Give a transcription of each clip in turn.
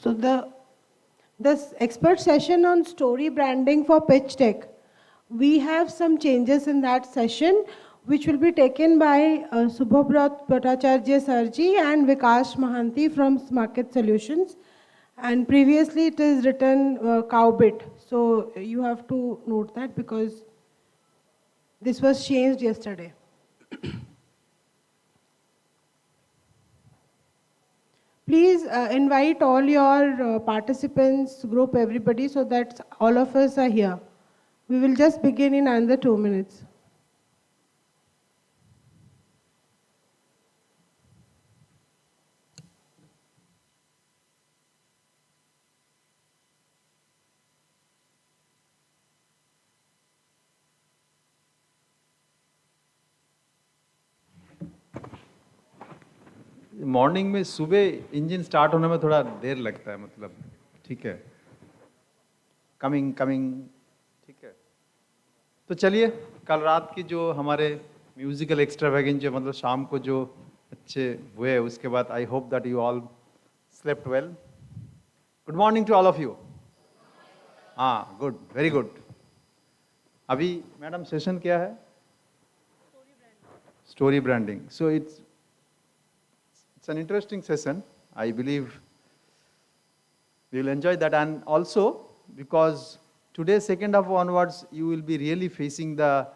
So this expert session on story branding for pitch deck, we have some changes in that session, which will be taken by Subhabrat Bhattacharya Sarji and Vikash Mahanti from Market Solutions. And previously it is written Cowbit. So you have to note that because this was changed yesterday. Please invite all your participants, group everybody, so that all of us are here. We will just begin in under 2 minutes. Morning में सुबह engine start होने में थोड़ा देर लगता है, मतलब ठीक है, कमिंग ठीक है। तो चलिए, कल रात की जो हमारे म्यूजिकल एक्स्ट्रावैगेंस जो मतलब शाम को जो अच्छे हुए, उसके बाद I hope that you all slept well. Good morning to all of you. हाँ, गुड, वेरी गुड। अभी मैडम सेशन क्या है? Story branding. So it's an interesting session. I believe we will enjoy that, and also because today, second half onwards, you will be really facing the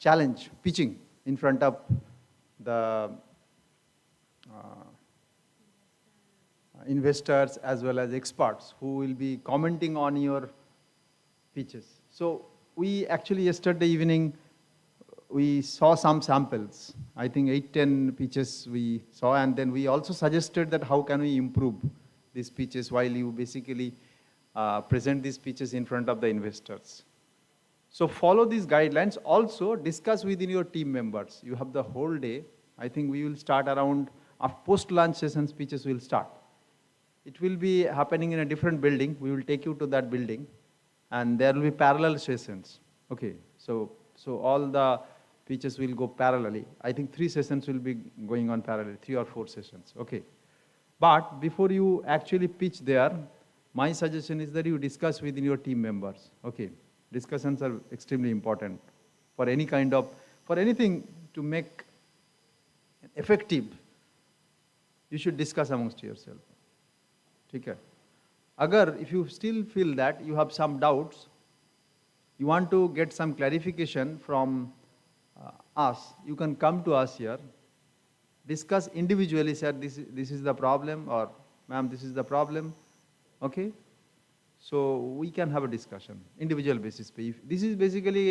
challenge pitching in front of the investors as well as experts who will be commenting on your pitches. So we actually yesterday evening we saw some samples. I think 8-10 pitches we saw, and then we also suggested that how can we improve these pitches while you basically present these pitches in front of the investors. So follow these guidelines. Also discuss within your team members. You have the whole day. I think we will start around our post-lunch sessions. Pitches will start. It will be happening in a different building. We will take you to that building, and there will be parallel sessions. Okay, so all the pitches will go parallelly. I think 3 sessions will be going on parallel, 3 or 4 sessions. Okay, but before you actually pitch there, my suggestion is that you discuss within your team members. Okay, discussions are extremely important for any kind of, for anything to make effective. You should discuss amongst yourself. ठीक है? अगर if you still feel that you have some doubts, you want to get some clarification from us, you can come to us here, discuss individually, sir, this is the problem, or ma'am, this is the problem. Okay, so we can have a discussion individual basis. If this is basically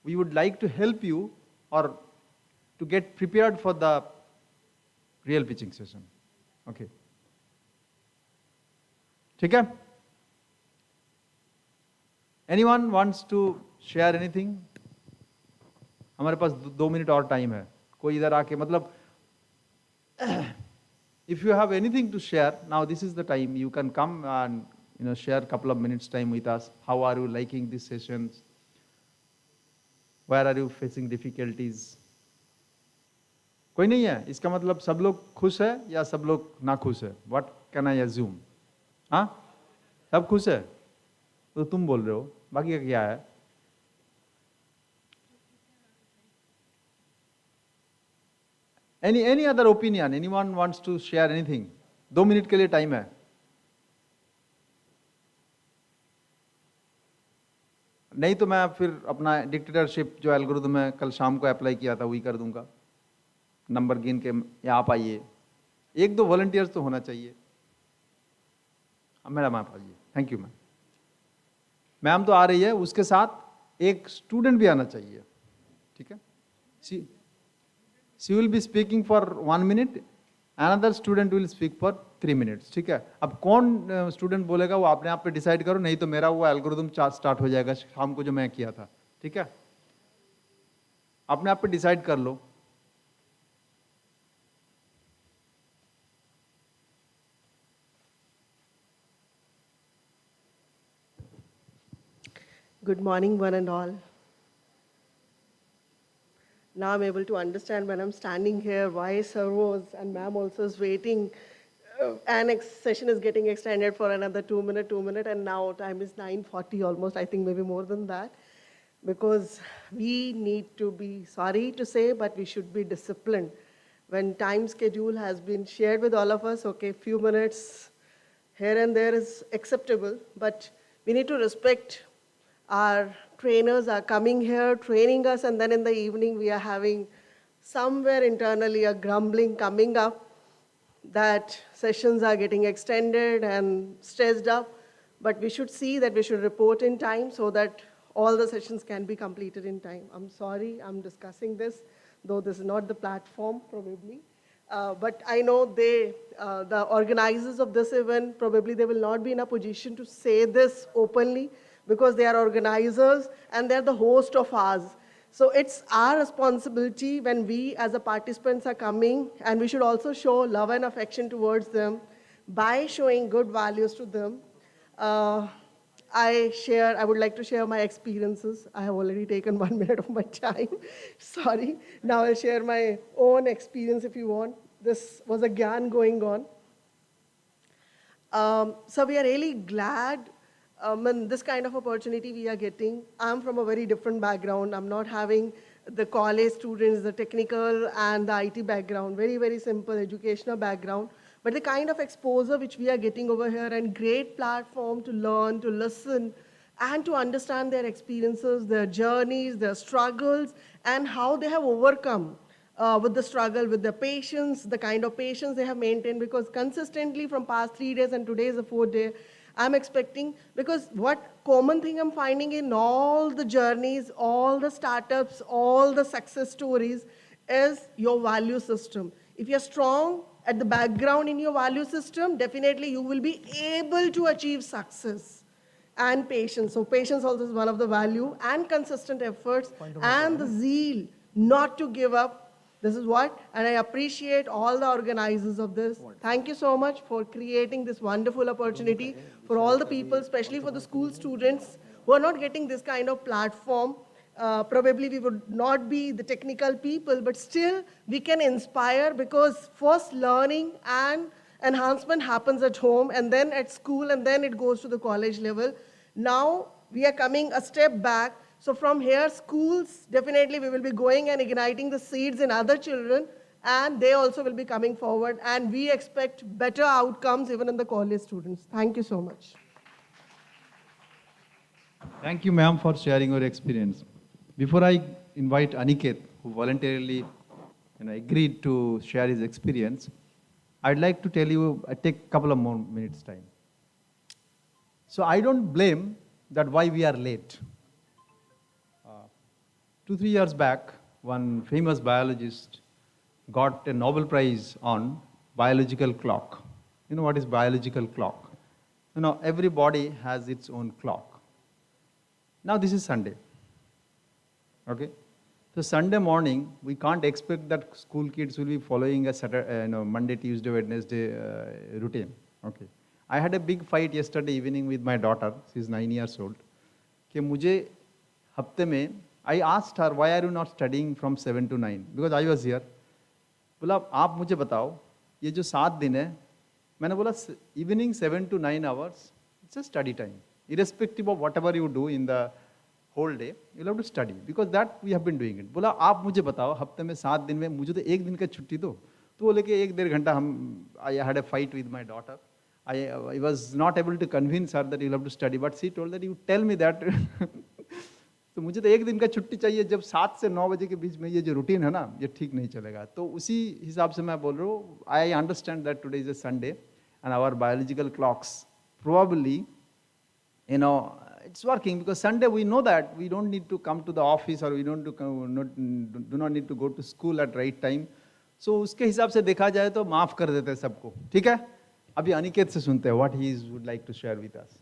we would like to help you or to get prepared for the real pitching session. Okay, ठीक है? Anyone wants to share anything? हमारे पास 2 minute और time है। कोई इधर आके मतलब if you have anything to share, now this is the time you can come and share a couple of minutes time with us. How are you liking these sessions? Where are you facing difficulties? कोई नहीं है? इसका मतलब सब लोग खुश है या सब लोग ना खुश है? What can I assume? हाँ, सब खुश है? तो तुम बोल रहे हो, बाकी का क्या है? Any other opinion? Anyone wants to share anything? 2 minute के लिए टाइम है। नहीं तो मैं फिर अपना डिक्टेटरशिप जो एल्गोरिथम मैं कल शाम को अप्लाई किया था वही कर दूंगा। नंबर गिन के यहाँ आप आइए, 1-2 वॉलंटियर्स तो होना चाहिए। मैडम आप आइए। Thank you ma'am. मैम तो आ रही है, उसके साथ एक स्टूडेंट भी आना चाहिए। ठीक है? She will be speaking for 1 minute, another student will speak for 3 minutes. ठीक है? अब कौन स्टूडेंट बोलेगा वो अपने आप पे डिसाइड करो, नहीं तो मेरा वो एल्गोरिथम स्टार्ट हो जाएगा शाम को जो मैं किया था। ठीक है? अपने आप पे डिसाइड कर लो। Good morning, one and all. Now I'm able to understand when I'm standing here why Sir was and ma'am also is waiting Annex session is getting extended for another 2 minutes, and now time is 9:40 almost, I think maybe more than that, because we need to be, sorry to say, but we should be disciplined. When time schedule has been shared with all of us, okay, few minutes here and there is acceptable, but we need to respect our trainers are coming here, training us, and then in the evening we are having somewhere internally a grumbling coming up that sessions are getting extended and stressed up, but we should see that we should report in time so that all the sessions can be completed in time. I'm sorry I'm discussing this, though this is not the platform probably. But I know the organizers of this event, probably they will not be in a position to say this openly because they are organizers and they're the host of ours. So it's our responsibility when we as a participants are coming, and we should also show love and affection towards them by showing good values to them. I would like to share my experiences. I have already taken 1 minute of my time. Sorry. Now I'll share my own experience if you want. This was a GAN going on. So we are really glad and this kind of opportunity we are getting. I'm from a very different background. I'm not having the college students, the technical and the IT background, very, very simple educational background. But the kind of exposure which we are getting over here and great platform to learn, to listen, and to understand their experiences, their journeys, their struggles, and how they have overcome with the struggle, with the patience, the kind of patience they have maintained, because consistently from past 3 days and today is the 4th day, I'm expecting, because what common thing I'm finding in all the journeys, all the startups, all the success stories is your value system. If you're strong at the background in your value system, definitely you will be able to achieve success. And patience. So patience also is one of the value, and consistent efforts and the zeal not to give up. This is what, and I appreciate all the organizers of this. Thank you so much for creating this wonderful opportunity for all the people, especially for the school students who are not getting this kind of platform. Probably we would not be the technical people, but still we can inspire, because first learning and enhancement happens at home and then at school and then it goes to the college level. Now we are coming a step back. So from here, schools, definitely we will be going and igniting the seeds in other children, and they also will be coming forward, and we expect better outcomes even in the college students. Thank you so much. Thank you, ma'am, for sharing your experience. Before I invite Aniket, who voluntarily agreed to share his experience, I'd like to tell you, I take a couple of more minutes time. So I don't blame that why we are late. 2-3 years back, one famous biologist got a Nobel Prize on biological clock. You know what is biological clock? Every body has its own clock. Now this is Sunday. Okay? So Sunday morning, we can't expect that school kids will be following a Saturday, Monday, Tuesday, Wednesday routine. Okay? I had a big fight yesterday evening with my daughter. She's 9 years old. कि मुझे हफ्ते में I asked her, why are you not studying from 7 to 9? Because I was here. बोला आप मुझे बताओ ये जो 7 दिन है, मैंने बोला evening 7 to 9 hours, it's a study time. Irrespective of whatever you do in the whole day, you'll have to study. Because that we have been doing it. बोला आप मुझे बताओ हफ्ते में 7 दिन में मुझे तो 1 दिन का छुट्टी दो. तो बोले कि 1-1.5 घंटा I had a fight with my daughter. I was not able to convince her that you'll have to study, but she told that you tell me that. तो मुझे तो 1 दिन का छुट्टी चाहिए, जब 7 से 9 बजे के बीच में ये जो रूटीन है ना, ये ठीक नहीं चलेगा. तो उसी हिसाब से मैं बोल रहा हूँ, I understand that today is a Sunday and our biological clocks probably, it's working, because Sunday we know that we don't need to come to the office or we do not need to go to school at right time. So उसके हिसाब से देखा जाए तो माफ कर देते हैं सबको. ठीक है? अभी अनिकेत से सुनते हैं what he would like to share with us.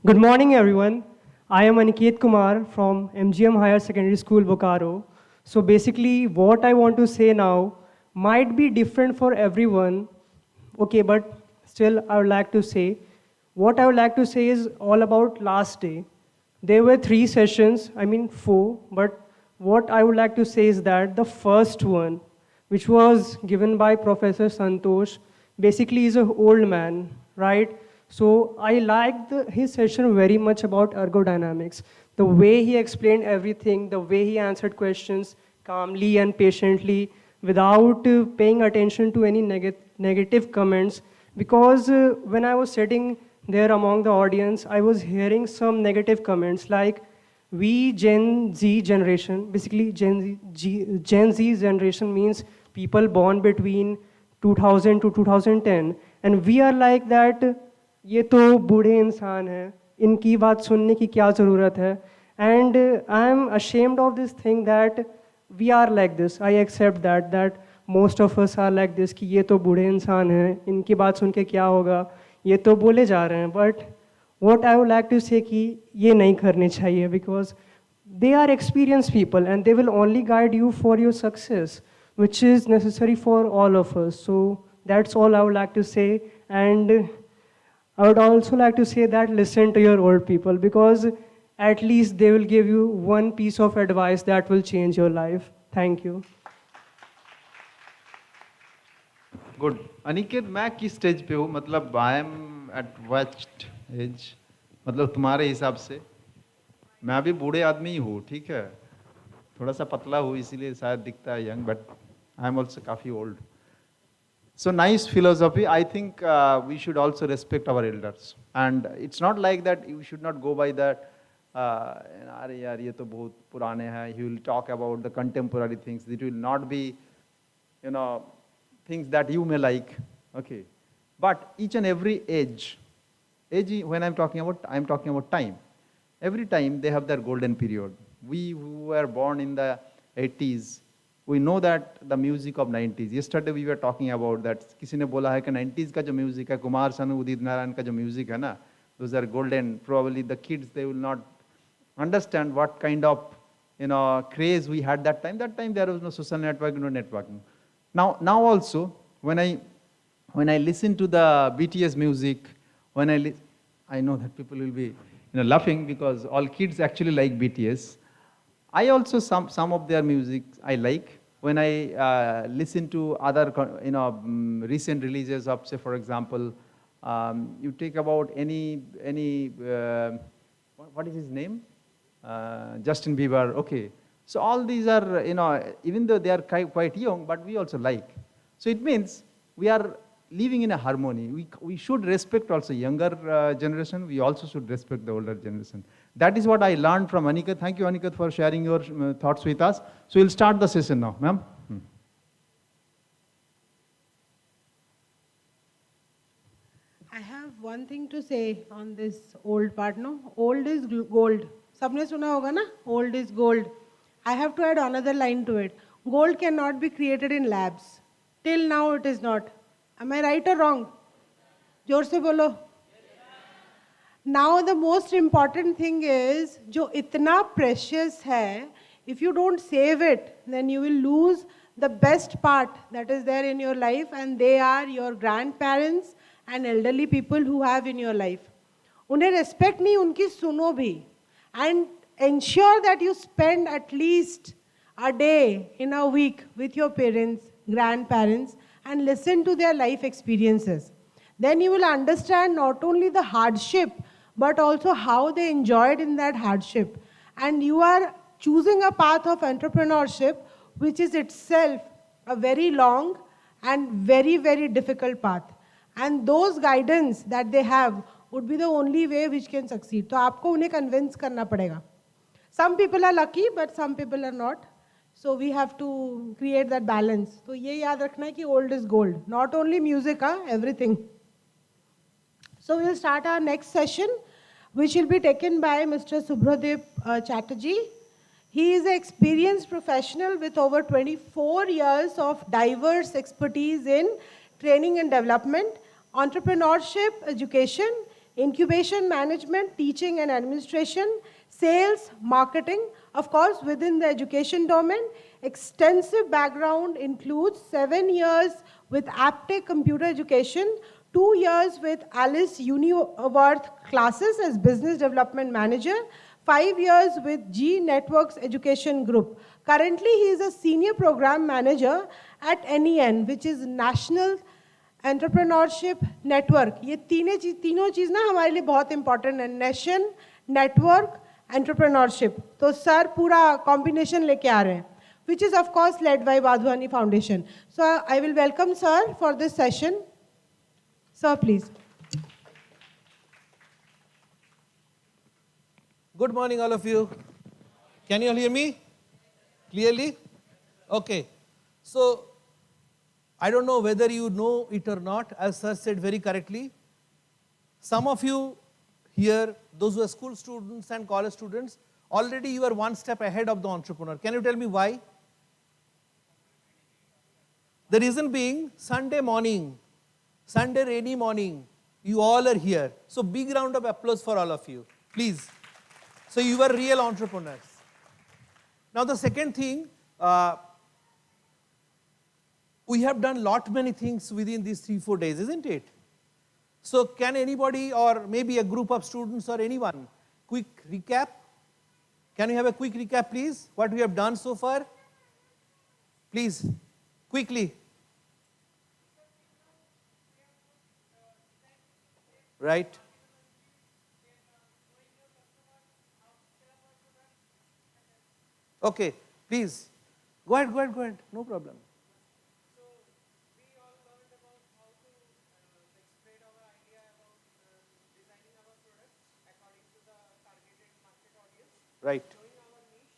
Good morning, everyone. I am Aniket Kumar from MGM Higher Secondary School, Bokaro. So basically, what I want to say now might be different for everyone. Okay, but still, I would like to say, what I would like to say is all about last day. There were 3 sessions, 4, but what I would like to say is that the first one, which was given by Professor Santosh. Basically, he's an old man, right? So I liked his session very much about ergodynamics. The way he explained everything, the way he answered questions calmly and patiently without paying attention to any negative comments. Because when I was sitting there among the audience, I was hearing some negative comments like, we Gen Z generation, basically Gen Z generation means people born between 2000 to 2010, and we are like that, ये तो बूढ़े इंसान हैं, इनकी बात सुनने की क्या ज़रूरत है? And I am ashamed of this thing that we are like this. I accept that most of us are like this कि ये तो बूढ़े इंसान हैं, इनकी बात सुन के क्या होगा, ये तो बोले जा रहे हैं. But what I would like to say कि ये नहीं करनी चाहिए, because they are experienced people and they will only guide you for your success, which is necessary for all of us. So that's all I would like to say. And I would also like to say that listen to your old people, because at least they will give you one piece of advice that will change your life. Thank you. Good. Aniket, मैं किस stage पे हूँ? मतलब I am at waste age, मतलब तुम्हारे हिसाब से मैं अभी बूढ़े आदमी ही हूँ, ठीक है, थोड़ा सा पतला हूँ इसीलिए शायद दिखता है young, but I am also काफ़ी old. So nice philosophy. I think we should also respect our elders, and it's not like that you should not go by that. अरे यार ये तो बहुत पुराने हैं. He will talk about the contemporary things. It will not be, things that you may like. Okay, but each and every age when I'm talking about time. Every time they have their golden period. We who were born in the 80s. We know that the music of 90s. Yesterday we were talking about that. किसी ने बोला है कि 90s का जो music है, कुमार सानू, उदित नारायण का जो म्यूजिक है ना, those are golden. Probably the kids, they will not understand what kind of craze we had that time. That time there was no social network, no networking. Now also when I listen to the BTS music, I know that people will be laughing because all kids actually like BTS. I also some of their music I like. When I listen to other recent releases of, say for example, you take about any what is his name? Justin Bieber. Okay, so all these are even though they are quite young, but we also like. So it means we are living in a harmony. We should respect also younger generation. We also should respect the older generation. That is what I learned from Aniket. Thank you, Aniket, for sharing your thoughts with us. So we'll start the session now, ma'am. I have one thing to say on this old part, no? Old is gold. सबने सुना होगा ना? Old is gold. I have to add another line to it. Gold cannot be created in labs. Till now it is not. Am I right or wrong? जोर से बोलो. Now the most important thing is, जो इतना precious है, if you don't save it, then you will lose the best part that is there in your life, and they are your grandparents and elderly people who have in your life. उन्हें respect नहीं, उनकी सुनो भी, and ensure that you spend at least a day in a week with your parents, grandparents, and listen to their life experiences. Then you will understand not only the hardship, but also how they enjoyed in that hardship. And you are choosing a path of entrepreneurship, which is itself a very long and very, very difficult path. And those guidance that they have would be the only way which can succeed. तो आपको उन्हें convince करना पड़ेगा. Some people are lucky, but some people are not. So we have to create that balance. तो ये याद रखना है कि old is gold. Not only music, everything. So we'll start our next session, which will be taken by Mr. Subhradeep Chatterjee. He is an experienced professional with over 24 years of diverse expertise in training and development, entrepreneurship, education, incubation management, teaching and administration, sales, marketing, of course within the education domain. Extensive background includes 7 years with Aptech Computer Education, 2 years with Alice Uniworth classes as Business Development Manager, 5 years with G Networks Education Group. Currently, he is a Senior Program Manager at NEN, which is National Entrepreneurship Network. ये तीनों चीज़ ना हमारे लिए बहुत important है, Nation, Network, Entrepreneurship. तो sir पूरा combination लेके आ रहे हैं, which is of course led by Wadhwani Foundation. So I will welcome sir for this session. Sir, please. Good morning, all of you. Can you all hear me clearly? Okay. So, I don't know whether you know it or not, as sir said very correctly. Some of you here, those who are school students and college students, already you are one step ahead of the entrepreneur. Can you tell me why? The reason being, Sunday morning, Sunday rainy morning, you all are here. So, big round of applause for all of you, please. So, you are real entrepreneurs. Now, the second thing, we have done many things within these 3-4 days, isn't it? So, can anybody or maybe a group of students or anyone, quick recap? Can you have a quick recap, please? What we have done so far? Please, quickly. Right? Okay, please. Go ahead, no problem. So, we all learned about how to explain our idea about designing our products according to the targeted market audience, Right. knowing our niche,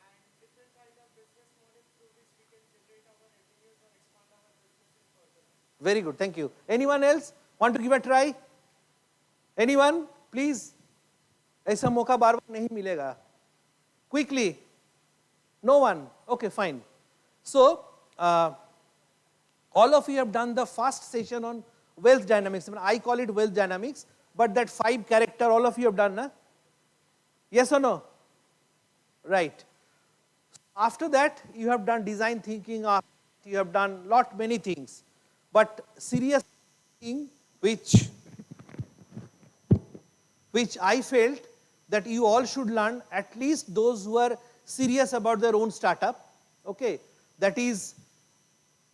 and different kind of business models through which we can generate our revenues or expand our businesses further. Very good, thank you. Anyone else want to give a try? Anyone, please? ऐसा मौका बार बार नहीं मिलेगा. Quickly. No one. Okay, fine. So, all of you have done the first session on wealth dynamics. I call it wealth dynamics, but that 5 character, all of you have done, na? Yes or no? Right. After that, you have done design thinking, you have done many things. But serious thing which I felt that you all should learn, at least those who are serious about their own startup, okay? That is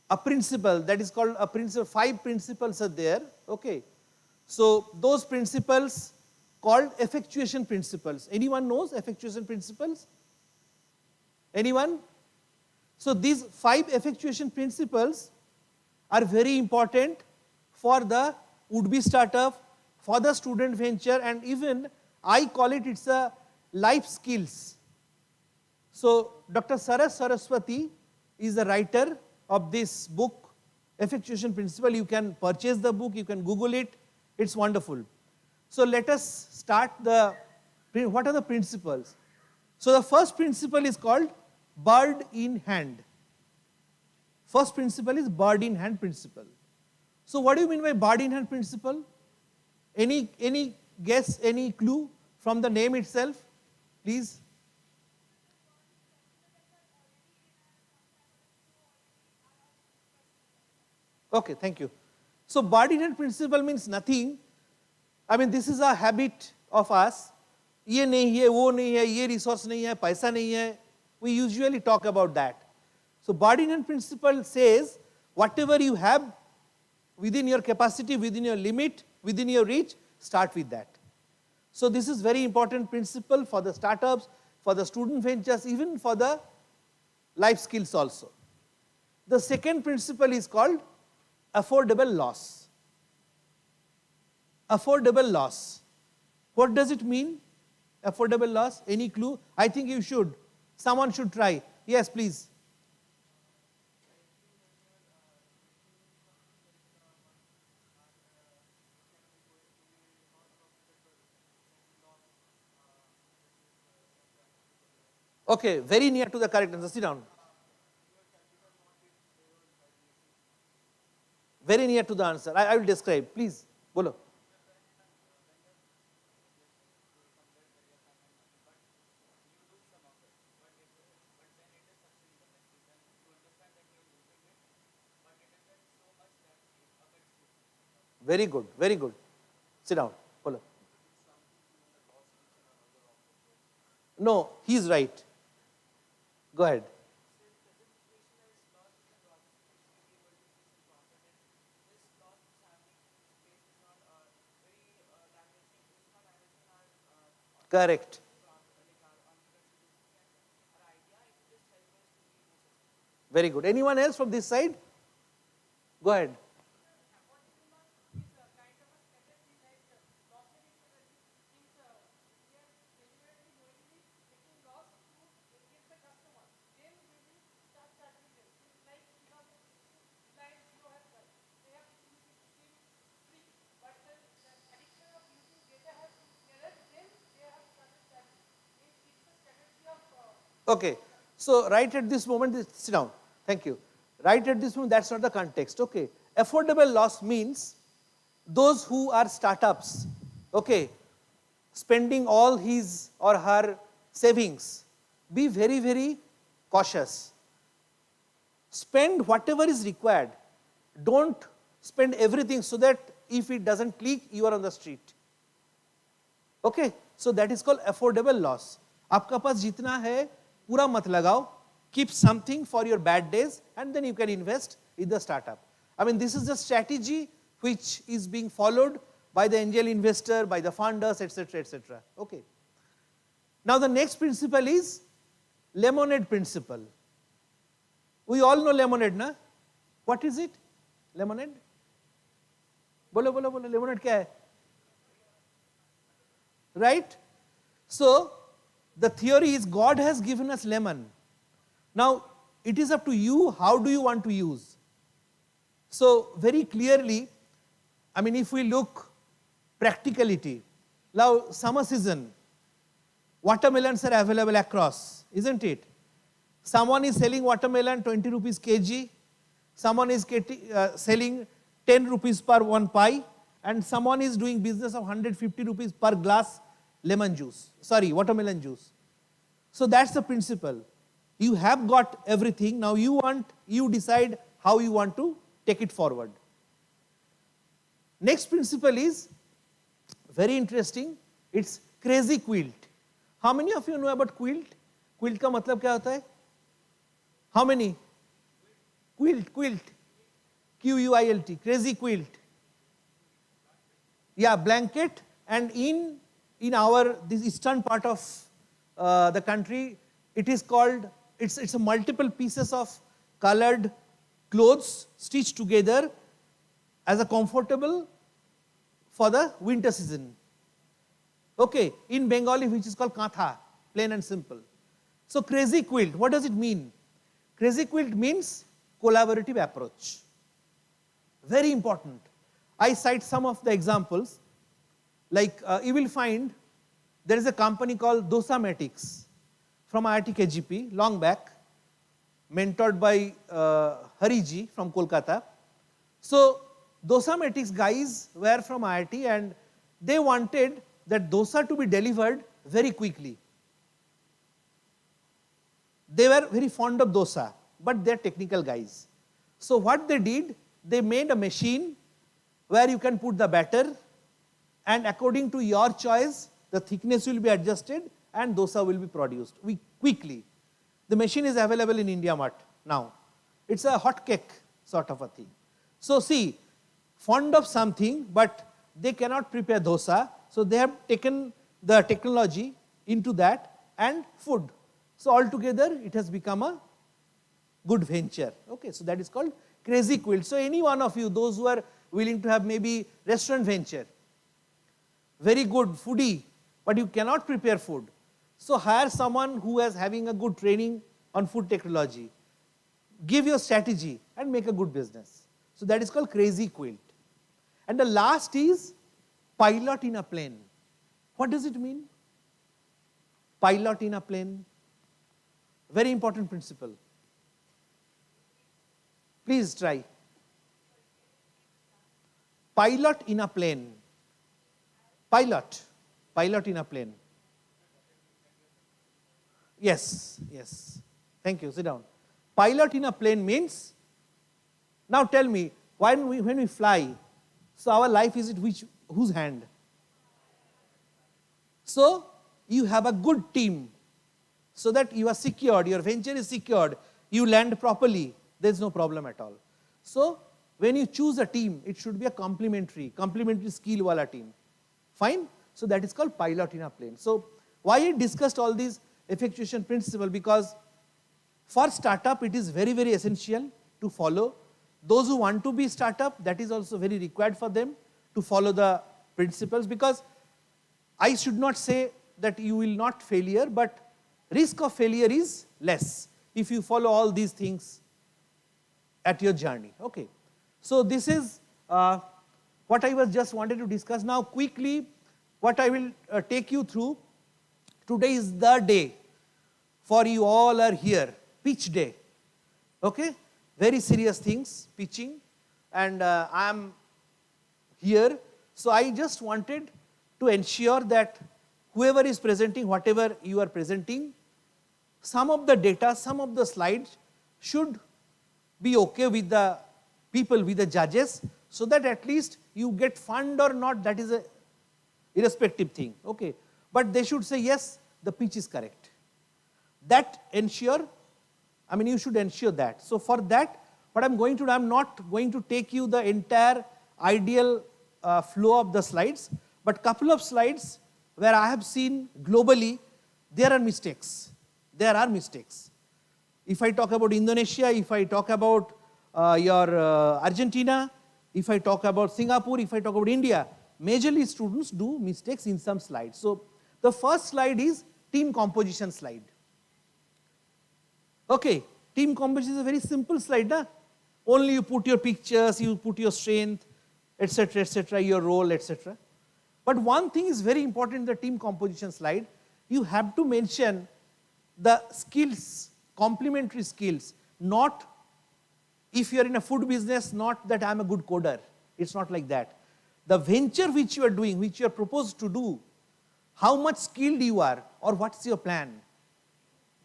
a principle, that is called a principle, 5 principles are there, okay? So, those principles called effectuation principles. Anyone knows effectuation principles? Anyone? So, these 5 effectuation principles are very important for the would-be startup, for the student venture, and even I call it's a life skills. So, Dr. Saras Saraswati is the writer of this book, Effectuation Principle. You can purchase the book, you can Google it, it's wonderful. So, let us start what are the principles? So, the first principle is called bird in hand. First principle is bird in hand principle. So, what do you mean by bird in hand principle? Any guess, any clue from the name itself, please? Okay, thank you. So, bird in hand principle means nothing. I mean, this is a habit of us. ये नहीं है, वो नहीं है, ये resource नहीं है, पैसा नहीं है. We usually talk about that. So, bird in hand principle says, whatever you have within your capacity, within your limit, within your reach, start with that. So, this is very important principle for the startups, for the student ventures, even for the life skills also. The second principle is called affordable loss. Affordable loss. What does it mean? Affordable loss? Any clue? I think you should. Someone should try. Yes, please. Okay, very near to the correct answer. Sit down. Very near to the answer. I will describe. Please, bolo. Very good, very good. Sit down, bolo. No, he is right. Go ahead. Correct. Very good. Anyone else from this side? Go ahead. Okay. So right at this moment, sit down. Thank you. Right at this moment, that's not the context. Okay. Affordable loss means those who are startups, okay, spending all his or her savings, be very, very cautious. Spend whatever is required. Don't spend everything so that if it doesn't click, you are on the street. Okay, so that is called affordable loss. आपका पास जितना है पूरा मत लगाओ. Keep something for your bad days and then you can invest in the startup. I mean, this is the strategy which is being followed by the angel investor, by the funders, etc., etc. Okay. Now the next principle is lemonade principle. We all know lemonade, na? What is it? Lemonade? Bolo, bolo, bolo. Lemonade क्या है? Right? So the theory is God has given us lemon. Now it is up to you, how do you want to use? So very clearly, I mean, if we look practicality, now summer season, watermelons are available across, isn't it? Someone is selling watermelon 20 rupees kg, someone is selling 10 rupees per one pie, and someone is doing business of 150 rupees per glass watermelon juice. So that's the principle. You have got everything, now you decide how you want to take it forward. Next principle is very interesting, it's crazy quilt. How many of you know about quilt? Quilt का मतलब क्या होता है? How many? Quilt. Quilt, crazy quilt. Yeah, blanket, and in this eastern part of the country, it is called, it's a multiple pieces of colored clothes stitched together as a comfortable for the winter season. Okay, in Bengali, which is called katha, plain and simple. So crazy quilt, what does it mean? Crazy quilt means collaborative approach. Very important. I cite some of the examples. Like you will find there is a company called Dosamatics from IIT KGP, long back, mentored by Hariji from Kolkata. So Dosamatics guys were from IIT and they wanted that dosa to be delivered very quickly. They were very fond of dosa, but they're technical guys. So what they did, they made a machine where you can put the batter, and according to your choice, the thickness will be adjusted and dosa will be produced quickly. The machine is available in India Mart now. It's a hot cake sort of a thing. So see, fond of something, but they cannot prepare dosa, so they have taken the technology into that and food. So altogether, it has become a good venture. Okay, so that is called crazy quilt. So any one of you, those who are willing to have maybe restaurant venture, very good foodie, but you cannot prepare food. So hire someone who is having a good training on food technology. Give your strategy and make a good business. So that is called crazy quilt. And the last is pilot in a plane. What does it mean? Pilot in a plane. Very important principle. Please try. Pilot in a plane. Pilot in a plane. Yes. Thank you, sit down. Pilot in a plane means, now tell me, when we fly, so our life is in whose hand? So you have a good team so that you are secured, your venture is secured, you land properly, there is no problem at all. So when you choose a team, it should be a complementary skill wala team. Fine? So that is called pilot in a plane. So Why I discussed all these effectuation principle? Because for startup, it is very, very essential to follow. Those who want to be startup, that is also very required for them to follow the principles, because I should not say that you will not failure, but risk of failure is less if you follow all these things at your journey. Okay. So this is what I was just wanted to discuss. Now quickly, what I will take you through, today is the day for you all are here, pitch day. Okay, very serious things, pitching, and I am here. So I just wanted to ensure that whoever is presenting, whatever you are presenting, some of the data, some of the slides should be okay with the people, with the judges, so that at least you get fund or not, that is a irrespective thing, okay. But they should say, yes, the pitch is correct. That ensure, I mean, you should ensure that. So for that, what I'm going to do, I'm not going to take you the entire ideal flow of the slides, but couple of slides where I have seen globally, there are mistakes. There are mistakes. If I talk about Indonesia, if I talk about Argentina, if I talk about Singapore, if I talk about India, majorly students do mistakes in some slides. So the first slide is team composition slide. Okay, team composition is a very simple slide. Na? Only you put your pictures, you put your strength, etc., your role, etc. But one thing is very important in the team composition slide. You have to mention the skills, complementary skills, not if you are in a food business, not that I am a good coder. It's not like that. The venture which you are doing, which you are proposed to do, how much skilled you are or what's your plan,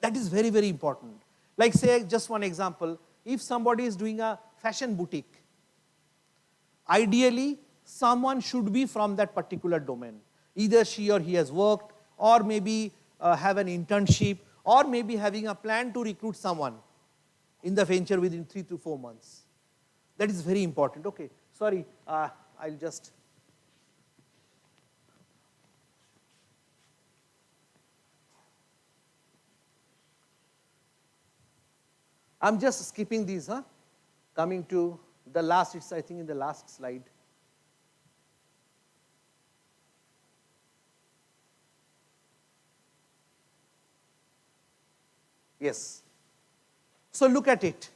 that is very, very important. Like say, just one example, if somebody is doing a fashion boutique, ideally someone should be from that particular domain. Either she or he has worked, or maybe have an internship, or maybe having a plan to recruit someone in the venture within 3 to 4 months. That is very important. Okay, sorry, I'll just. I'm just skipping these, huh? Coming to the last, it's I think in the last slide. Yes. So look at it.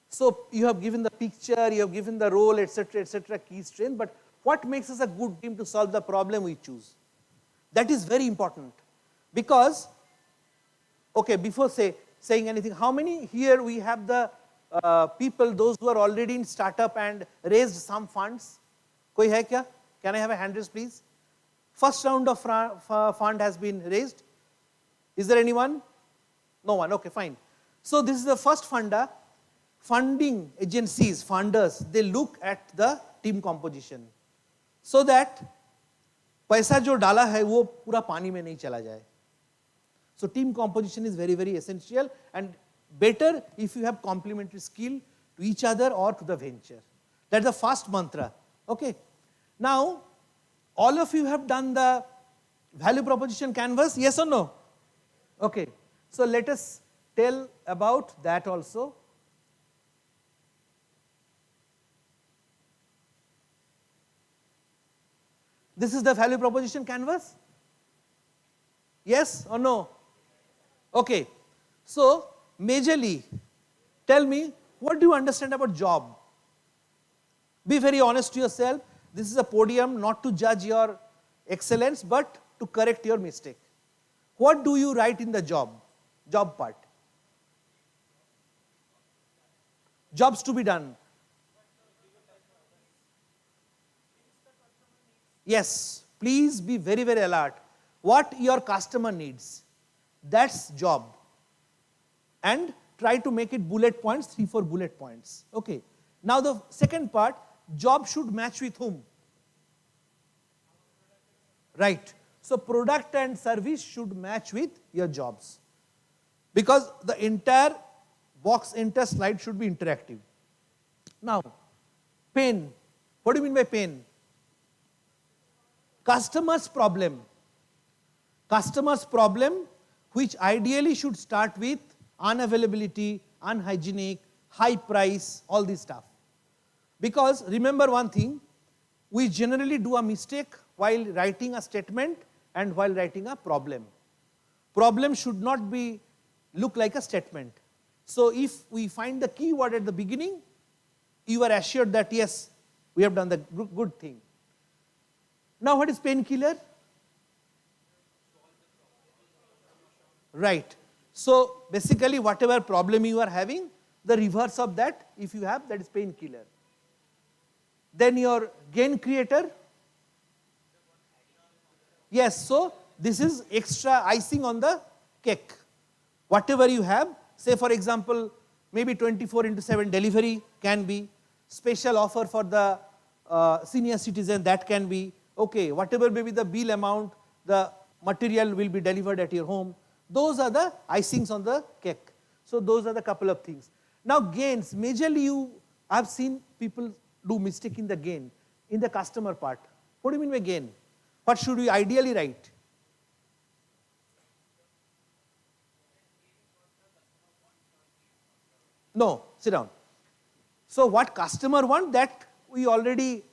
So you have given the picture, you have given the role, etc., key strength, but what makes us a good team to solve the problem we choose? That is very important. Because, okay, before saying anything, how many here we have the people, those who are already in startup and raised some funds? Koi hai kya? Can I have a hand raise, please? First round of fund has been raised. Is there anyone? No one, okay, fine. So this is the first funder. Funding agencies, funders, they look at the team composition so that पैसा जो डाला है वो पूरा पानी में नहीं चला जाए. So team composition is very, very essential, and better if you have complementary skill to each other or to the venture. That's the first mantra. Okay. Now, all of you have done the value proposition canvas, yes or no? Okay. So let us tell about that also. This is the value proposition canvas? Yes or no? Okay. So, majorly, tell me, what do you understand about job? Be very honest to yourself. This is a podium not to judge your excellence, but to correct your mistake. What do you write in the job part? Jobs to be done. Yes, please be very, very alert. What your customer needs, that's job. And try to make it bullet points, 3-4 bullet points. Okay. Now the second part, job should match with whom? Right. So product and service should match with your jobs. Because the entire box, entire slide should be interactive. Now, pain. What do you mean by pain? Customer's problem. customer's problem, which ideally should start with unavailability, unhygienic, high price, all this stuff. Because remember one thing, we generally do a mistake while writing a statement and while writing a problem. Problem should not look like a statement. So if we find the keyword at the beginning, you are assured that yes, we have done the good thing. Now what is painkiller? Right. So basically whatever problem you are having, the reverse of that, if you have, that is painkiller. Then your gain creator. Yes, so this is extra icing on the cake. Whatever you have, say for example, maybe 24/7 delivery can be, special offer for the senior citizen, that can be, okay, whatever may be the bill amount, the material will be delivered at your home. Those are the icings on the cake. So those are the couple of things. Now gains, majorly I've seen people do mistake in the gain, in the customer part. What do you mean by gain? What should we ideally write? No, sit down. So what customer want, that we already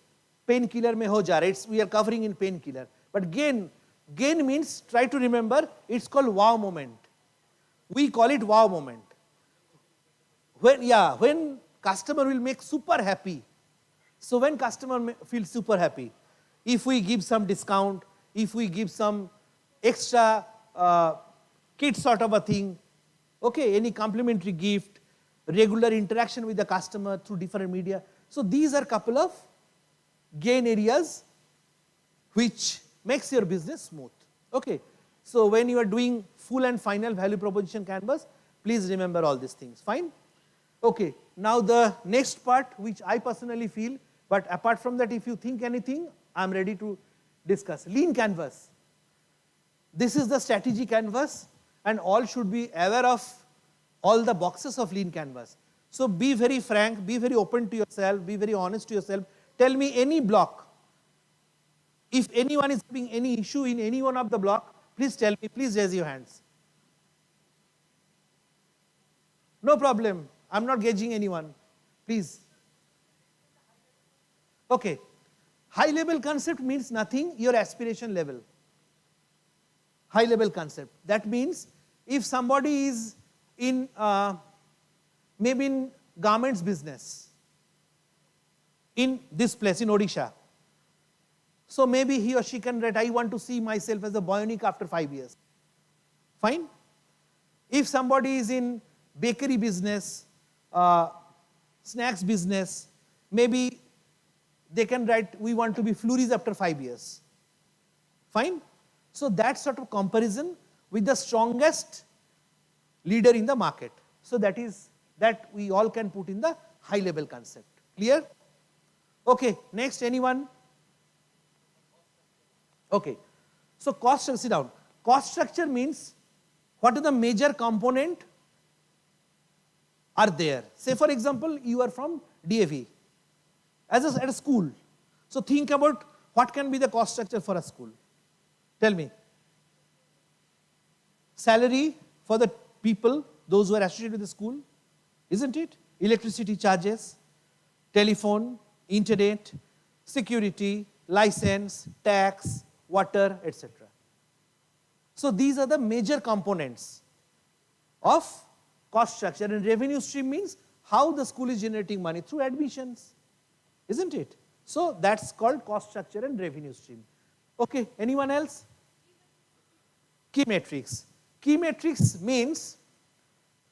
painkiller mein ho ja raha, we are covering in painkiller. But gain means, try to remember, it's called wow moment. We call it wow moment. When customer will make super happy. So when customer feels super happy, if we give some discount, if we give some extra kit sort of a thing, okay, any complimentary gift, regular interaction with the customer through different media. So these are couple of gain areas which makes your business smooth. Okay, so when you are doing full and final value proposition canvas, please remember all these things. Fine? Okay, now the next part which I personally feel, but apart from that, if you think anything, I am ready to discuss. Lean canvas. This is the strategy canvas and all should be aware of all the boxes of lean canvas. So be very frank, be very open to yourself, be very honest to yourself. Tell me any block. If anyone is having any issue in any one of the block, please tell me, please raise your hands. No problem, I'm not gauging anyone, please. Okay, high level concept means nothing, your aspiration level. High level concept, that means if somebody is in maybe in garments business, in this place, in Odisha. So maybe he or she can write, I want to see myself as a bionic after 5 years. Fine? If somebody is in bakery business, snacks business, maybe they can write, we want to be flurries after 5 years. Fine? So that sort of comparison with the strongest leader in the market. So that we all can put in the high level concept. Clear? Okay, next anyone? Okay, so cost structure, sit down. Cost structure means what are the major component are there. Say for example, you are from DAV at a school. So think about what can be the cost structure for a school. Tell me. Salary for the people, those who are associated with the school, isn't it? Electricity charges, telephone, internet, security, license, tax, water, etc. So these are the major components of cost structure, and revenue stream means how the school is generating money through admissions, isn't it? So that's called cost structure and revenue stream. Okay, anyone else? Key metrics. Key metrics means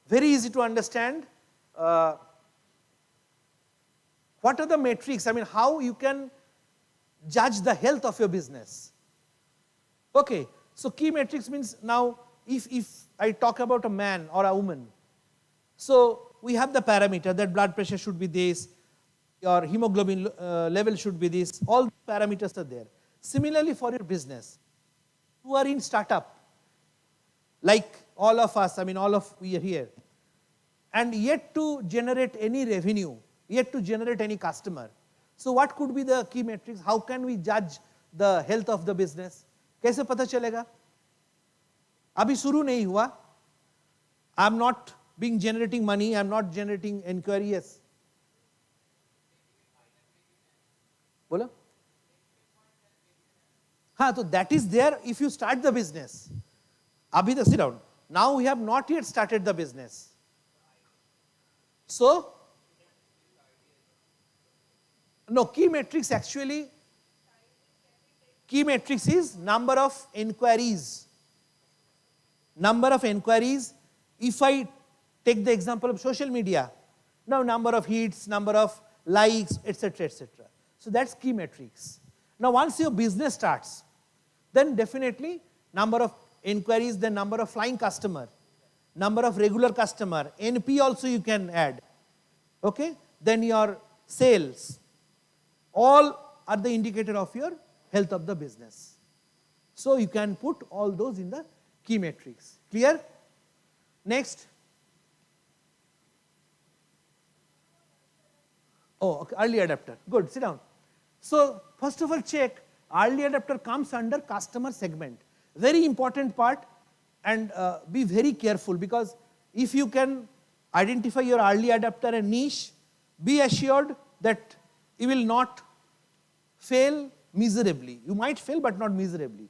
very easy to understand. What are the metrics? I mean, how you can judge the health of your business. Okay, so key metrics means now if I talk about a man or a woman, so we have the parameter that blood pressure should be this, your hemoglobin level should be this, all the parameters are there. Similarly for your business, who are in startup, like all of us, I mean all of we are here, and yet to generate any revenue, yet to generate any customer. So what could be the key metrics? How can we judge the health of the business? कैसे पता चलेगा? अभी शुरू नहीं हुआ. I am not being generating money, I am not generating inquiry. Yes. बोलो. हाँ, so that is there if you start the business. Abhi the sit down. Now we have not yet started the business. So, no, key metrics actually, key metrics is number of inquiries. Number of inquiries. If I take the example of social media, now number of hits, number of likes, etc., etc. So that's key metrics. Now once your business starts, then definitely number of inquiries, then number of flying customer, number of regular customer, NP also you can add. Okay? Then your sales, all are the indicator of your health of the business. So you can put all those in the key metrics. Clear? Next. Oh, okay, early adapter. Good, sit down. So first of all check, early adapter comes under customer segment. Very important part, and be very careful, because if you can identify your early adapter and niche, be assured that you will not fail miserably. You might fail but not miserably.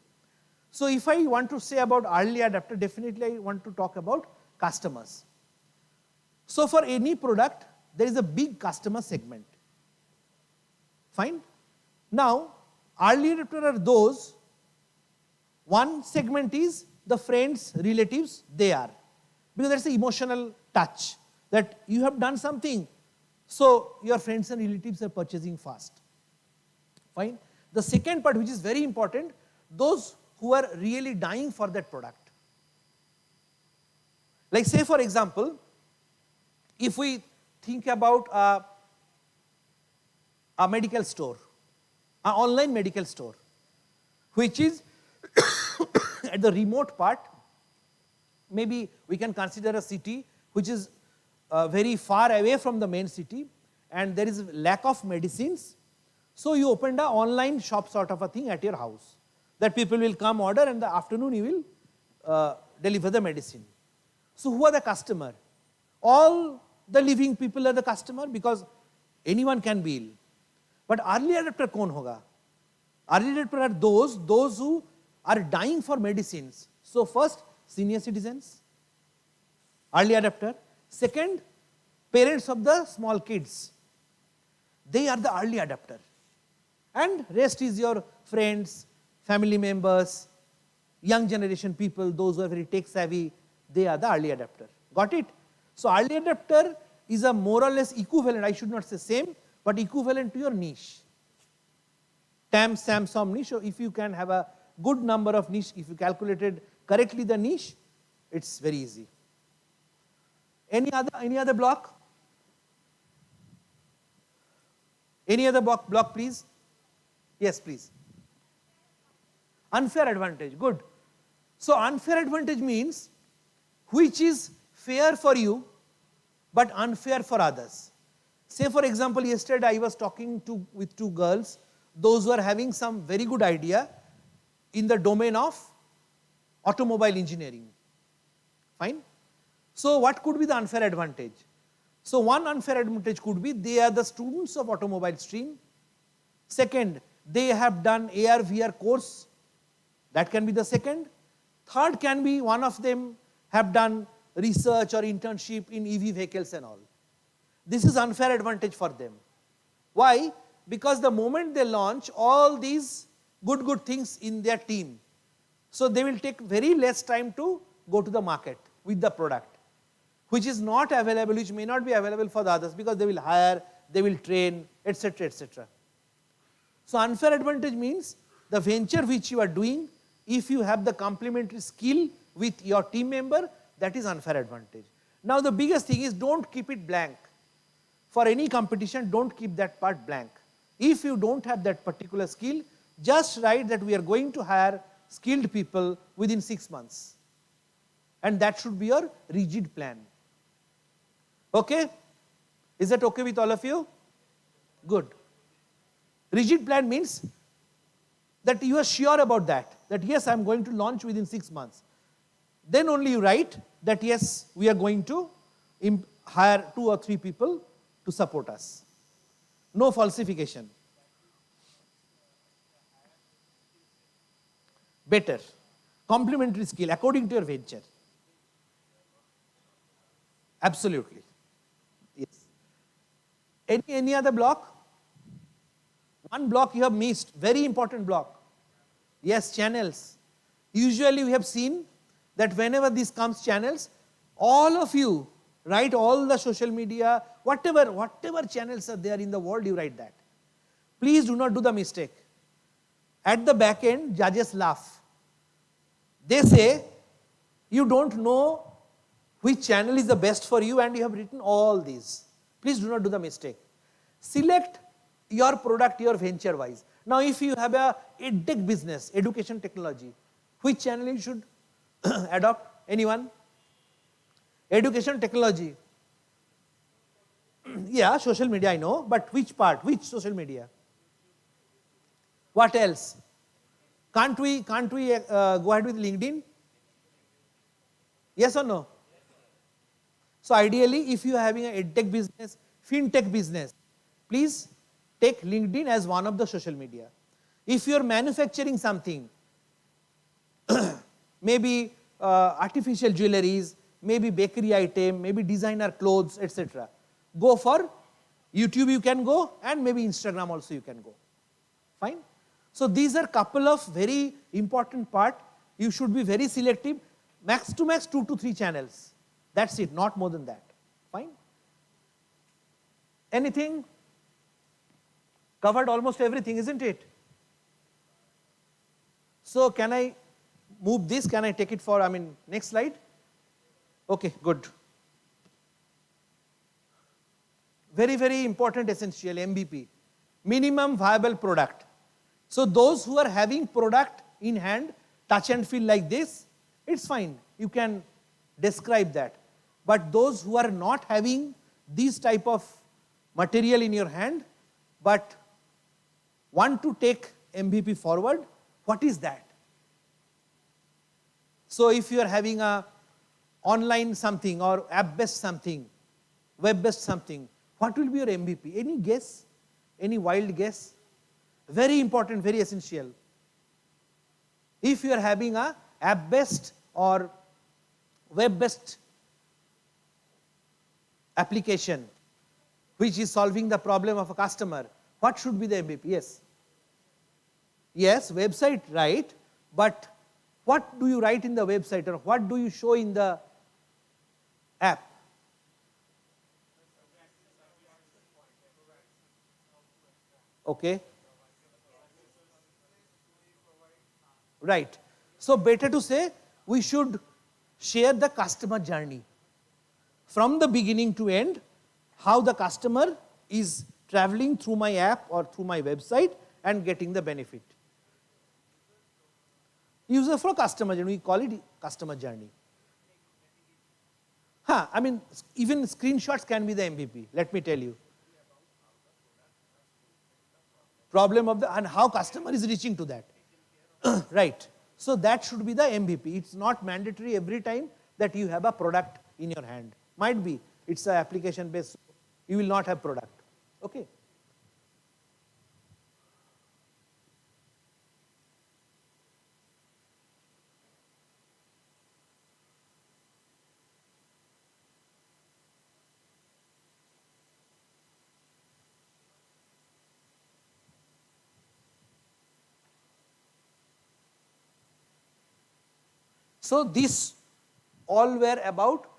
So if I want to say about early adapter, definitely I want to talk about customers. So for any product, there is a big customer segment. Fine? Now, early adopter are those, one segment is the friends, relatives, they are. Because that's the emotional touch, that you have done something, so your friends and relatives are purchasing fast. Fine? The second part, which is very important, those who are really dying for that product. Like say for example, if we think about a medical store, an online medical store, which is at the remote part, maybe we can consider a city which is very far away from the main city, and there is lack of medicines. So you opened an online shop sort of a thing at your house, that people will come order and in the afternoon you will deliver the medicine. So who are the customer? All the living people are the customer, because anyone can be ill. But early adopter kaun hoga? Early adopter are those who are dying for medicines. So first, senior citizens, early adopter. Second, parents of the small kids. They are the early adopter. And rest is your friends, family members, young generation people, those who are very tech savvy, they are the early adopter. Got it? So early adopter is a more or less equivalent, I should not say same, but equivalent to your niche. TAM, SAM, SOM niche. So if you can have a good number of niche, if you calculated correctly the niche, it's very easy. Any other block? Any other block, please? Yes, please. Unfair advantage, good. So unfair advantage means which is fair for you but unfair for others. Say for example, yesterday I was talking with two girls, those who are having some very good idea in the domain of automobile engineering. Fine? So what could be the unfair advantage? So one unfair advantage could be they are the students of automobile stream. Second, they have done AR, VR course. That can be the second. Third can be one of them have done research or internship in EV vehicles and all. This is unfair advantage for them. Why? Because the moment they launch all these good things in their team, so they will take very less time to go to the market with the product, which is not available, which may not be available for the others, because they will hire, they will train, etc., etc. So unfair advantage means the venture which you are doing, if you have the complementary skill with your team member, that is unfair advantage. Now the biggest thing is don't keep it blank. For any competition, don't keep that part blank. If you don't have that particular skill, just write that we are going to hire skilled people within 6 months. And that should be your rigid plan. Okay? Is that okay with all of you? Good. Rigid plan means that you are sure about that yes, I am going to launch within 6 months. then only you write that yes, we are going to hire 2 or 3 people to support us. No falsification. Better. Complementary skill according to your venture. Absolutely. Yes. Any other block? One block you have missed, very important block. Yes, channels. Usually we have seen that whenever this comes channels, all of you write all the social media, whatever channels are there in the world, you write that. Please do not do the mistake. At the back end, judges laugh. They say, you don't know which channel is the best for you and you have written all these. Please do not do the mistake. Select your product, your venture wise. Now if you have a edtech business, education technology, which channel you should adopt? Anyone? Education technology. Yeah, social media I know, but which part? Which social media? What else? Can't we go ahead with LinkedIn? Yes or no? So ideally, if you are having an edtech business, fintech business, please take LinkedIn as one of the social media. If you are manufacturing something, maybe artificial jewelries, maybe bakery item, maybe designer clothes, etc. Go for YouTube you can go, and maybe Instagram also you can go. Fine? So these are couple of very important part. You should be very selective. Max to max 2 to 3 channels. That's it, not more than that. Fine? Anything? Covered almost everything, isn't it? So can I move this? Can I take it for, next slide? Okay, good. Very, very important essential, MVP. Minimum viable product. So those who are having product in hand, touch and feel like this, it's fine. You can describe that. But those who are not having this type of material in your hand, but want to take MVP forward, what is that? So if you are having a online something or app-based something, web-based something, what will be your MVP? Any guess? Any wild guess? Very important, very essential. If you are having a app-based or web-based application which is solving the problem of a customer, what should be the MVP? Yes. Yes, website, right, but what do you write in the website or what do you show in the app? Okay. Right. So better to say we should share the customer journey from the beginning to end, how the customer is traveling through my app or through my website and getting the benefit. User flow customer journey, we call it customer journey. Even screenshots can be the MVP, let me tell you. Problem of and how customer is reaching to that. Right. So that should be the MVP. It's not mandatory every time that you have a product in your hand. Might be, it's an application based, you will not have product. Okay. So this all were about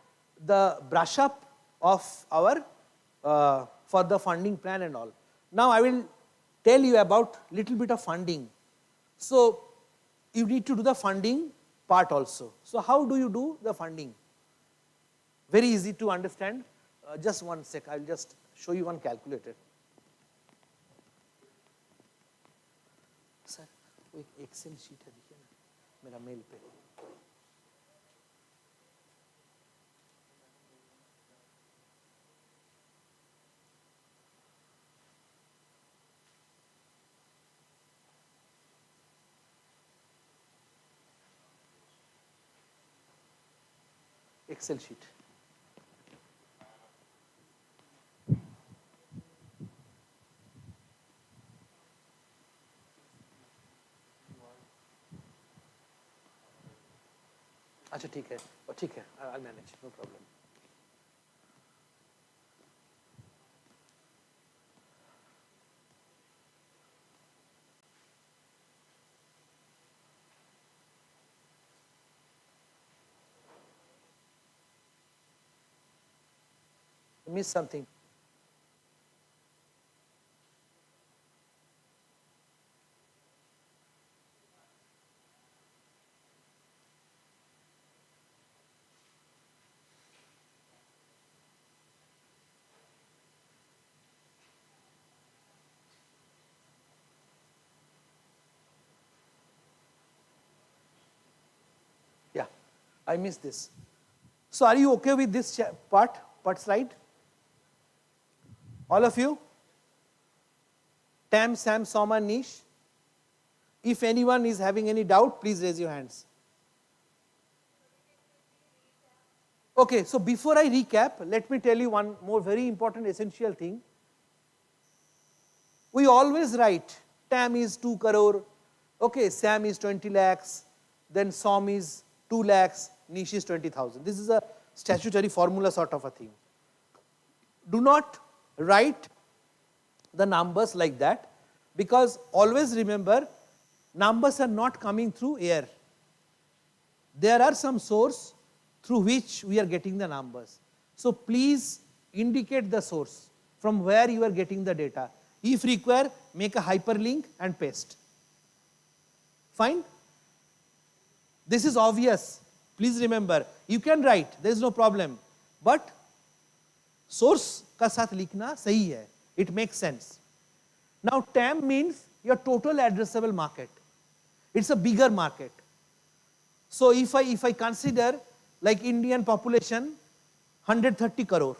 the brush up of our for the funding plan and all. Now I will tell you about little bit of funding. So you need to do the funding part also. So how do you do the funding? Very easy to understand. Just one sec, I will just show you one calculator. Sir, वो एक Excel sheet है देखिए ना मेरा mail पे. Excel sheet. अच्छा ठीक है, I'll manage, no problem. I missed something. Yeah, I missed this. So are you okay with this part slide? All of you? TAM, SAM, SOM and niche? If anyone is having any doubt, please raise your hands. Okay, so before I recap, let me tell you one more very important essential thing. We always write TAM is 2 crore, okay, SAM is 20 lakhs, then SOM is 2 lakhs, niche is 20,000. This is a statutory formula sort of a thing. Do not write the numbers like that, because always remember, numbers are not coming through air. There are some source through which we are getting the numbers. So please indicate the source from where you are getting the data. If required, make a hyperlink and paste. Fine? This is obvious. Please remember, you can write, there is no problem. But source का साथ लिखना सही है. It makes sense. Now TAM means your total addressable market. It's a bigger market. So if I consider like Indian population 130 crore,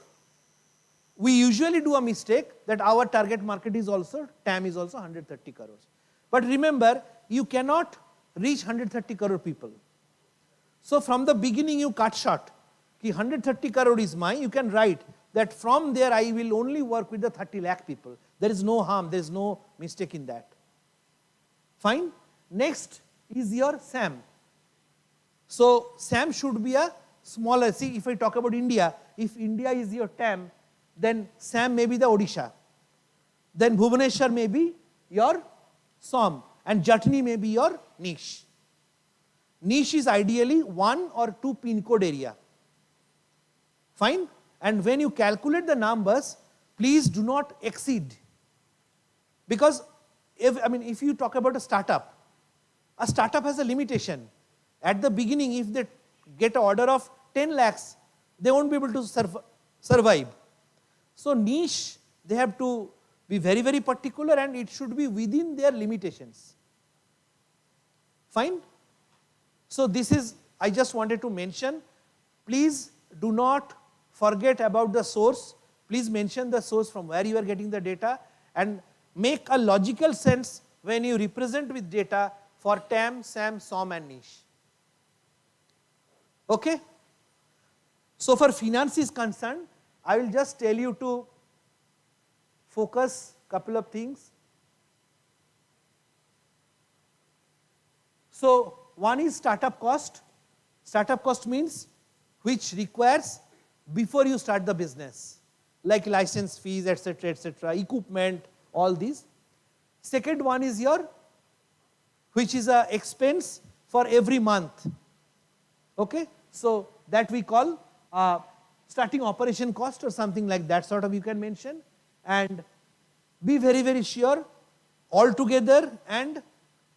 we usually do a mistake that our target market is also, TAM is also 130 crores. But remember, you cannot reach 130 crore people. So from the beginning you cut short, कि 130 crore is mine, you can write that from there I will only work with the 30 lakh people. There is no harm, there is no mistake in that. Fine? Next is your SAM. So SAM should be a smaller, see if I talk about India, if India is your TAM, then SAM may be the Odisha. Then Bhubaneswar may be your SOM and Jatni may be your niche. Niche is ideally 1 or 2 pin code area. Fine? And when you calculate the numbers, please do not exceed. Because if you talk about a startup has a limitation. At the beginning, if they get an order of 10 lakhs, they won't be able to survive. So niche, they have to be very, very particular and it should be within their limitations. Fine? So this is, I just wanted to mention, please do not forget about the source. Please mention the source from where you are getting the data and make a logical sense when you represent with data for TAM, SAM, SOM and niche. Okay? So for finance is concerned, I will just tell you to focus couple of things. So one is startup cost. Startup cost means which requires before you start the business, like license fees, etc., equipment, all these. Second one is your, which is a expense for every month. Okay? So that we call starting operation cost or something like that sort of you can mention. And be very, very sure altogether and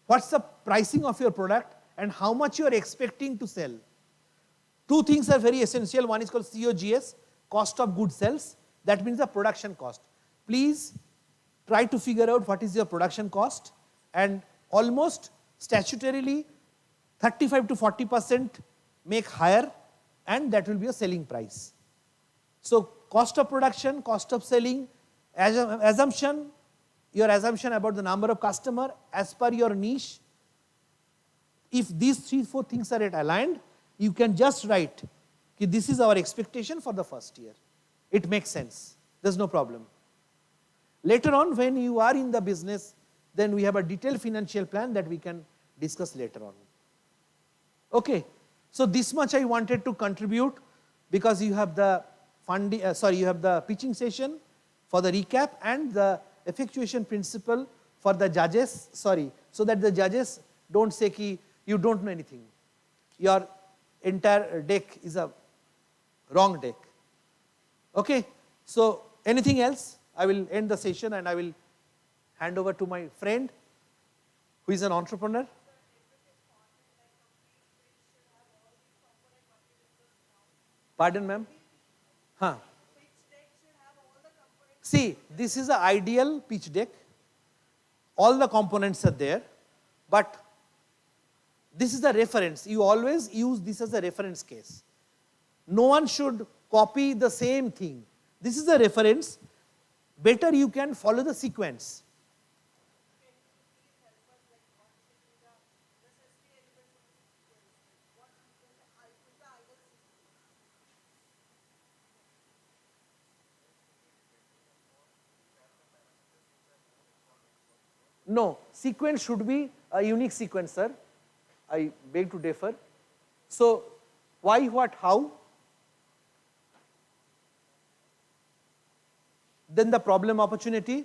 what's the pricing of your product and how much you are expecting to sell. Two things are very essential. One is called COGS, cost of goods sales. That means the production cost. Please try to figure out what is your production cost and almost statutorily 35 to 40% make higher and that will be a selling price. So cost of production, cost of selling, assumption, your assumption about the number of customer as per your niche. If these 3-4 things are aligned, you can just write कि this is our expectation for the first year. It makes sense. There's no problem. Later on, when you are in the business, then we have a detailed financial plan that we can discuss later on. Okay, so this much I wanted to contribute because you have the funding, you have the pitching session for the recap and the effectuation principle for the judges, so that the judges don't say ki you don't know anything. Your entire deck is a wrong deck. Okay, so anything else? I will end the session and I will hand over to my friend who is an entrepreneur. Pardon, ma'am? Huh. See, this is an ideal pitch deck. All the components are there, but this is the reference. You always use this as a reference case. No one should copy the same thing. This is a reference. Better you can follow the sequence. No, sequence should be a unique sequence, sir. I beg to differ. So, why, what, how? Then the problem, opportunity.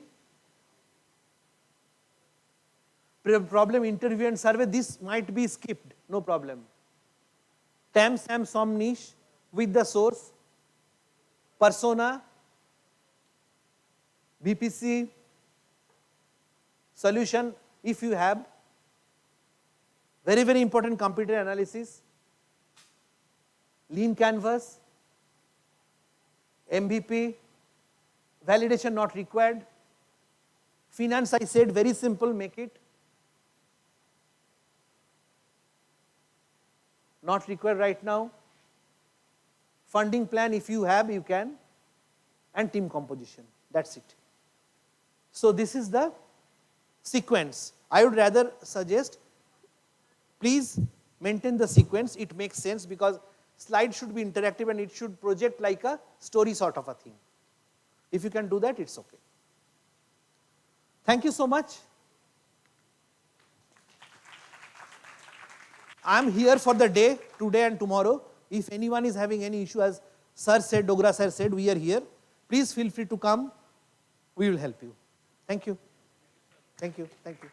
Problem, interview and survey, this might be skipped, no problem. TAM, SAM, SOM, niche with the source, persona, BPC, solution if you have, very, very important computer analysis, lean canvas, MVP, validation not required, finance I said very simple, make it, not required right now, funding plan if you have you can, and team composition, that's it. So this is the sequence. I would rather suggest, please maintain the sequence, it makes sense because slide should be interactive and it should project like a story sort of a thing. If you can do that, it's okay. Thank you so much. I am here for the day, today and tomorrow. If anyone is having any issue, as Sir said, Dogra Sir said, we are here. Please feel free to come. We will help you. Thank you. Thank you. Thank you.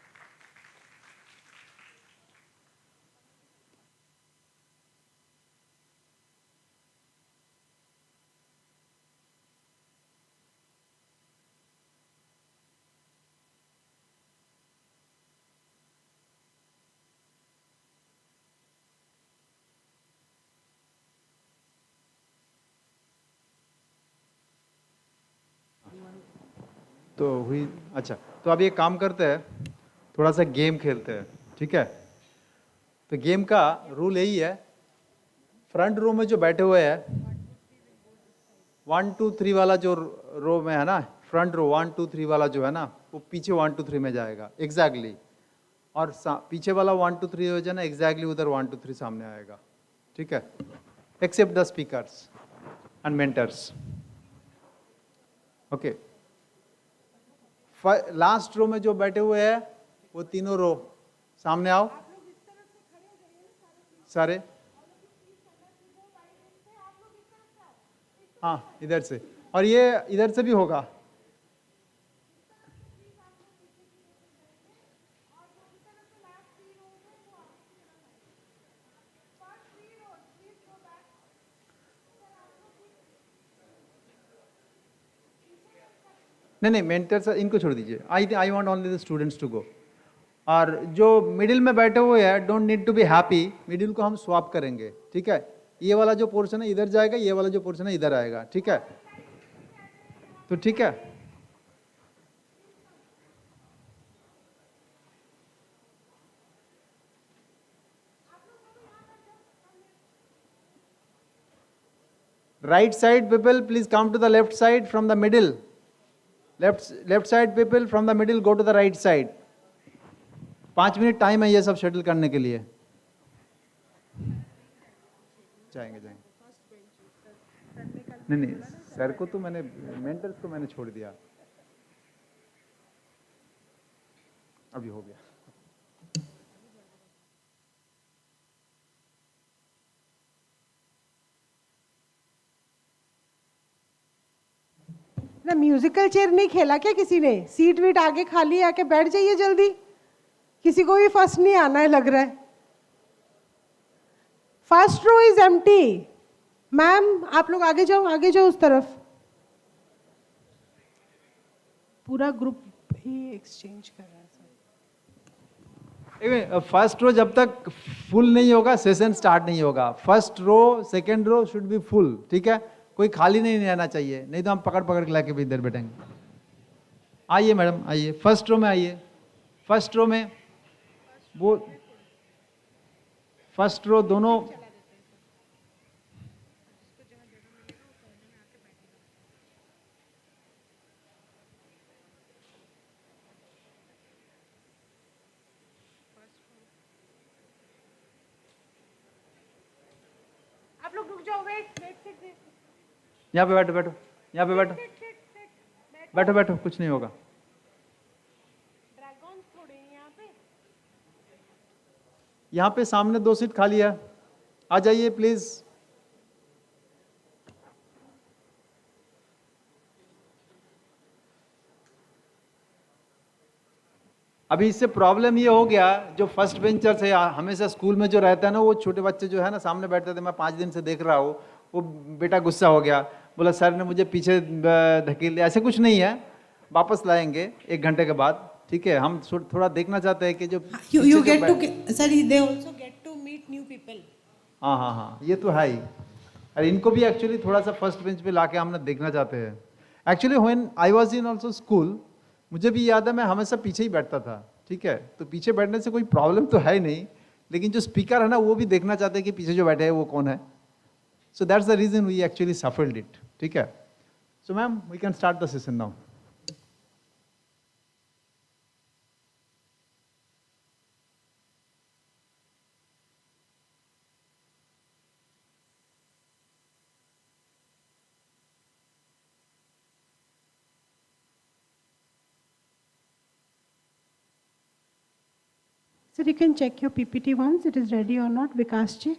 तो हुई अच्छा, तो अब ये काम करते हैं, थोड़ा सा गेम खेलते हैं, ठीक है? तो गेम का रूल यही है, फ्रंट रो में जो बैठे हुए हैं 1 2 3 वाला जो रो में है ना, फ्रंट रो 1 2 3 वाला जो है ना, वो पीछे 1 2 3 में जाएगा एग्जैक्टली, और पीछे वाला 1 2 3 हो जाए ना, एग्जैक्टली उधर 1 2 3 सामने आएगा, ठीक है? Except the speakers and mentors. Okay, last row में जो बैठे हुए हैं वो तीनों रो सामने आओ सारे. हाँ, इधर से, और ये इधर से भी होगा. नहीं, मेंटर्स इनको छोड़ दीजिए. I want only the students to go. और जो मिडिल में बैठे हुए हैं don't need to be happy, middle को हम स्वैप करेंगे, ठीक है? ये वाला जो पोर्शन है इधर जाएगा, ये वाला जो पोर्शन है इधर आएगा, ठीक है? तो ठीक है, right side people please come to the left side from the middle. Left side people from the middle go to the right side. 5 minute time है ये सब शेटल करने के लिए. जाएंगे. नहीं नहीं, सर को तो मैंने, मेंटर्स को मैंने छोड़ दिया, अभी हो गया। ना म्यूजिकल चेयर नहीं खेला क्या किसी ने? सीट वीट आगे खाली है, आके बैठ जाइए जल्दी, किसी को भी फर्स्ट नहीं आना है लग रहा है। First row is empty. Ma'am आप लोग आगे जाओ उस तरफ। पूरा ग्रुप ही एक्सचेंज कर रहा है सर। फर्स्ट रो जब तक फुल नहीं होगा सेशन स्टार्ट नहीं होगा। First row second row should be full, ठीक है? कोई खाली नहीं रहना चाहिए, नहीं तो हम पकड़ पकड़ के लाके भी इधर बैठेंगे। आइए मैडम, आइए फर्स्ट रो में आइए। फर्स्ट रो में वो फर्स्ट रो दोनों, आप लोग रुक जाओ, वेट। यहाँ पे बैठो, बैठो यहाँ पे बैठो, बैठो बैठो, कुछ नहीं होगा। ड्रैगन्स थोड़े हैं यहाँ पे। यहाँ पे सामने 2 सीट खाली है, आ जाइए प्लीज। अभी इससे प्रॉब्लम ये हो गया, जो फर्स्ट बेंचर से हमेशा स्कूल में जो रहता है ना, वो छोटे बच्चे जो है ना सामने बैठते थे, मैं 5 दिन से देख रहा हूँ, वो बेटा गुस्सा हो गया, बोला सर ने मुझे पीछे धकेल दिया। ऐसे कुछ नहीं है, वापस लाएंगे 1 घंटे के बाद, ठीक है? हम थोड़ा देखना चाहते हैं कि जो You get to sir, they also get to meet new people. हाँ हाँ हाँ, ये तो है ही। और इनको भी एक्चुअली थोड़ा सा फर्स्ट बेंच पे लाके हमने देखना चाहते हैं। Actually when I was in also school, मुझे भी याद है मैं हमेशा पीछे ही बैठता था, ठीक है? तो पीछे बैठने से कोई प्रॉब्लम तो है नहीं, लेकिन जो स्पीकर है ना वो भी देखना चाहते हैं कि पीछे जो बैठे हैं वो कौन है। So that's the reason we actually shuffled it, ठीक है? So ma'am we can start the session now. Sir, you can check your PPT once it is ready or not, Vikas ji.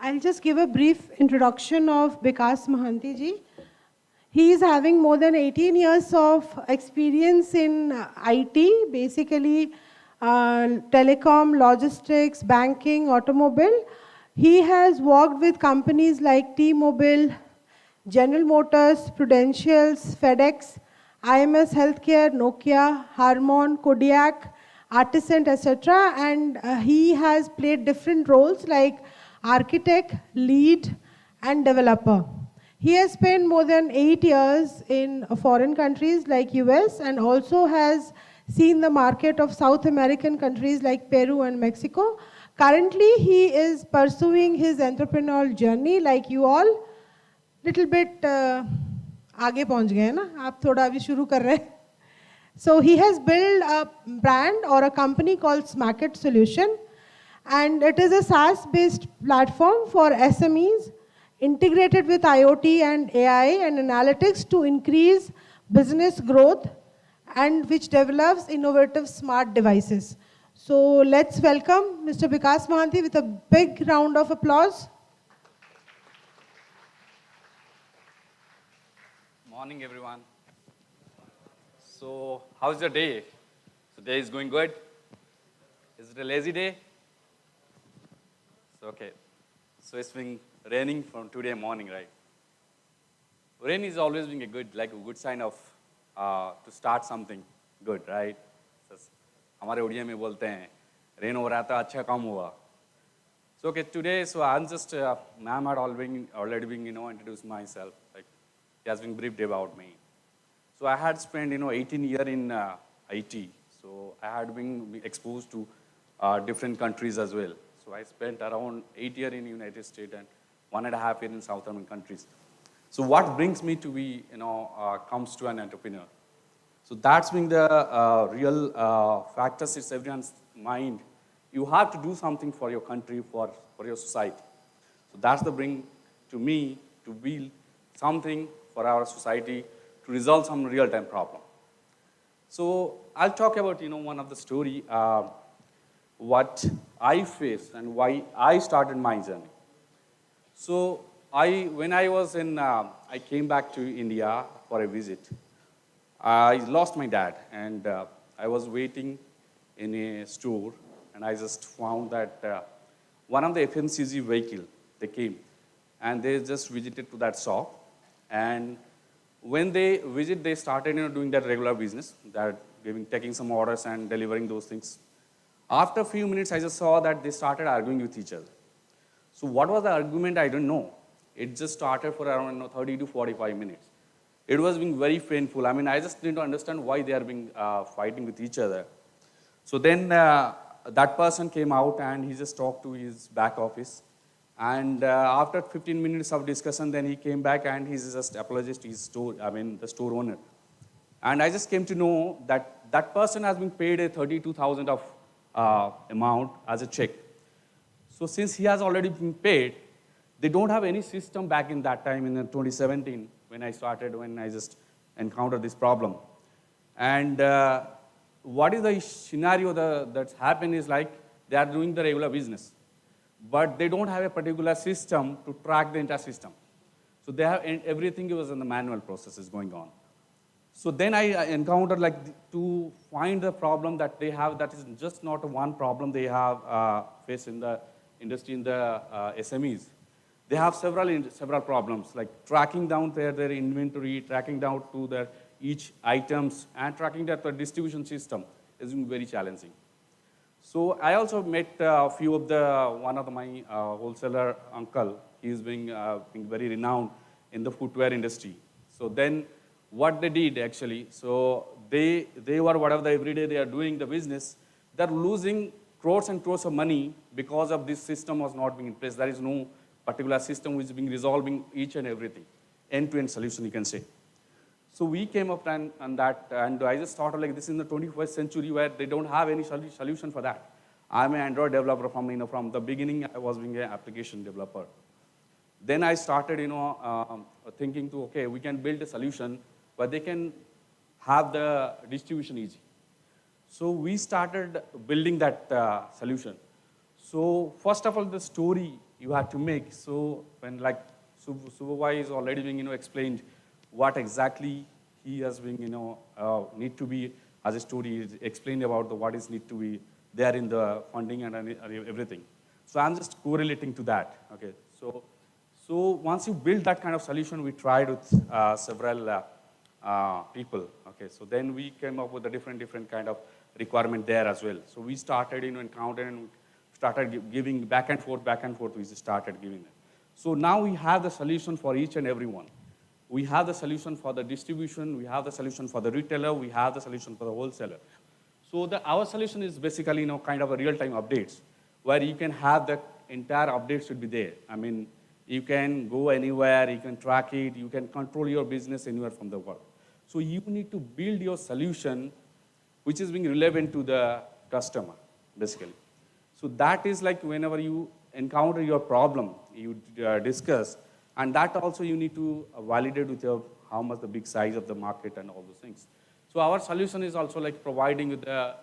I'll just give a brief introduction of Vikas Mohanty ji. He is having more than 18 years of experience in IT, basically telecom, logistics, banking, automobile. He has worked with companies like T-Mobile, General Motors, Prudentials, FedEx, IMS Healthcare, Nokia, Harmon, Kodiak, Artisan, etc. And he has played different roles like architect, lead, and developer. He has spent more than 8 years in foreign countries like US and also has seen the market of South American countries like Peru and Mexico. Currently, he is pursuing his entrepreneurial journey like you all. Little bit आगे पहुंच गए ना, आप थोड़ा अभी शुरू कर रहे हैं. So he has built a brand or a company called Smacket Solution, and it is a SaaS-based platform for SMEs integrated with IoT and AI and analytics to increase business growth and which develops innovative smart devices. So let's welcome Mr. Vikas Mohanty with a big round of applause. Morning, everyone. So, how's your day? So, day is going good? Is it a lazy day? So, okay. So, it's been raining from today morning, right? Rain is always being a good sign of to start something good, right? So, हमारे उड़िया में बोलते हैं, rain हो रहा था, अच्छा काम हुआ. So, okay, today, so I'm just, ma'am had already been, introduced myself. Like, he has been briefed about me. So I had spent, 18 years in IT. So I had been exposed to different countries as well. So I spent around 8 years in the United States and 1.5 years in South American countries. So what brings me to be, comes to an entrepreneur. So that's being the real factor sits everyone's mind. You have to do something for your country, for your society. So that's the bring to me to build something for our society to resolve some real-time problem. So I'll talk about, one of the story, what I faced and why I started my journey. So when I was I came back to India for a visit. I lost my dad, and I was waiting in a store, and I just found that one of the FMCG vehicle, they came, and they just visited to that shop, and when they visit, they started doing that regular business, that taking some orders and delivering those things. After a few minutes, I just saw that they started arguing with each other. So what was the argument? I don't know. It just started for around 30 to 45 minutes. It was being very painful. I mean, I just didn't understand why they are being fighting with each other. So then that person came out and he just talked to his back office. And after 15 minutes of discussion, then he came back and he just apologized to his store, the store owner. And I just came to know that that person has been paid a 32,000 of amount as a check. So since he has already been paid, they don't have any system back in that time in 2017 when I just encountered this problem. And what is the scenario that's happened is like they are doing the regular business, but they don't have a particular system to track the entire system. So they have everything was in the manual processes going on. So then I encountered to find the problem that they have that is just not one problem they have faced in the industry, in the SMEs. They have several problems, like tracking down their inventory, tracking down to their each items, and tracking their distribution system is very challenging. So I also met a few of one of my wholesaler uncle. He's being very renowned in the footwear industry. So then what they did actually, so they were whatever every day they are doing the business, they're losing crores and crores of money because of this system was not being in place. There is no particular system which is being resolving each and everything, end-to-end solution you can say. So we came up on that, and I just thought this in the 21st century where they don't have any solution for that. I'm an Android developer from the beginning. I was being an application developer. Then I started thinking okay, we can build a solution where they can have the distribution easy. So we started building that solution. So first of all, the story you have to make. So when Subhai is already being explained what exactly he has been need to be as a story explained about what is need to be there in the funding and everything. So I'm just correlating to that. Okay. So once you build that kind of solution, we tried with several people. Okay. So then we came up with a different kind of requirement there as well. So we started encountering and started giving back and forth, we just started giving them. So now we have the solution for each and every one. We have the solution for the distribution, we have the solution for the retailer, we have the solution for the wholesaler. So our solution is basically kind of a real-time updates, where you can have the entire updates should be there. I mean, you can go anywhere, you can track it, you can control your business anywhere from the world. So you need to build your solution which is being relevant to the customer, basically. So that is like whenever you encounter your problem, you discuss, and that also you need to validate with how much the big size of the market and all those things. So our solution is also providing with the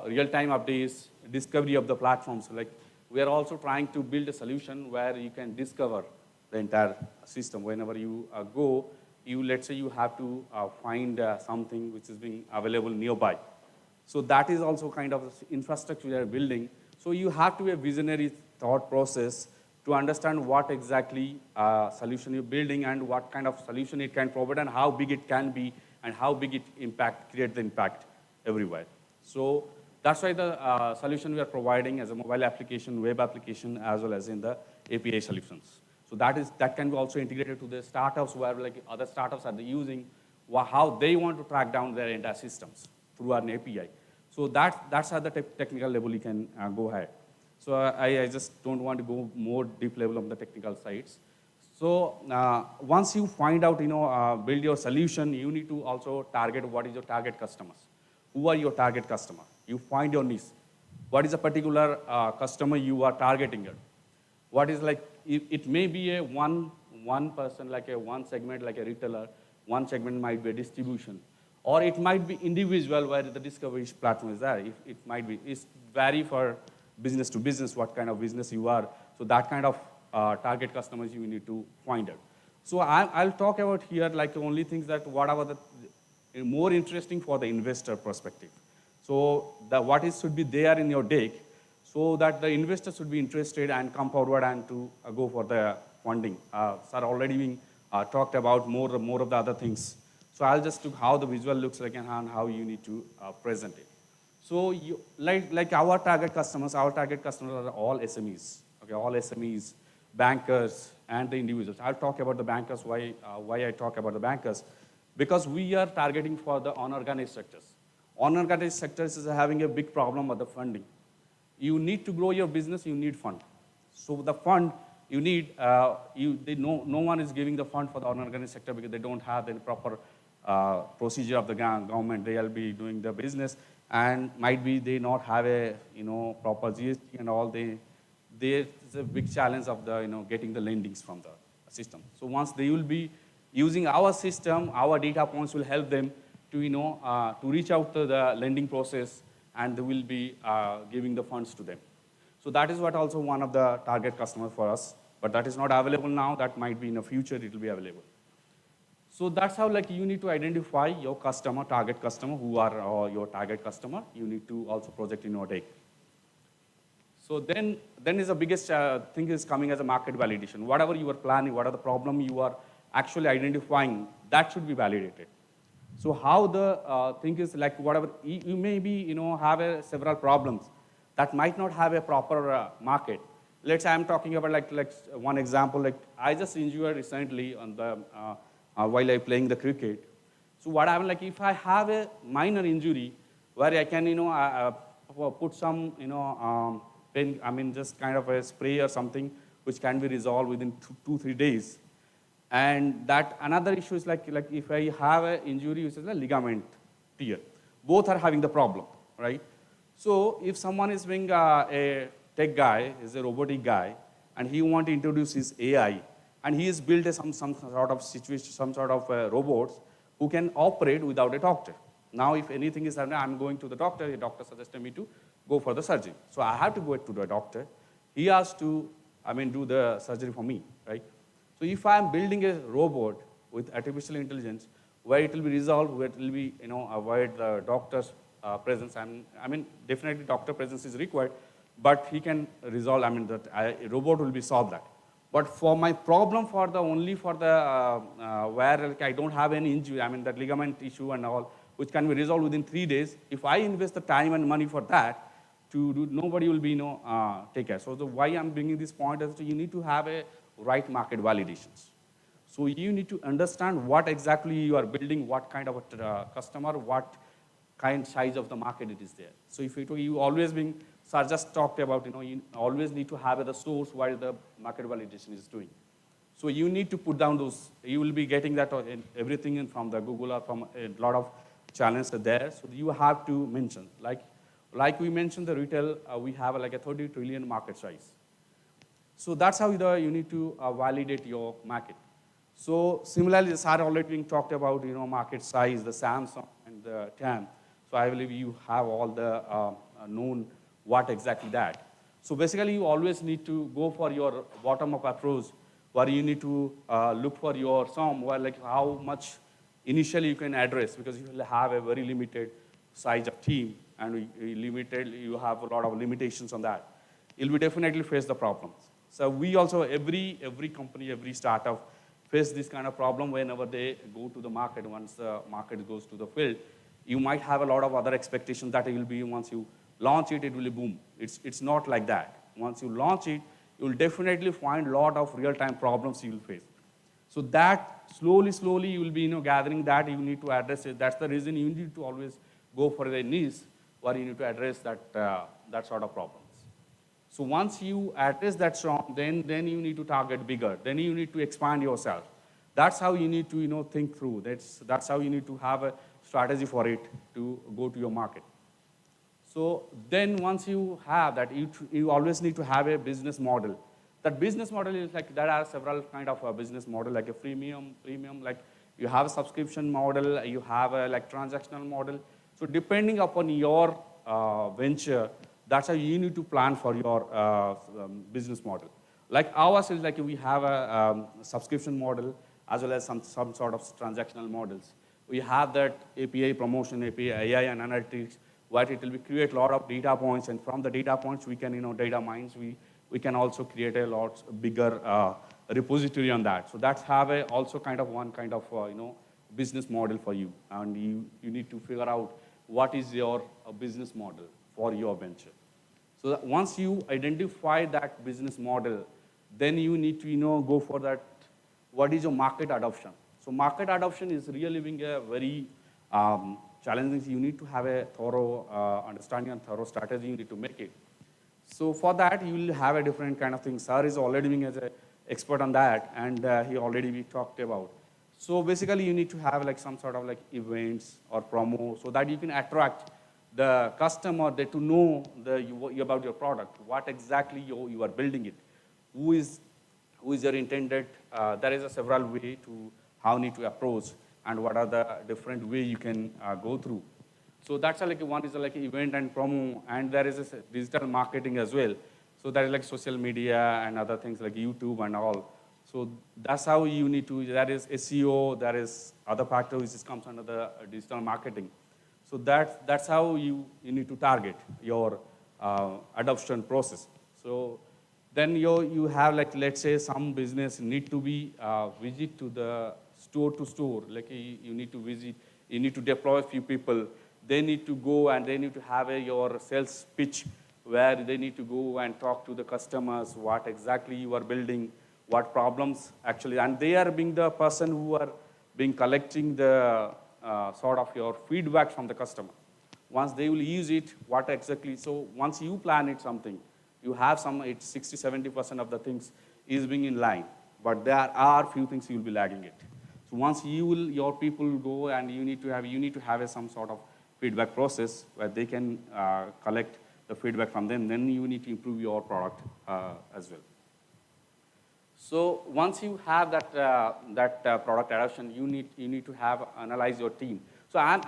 real-time updates, discovery of the platforms. So we are also trying to build a solution where you can discover the entire system. Whenever you go, let's say you have to find something which is being available nearby. So that is also kind of infrastructure we are building. So you have to be a visionary thought process to understand what exactly solution you're building and what kind of solution it can provide and how big it can be and how big it create the impact everywhere. So that's why the solution we are providing as a mobile application, web application, as well as in the API solutions. So that can be also integrated to the startups where other startups are using how they want to track down their entire systems through an API. So that's at the technical level you can go ahead. So I just don't want to go more deep level on the technical sides. So once you find out, build your solution, you need to also target what is your target customers. Who are your target customer? You find your niche. What is a particular customer you are targeting it? What is like, it may be a one person, like a one segment, like a retailer. One segment might be a distribution. Or it might be individual where the discovery platform is there. It might be, it's vary for business to business, what kind of business you are. So that kind of target customers you need to find out. So I'll talk about here like only things that whatever the more interesting for the investor perspective. So what is should be there in your deck so that the investor should be interested and come forward and to go for the funding. Sir already being talked about more of the other things. So I'll just look how the visual looks like and how you need to present it. So you, like our target customers are all SMEs, okay, all SMEs, bankers, and the individuals. I'll talk about the bankers, why I talk about the bankers, because we are targeting for the unorganized sectors. Unorganized sectors is having a big problem with the funding. You need to grow your business, you need fund. So the fund, you need, no one is giving the fund for the unorganized sector because they don't have the proper procedure of the government. They'll be doing the business and might be they not have a proper GST and all. There's a big challenge of the getting the lendings from the system. So once they will be using our system, our data points will help them to to reach out to the lending process, and they will be giving the funds to them. So that is what also one of the target customers for us. But that is not available now. That might be in the future it will be available. So that's how like you need to identify your customer, target customer, who are your target customer. You need to also project in your deck. So then is the biggest thing is coming as a market validation. Whatever you are planning, what are the problem you are actually identifying, that should be validated. So how the thing is like whatever, you may be, have several problems that might not have a proper market. Let's say I'm talking about like one example, like I just injured recently on the, while I playing the cricket. So what happened, like if I have a minor injury where I can, put some, pen, just kind of a spray or something which can be resolved within 2-3 days. And that another issue is like if I have an injury which is a ligament tear, both are having the problem, right? So if someone is being a tech guy, is a robotic guy, and he want to introduce his AI, and he has built some sort of situation, some sort of robots who can operate without a doctor. Now, if anything is happening, I'm going to the doctor suggested me to go for the surgery. So I have to go to the doctor. He has to, do the surgery for me, right? So if I'm building a robot with artificial intelligence, where it will be resolved, where it will be, avoid the doctor's presence, definitely doctor presence is required, but he can resolve, that a robot will be solved that. But for my problem for the, only for the, where like I don't have any injury, that ligament issue and all, which can be resolved within 3 days, if I invest the time and money for that, to do, nobody will be, take care. So the why I'm bringing this point is you need to have a right market validations. So you need to understand what exactly you are building, what kind of a customer, what kind size of the market it is there. So if you always being, Sir just talked about, you always need to have the source where the market validation is doing. So you need to put down those, you will be getting that everything in from the Google or from a lot of channels there. So you have to mention, like we mentioned the retail, we have like a 30 trillion market size. So that's how you need to validate your market. So similarly, Sir already being talked about, market size, the Samsung and the TAM. So I believe you have all the known what exactly that. So basically, you always need to go for your bottom-up approach, where you need to look for your sum, where like how much initially you can address, because you will have a very limited size of team, and you have a lot of limitations on that. You'll be definitely face the problems. So we also, every company, every startup face this kind of problem whenever they go to the market. Once the market goes to the field, you might have a lot of other expectations that it will be, once you launch it, it will boom. It's not like that. Once you launch it, you will definitely find a lot of real-time problems you will face. So that slowly you will be gathering that, you need to address it. That's the reason you need to always go for a niche where you need to address that, that sort of problems. So once you address that strong, then you need to target bigger. Then you need to expand yourself. That's how you need to think through. That's how you need to have a strategy for it to go to your market. So then once you have that, you always need to have a business model. That business model is like, there are several kind of a business model, like a premium, like you have a subscription model, you have a like transactional model. So depending upon your venture, that's how you need to plan for your business model. Like ours is like we have a subscription model as well as some sort of transactional models. We have that API promotion, API, AI and analytics, where it will be create a lot of data points, and from the data points we can, data mines, we can also create a lot bigger repository on that. So that's have a also kind of one kind of, business model for you. And you need to figure out what is your business model for your venture. So that once you identify that business model, then you need to, go for that, what is your market adoption? So market adoption is really being a very challenging. You need to have a thorough understanding and thorough strategy. You need to make it. So for that, you will have a different kind of thing. Sir is already being as an expert on that, and he already we talked about. So basically, you need to have like some sort of like events or promo so that you can attract the customer to know about your product, what exactly you are building it, who is your intended. There is a several way to how you need to approach, and what are the different way you can go through. So that's like one is like event and promo, and there is a digital marketing as well. So there is like social media and other things like YouTube and all. So that's how you need to, that is SEO, there is other factor which comes under the digital marketing. So that's how you need to target your adoption process. So then you have like, let's say some business need to be visit to the store to store, like you need to visit, you need to deploy a few people. They need to go and they need to have your sales pitch where they need to go and talk to the customers, what exactly you are building, what problems actually, and they are being the person who are being collecting the sort of your feedback from the customer. Once they will use it, what exactly, so once you plan it something, you have it's 60-70% of the things is being in line, but there are few things you will be lagging it. So once your people will go and you need to have some sort of feedback process where they can collect the feedback from them, then you need to improve your product as well. So once you have that product adoption, you need to analyze your team. So I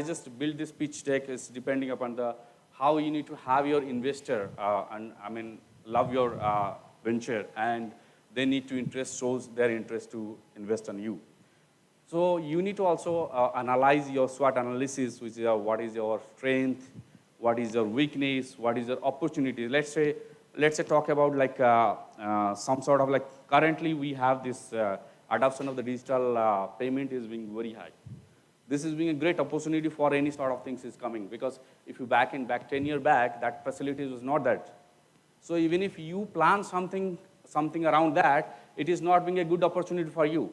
just build this pitch deck is depending upon how you need to have your investor love your venture, and they need to shows their interest to invest on you. So you need to also analyze your SWOT analysis, which is what is your strength, what is your weakness, what is your opportunity. Let's say talk about like some sort of like, currently we have this adoption of the digital payment is being very high. This is being a great opportunity for any sort of things is coming, because if you back 10 years back, that facility was not that. So even if you plan something around that, it is not being a good opportunity for you.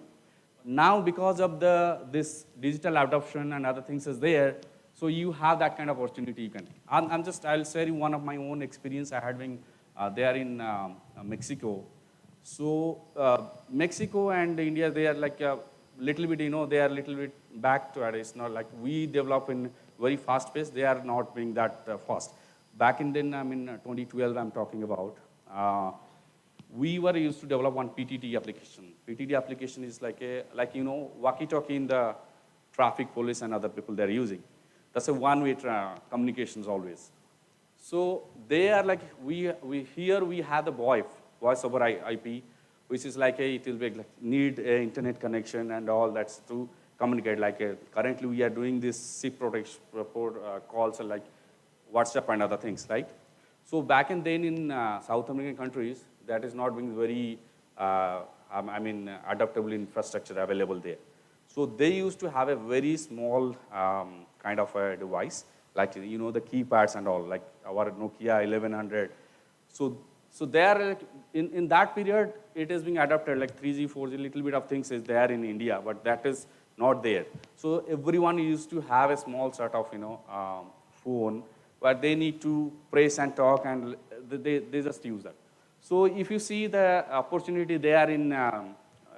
Now, because of this digital adoption and other things is there, so you have that kind of opportunity you can. I'll share you one of my own experience I had being there in Mexico. So Mexico and India, they are like a little bit, they are a little bit back to it. It's not like we develop in very fast pace. They are not being that fast. Back in then, 2012, I'm talking about. We were used to develop one PTT application. PTT application is like walkie-talkie in the traffic police and other people they're using. That's a one-way communications always. So they are like, we have the voice over IP, which is like it will be like need a internet connection and all that's to communicate. Like currently we are doing this SIP calls like WhatsApp and other things, right? So back and then in South American countries, that is not being very, adaptable infrastructure available there. So they used to have a very small kind of a device, like the keypads and all, like our Nokia 1100. So there, in that period, it is being adapted, like 3G, 4G, little bit of things is there in India, but that is not there. So everyone used to have a small sort of, phone where they need to press and talk, and they just use that. So if you see the opportunity there in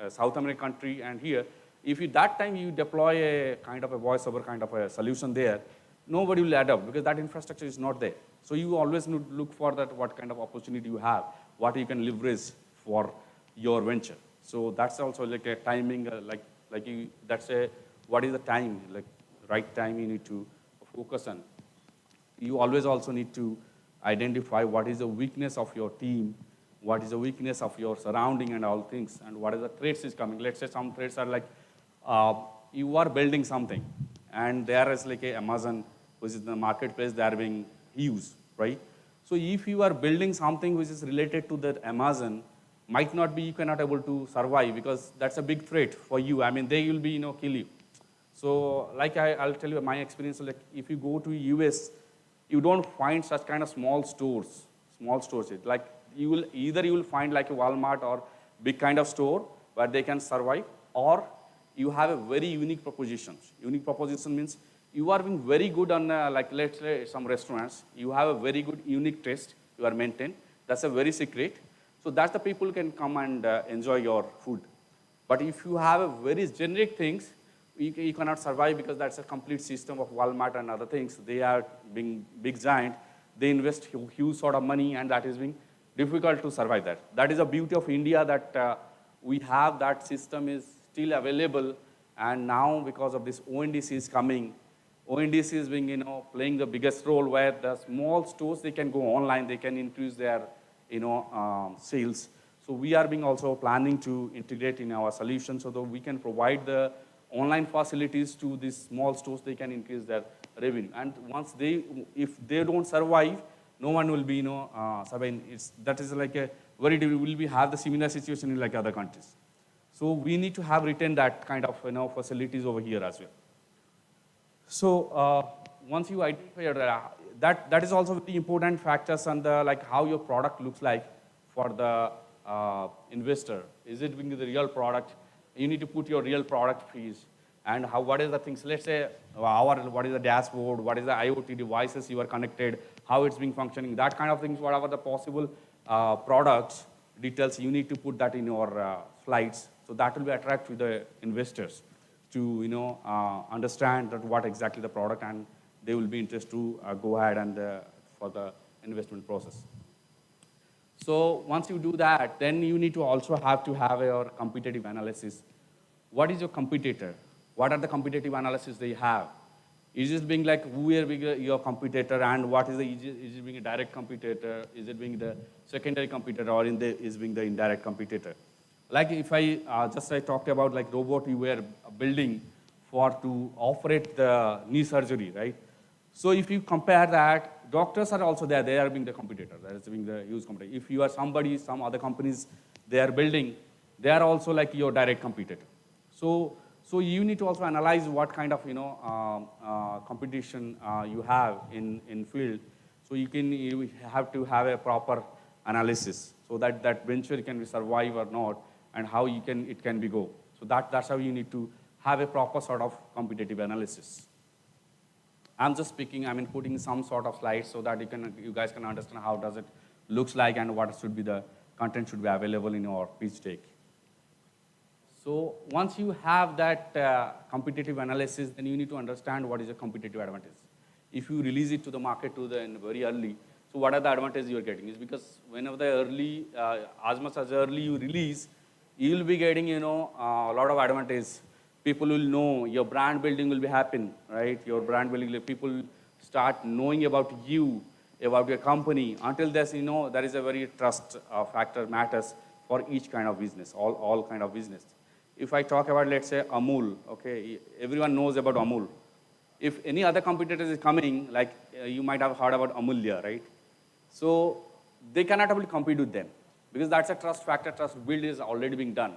South American country and here, if you that time you deploy a kind of a voice over kind of a solution there, nobody will adopt because that infrastructure is not there. So you always need to look for that what kind of opportunity you have, what you can leverage for your venture. So that's also like a timing, that's a, what is the time, like right time you need to focus on. You always also need to identify what is the weakness of your team, what is the weakness of your surrounding and all things, and what is the threats is coming. Let's say some threats are like, you are building something, and there is like a Amazon, which is the marketplace, they are being used, right? So if you are building something which is related to that Amazon, might not be, you cannot able to survive because that's a big threat for you. I mean, they will be, kill you. So like I'll tell you my experience, like if you go to US, you don't find such kind of small stores. Like you will find like a Walmart or big kind of store where they can survive, or you have a very unique proposition. Unique proposition means you are being very good on like let's say some restaurants, you have a very good unique taste you are maintained. That's a very secret. So that the people can come and enjoy your food. But if you have a very generic things, you cannot survive because that's a complete system of Walmart and other things. They are being big giant. They invest huge sort of money, and that is being difficult to survive that. That is the beauty of India, that we have that system is still available. And now because of this ONDC is coming, ONDC is being, playing the biggest role where the small stores, they can go online, they can increase their, sales. So we are being also planning to integrate in our solution so that we can provide the online facilities to these small stores, they can increase their revenue. And once if they don't survive, no one will be, surviving. That is like a very, we have the similar situation in like other countries. So we need to have retained that kind of, facilities over here as well. So once you identify that is also very important factors on the, like how your product looks like for the investor. Is it being the real product? You need to put your real product fees and what is the things, let's say what is the dashboard, what is the IoT devices you are connected, how it's being functioning, that kind of things, whatever the possible products, details, you need to put that in your slides. So that will be attract to the investors to, understand that what exactly the product, and they will be interested to go ahead and for the investment process. So once you do that, then you need to also have your competitive analysis. What is your competitor? What are the competitive analysis they have? Is it being like who are your competitor, and what is it being a direct competitor? Is it being the secondary competitor, or is being the indirect competitor? Like if I talked about like robot you were building to operate the knee surgery, right? So if you compare that, doctors are also there. They are being the competitor. That is being the huge competitor. If you are some other companies they are building, they are also like your direct competitor. So you need to also analyze what kind of competition you have in field. So you have to have a proper analysis so that venture can survive or not, and how it can be go. So that's how you need to have a proper sort of competitive analysis. I'm just putting some sort of slides so that you guys can understand how does it looks like and what should be the content should be available in your pitch deck. So once you have that competitive analysis, then you need to understand what is a competitive advantage. If you release it to the market very early, so what are the advantages you are getting? Is because whenever as much as early you release, you will be getting a lot of advantage. People will know, your brand building will be happening, right? Your brand building, people start knowing about you, about your company. Until this, there is a very trust factor matters for each kind of business, all kind of business. If I talk about, let's say, Amul, okay, everyone knows about Amul. If any other competitor is coming, like you might have heard about Amulya, right? So they cannot able to compete with them because that's a trust factor, trust build is already being done.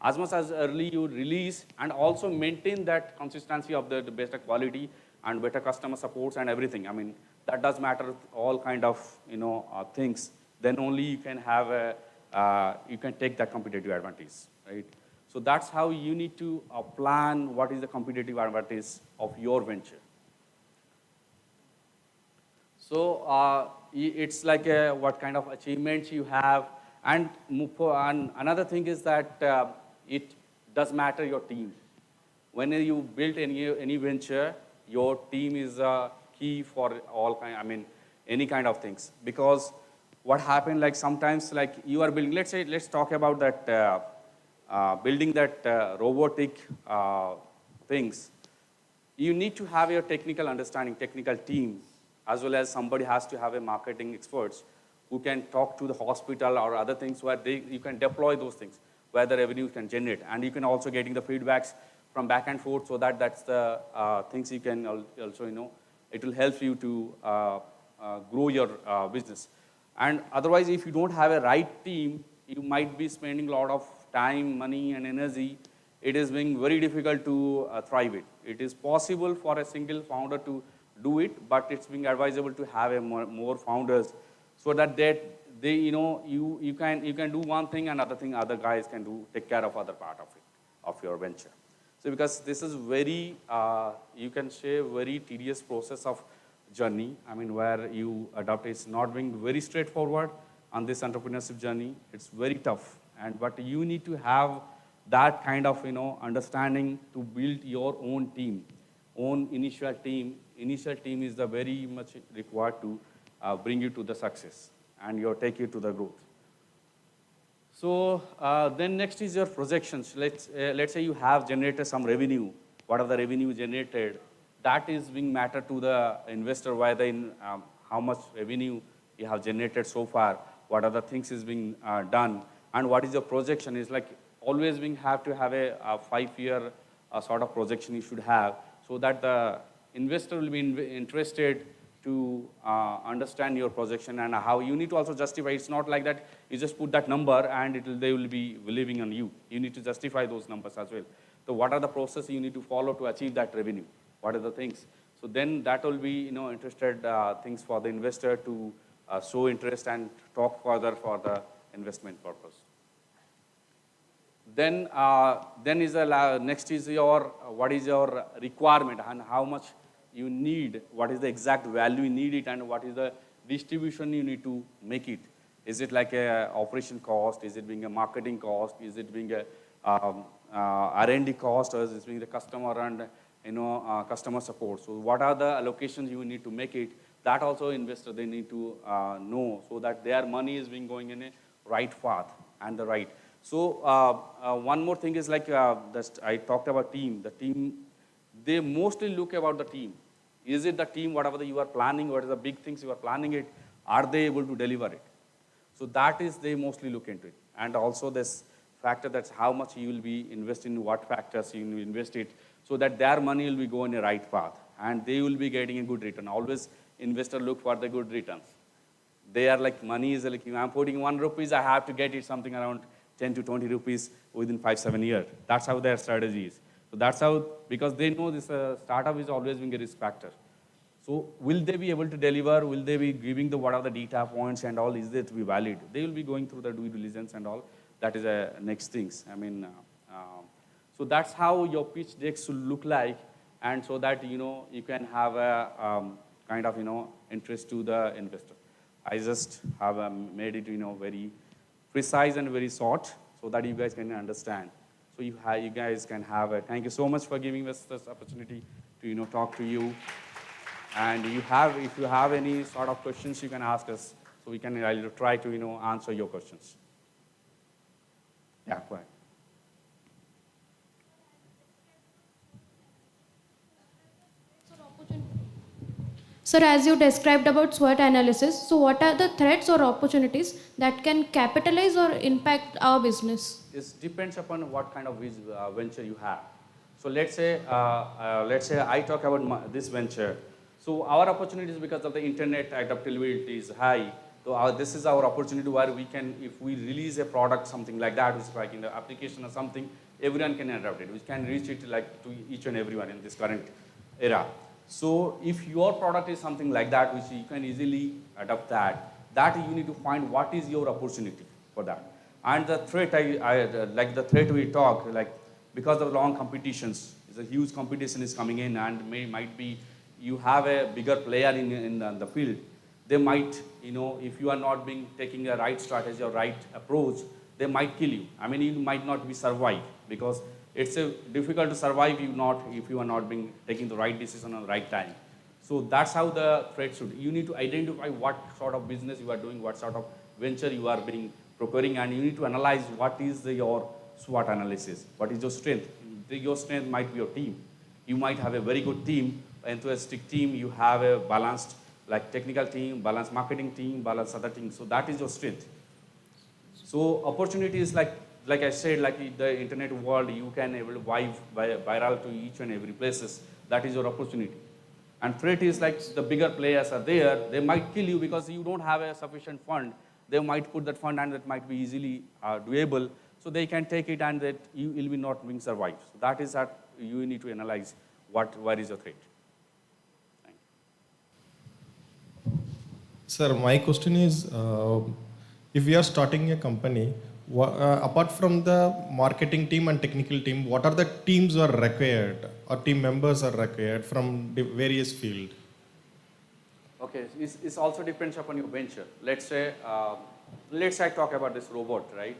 As much as early you release and also maintain that consistency of the better quality and better customer supports and everything. That does matter, all kind of, things. Then only you can have you can take that competitive advantage, right? So that's how you need to plan what is the competitive advantage of your venture. So it's like what kind of achievements you have. And another thing is that it does matter your team. When you build any venture, your team is key for all kind, I mean, any kind of things. Because what happened, like sometimes, like you are building, let's talk about that, building that robotic things. You need to have your technical understanding, technical team, as well as somebody has to have a marketing experts who can talk to the hospital or other things where you can deploy those things, where the revenue can generate. And you can also getting the feedbacks from back and forth, so that's the things you can also, it will help you to grow your business. And otherwise, if you don't have a right team, you might be spending a lot of time, money, and energy. It is being very difficult to thrive it. It is possible for a single founder to do it, but it's being advisable to have a more founders, so that they you can do one thing, and other guys can take care of other part of it, of your venture. So because this is very you can say very tedious process of journey. I mean, where you adopt, it's not being very straightforward on this entrepreneurship journey. It's very tough, but you need to have that kind of understanding to build your own team, own initial team. Initial team is the very much required to bring you to the success and take you to the growth. So then next is your projections. Let's say you have generated some revenue. What are the revenue generated? That is being matter to the investor, whether how much revenue you have generated so far, what other things is being done, and what is your projection. Is like always being have to have a 5-year sort of projection you should have, so that the investor will be interested to understand your projection and how you need to also justify. It's not like that you just put that number and they will be believing on you. You need to justify those numbers as well. So what are the processes you need to follow to achieve that revenue? What are the things? So then that will be interested things for the investor to show interest and talk further for the investment purpose. Then next is what is your requirement and how much you need, what is the exact value you need it, and what is the distribution you need to make it. Is it like a operation cost? Is it being a marketing cost? Is it being a R&D cost, or is it being the customer and customer support? So what are the allocations you need to make it? That also investor they need to know, so that their money is being going in a right path and the right. So one more thing is like I talked about team. The team, they mostly look about the team. Is it the team, whatever you are planning, what are the big things you are planning it, are they able to deliver it? So that is, they mostly look into it. And also this factor, that's how much you will be investing in what factors you will invest it, so that their money will be going in the right path and they will be getting a good return. Always investor look for the good returns. They are like, money is like, I'm putting 1 rupees, I have to get it something around 10 to 20 rupees within 5-7 years. That's how their strategy is. So that's how, because they know this startup is always being a risk factor. So will they be able to deliver? Will they be giving what are the data points and all? Is it to be valid? They will be going through the due diligence and all. That is next things. I mean, so that's how your pitch deck should look like, and so that you can have a kind of interest to the investor. I just have made it very precise and very short, so that you guys can understand. So you guys can have a, thank you so much for giving us this opportunity to talk to you. And if you have any sort of questions, you can ask us, so we can try to answer your questions. Yeah, go ahead. Sir, as you described about SWOT analysis, so what are the threats or opportunities that can capitalize or impact our business? It depends upon what kind of venture you have. So let's say I talk about this venture. So our opportunities, because of the internet adaptability is high. So this is our opportunity where we can, if we release a product, something like that, which is like in the application or something, everyone can adopt it. We can reach it like to each and everyone in this current era. So if your product is something like that, which you can easily adopt that you need to find what is your opportunity for that. And the threat, like the threat we talk, like because of long competitions, it's a huge competition is coming in, and might be you have a bigger player in the field. They might, if you are not taking a right strategy or right approach, they might kill you. I mean, you might not be survive, because it's difficult to survive if you are not taking the right decision on the right time. So that's how the threat should. You need to identify what sort of business you are doing, what sort of venture you are procuring, and you need to analyze what is your SWOT analysis. What is your strength? Your strength might be your team. You might have a very good team, enthusiastic team. You have a balanced, like technical team, balanced marketing team, balanced other team. So that is your strength. So opportunities like I said, like in the internet world, you can able to viral to each and every places. That is your opportunity. And threat is like the bigger players are there. They might kill you because you don't have a sufficient fund. They might put that fund and that might be easily doable. So they can take it and that you will be not being survived. So that is that you need to analyze where is your threat. Thank you. Sir, my question is, if we are starting a company, apart from the marketing team and technical team, what are the teams are required or team members are required from the various fields? Okay, it also depends upon your venture. Let's say I talk about this robot, right?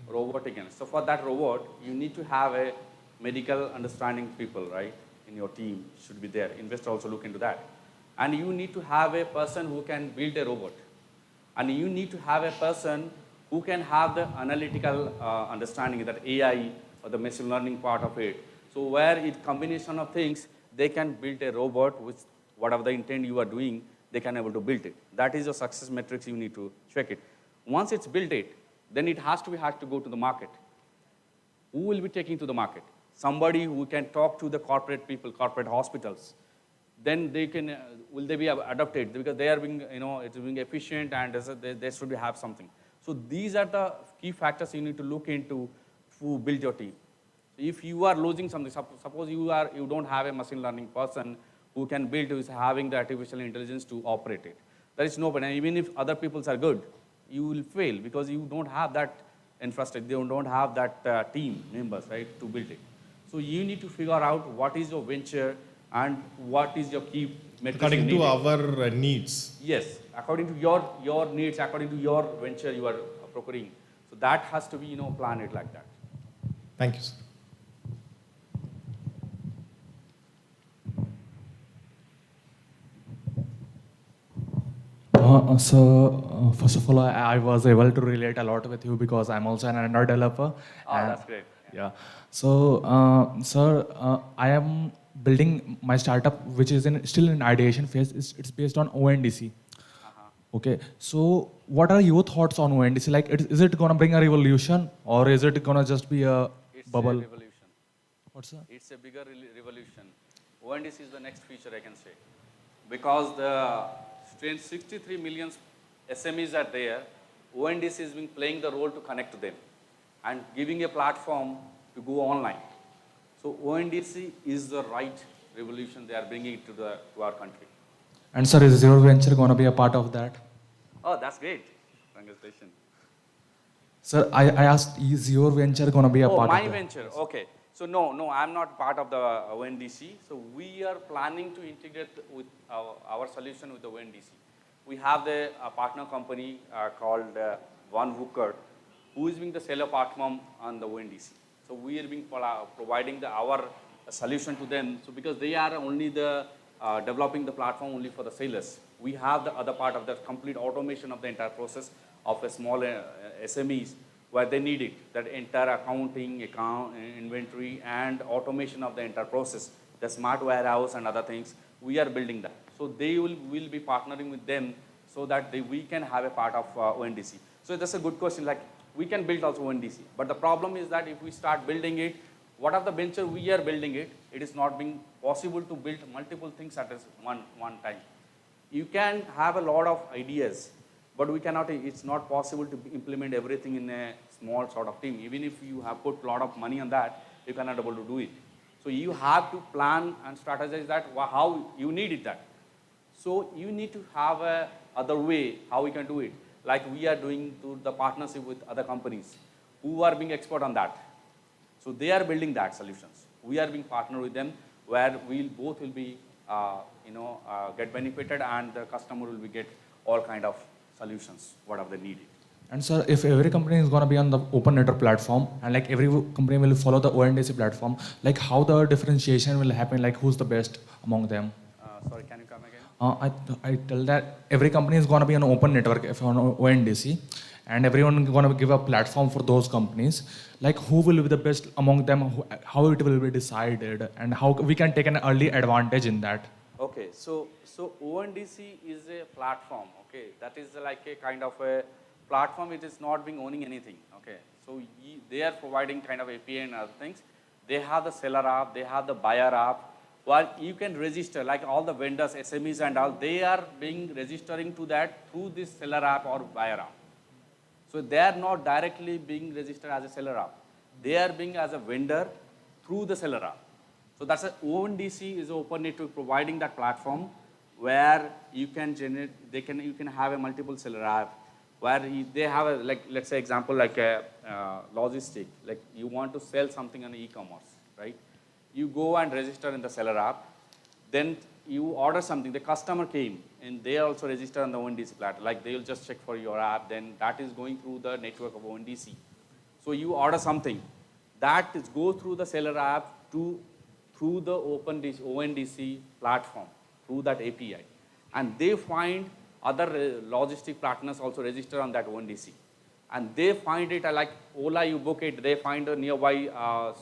Robot again. So for that robot, you need to have a medical understanding people, right? In your team should be there. Investor also look into that. And you need to have a person who can build a robot. And you need to have a person who can have the analytical understanding, that AI or the machine learning part of it. So where it combination of things, they can build a robot with whatever the intent you are doing, they can able to build it. That is your success metrics, you need to check it. Once it's built then it has to go to the market. Who will be taking to the market? Somebody who can talk to the corporate people, corporate hospitals. Then they can, will they be adopted? Because they are being, it's being efficient and they should have something. So these are the key factors you need to look into to build your team. If you are losing something, suppose you don't have a machine learning person who can build, who is having the artificial intelligence to operate it. There is no point. And even if other peoples are good, you will fail because you don't have that infrastructure, you don't have that team members, right, to build it. So you need to figure out what is your venture and what is your key metrics. According to our needs. Yes, according to your needs, according to your venture you are procuring. So that has to be, planned it like that. Thank you, sir. First of all, I was able to relate a lot with you because I'm also an Android developer. Oh, that's great. Yeah. So, sir, I am building my startup, which is still in ideation phase. It's based on ONDC. Okay. So, what are your thoughts on ONDC? Like, is it going to bring a revolution, or is it going to just be a bubble? It's a revolution. What's that? It's a bigger revolution. ONDC is the next feature, I can say. Because the 63 million SMEs are there, ONDC has been playing the role to connect to them and giving a platform to go online. So ONDC is the right revolution they are bringing to our country. And sir, is your venture going to be a part of that? Oh, that's great. Congratulations. Sir, I asked, is your venture going to be a part of that? Oh, my venture. Okay. So no, I'm not part of the ONDC. So we are planning to integrate with our solution with the ONDC. We have a partner company called Van Wooker, who is being the seller platform on the ONDC. So we are being providing our solution to them. So because they are only developing the platform only for the sellers. We have the other part of the complete automation of the entire process of a small SMEs where they need it, that entire accounting, inventory, and automation of the entire process, the smart warehouse and other things, we are building that. So they will be partnering with them so that we can have a part of ONDC. So that's a good question, like we can build also ONDC, but the problem is that if we start building it, what of the venture we are building it is not being possible to build multiple things at one time. You can have a lot of ideas, but it's not possible to implement everything in a small sort of team. Even if you have put a lot of money on that, you cannot able to do it. So you have to plan and strategize that, how you need it that. So you need to have a other way how we can do it. Like we are doing through the partnership with other companies who are being expert on that. So they are building that solutions. We are being partnered with them where both will be, get benefited and the customer will get all kind of solutions, whatever they needed. And sir, if every company is going to be on the open network platform and like every company will follow the ONDC platform, like how the differentiation will happen, like who's the best among them? Sorry, can you come again? I tell that every company is going to be on an open network if on ONDC, and everyone is going to give a platform for those companies. Like who will be the best among them, how it will be decided, and how we can take an early advantage in that. Okay, so ONDC is a platform, okay, that is like a kind of a platform. It is not being owning anything, okay. So they are providing kind of API and other things. They have the seller app, they have the buyer app, where you can register, like all the vendors, SMEs and all, they are being registering to that through this seller app or buyer app. So they are not directly being registered as a seller app. They are being as a vendor through the seller app. So that's a ONDC is open network providing that platform where you can generate, you can have a multiple seller app where they have a, like, let's say example like a logistic, like you want to sell something on e-commerce, right? You go and register in the seller app, then you order something, the customer came and they also register on the ONDC platform, like they'll just check for your app, then that is going through the network of ONDC. So you order something, that is go through the seller app through the ONDC platform, through that API. And they find other logistic partners also register on that ONDC. And they find it like Ola, you book it, they find a nearby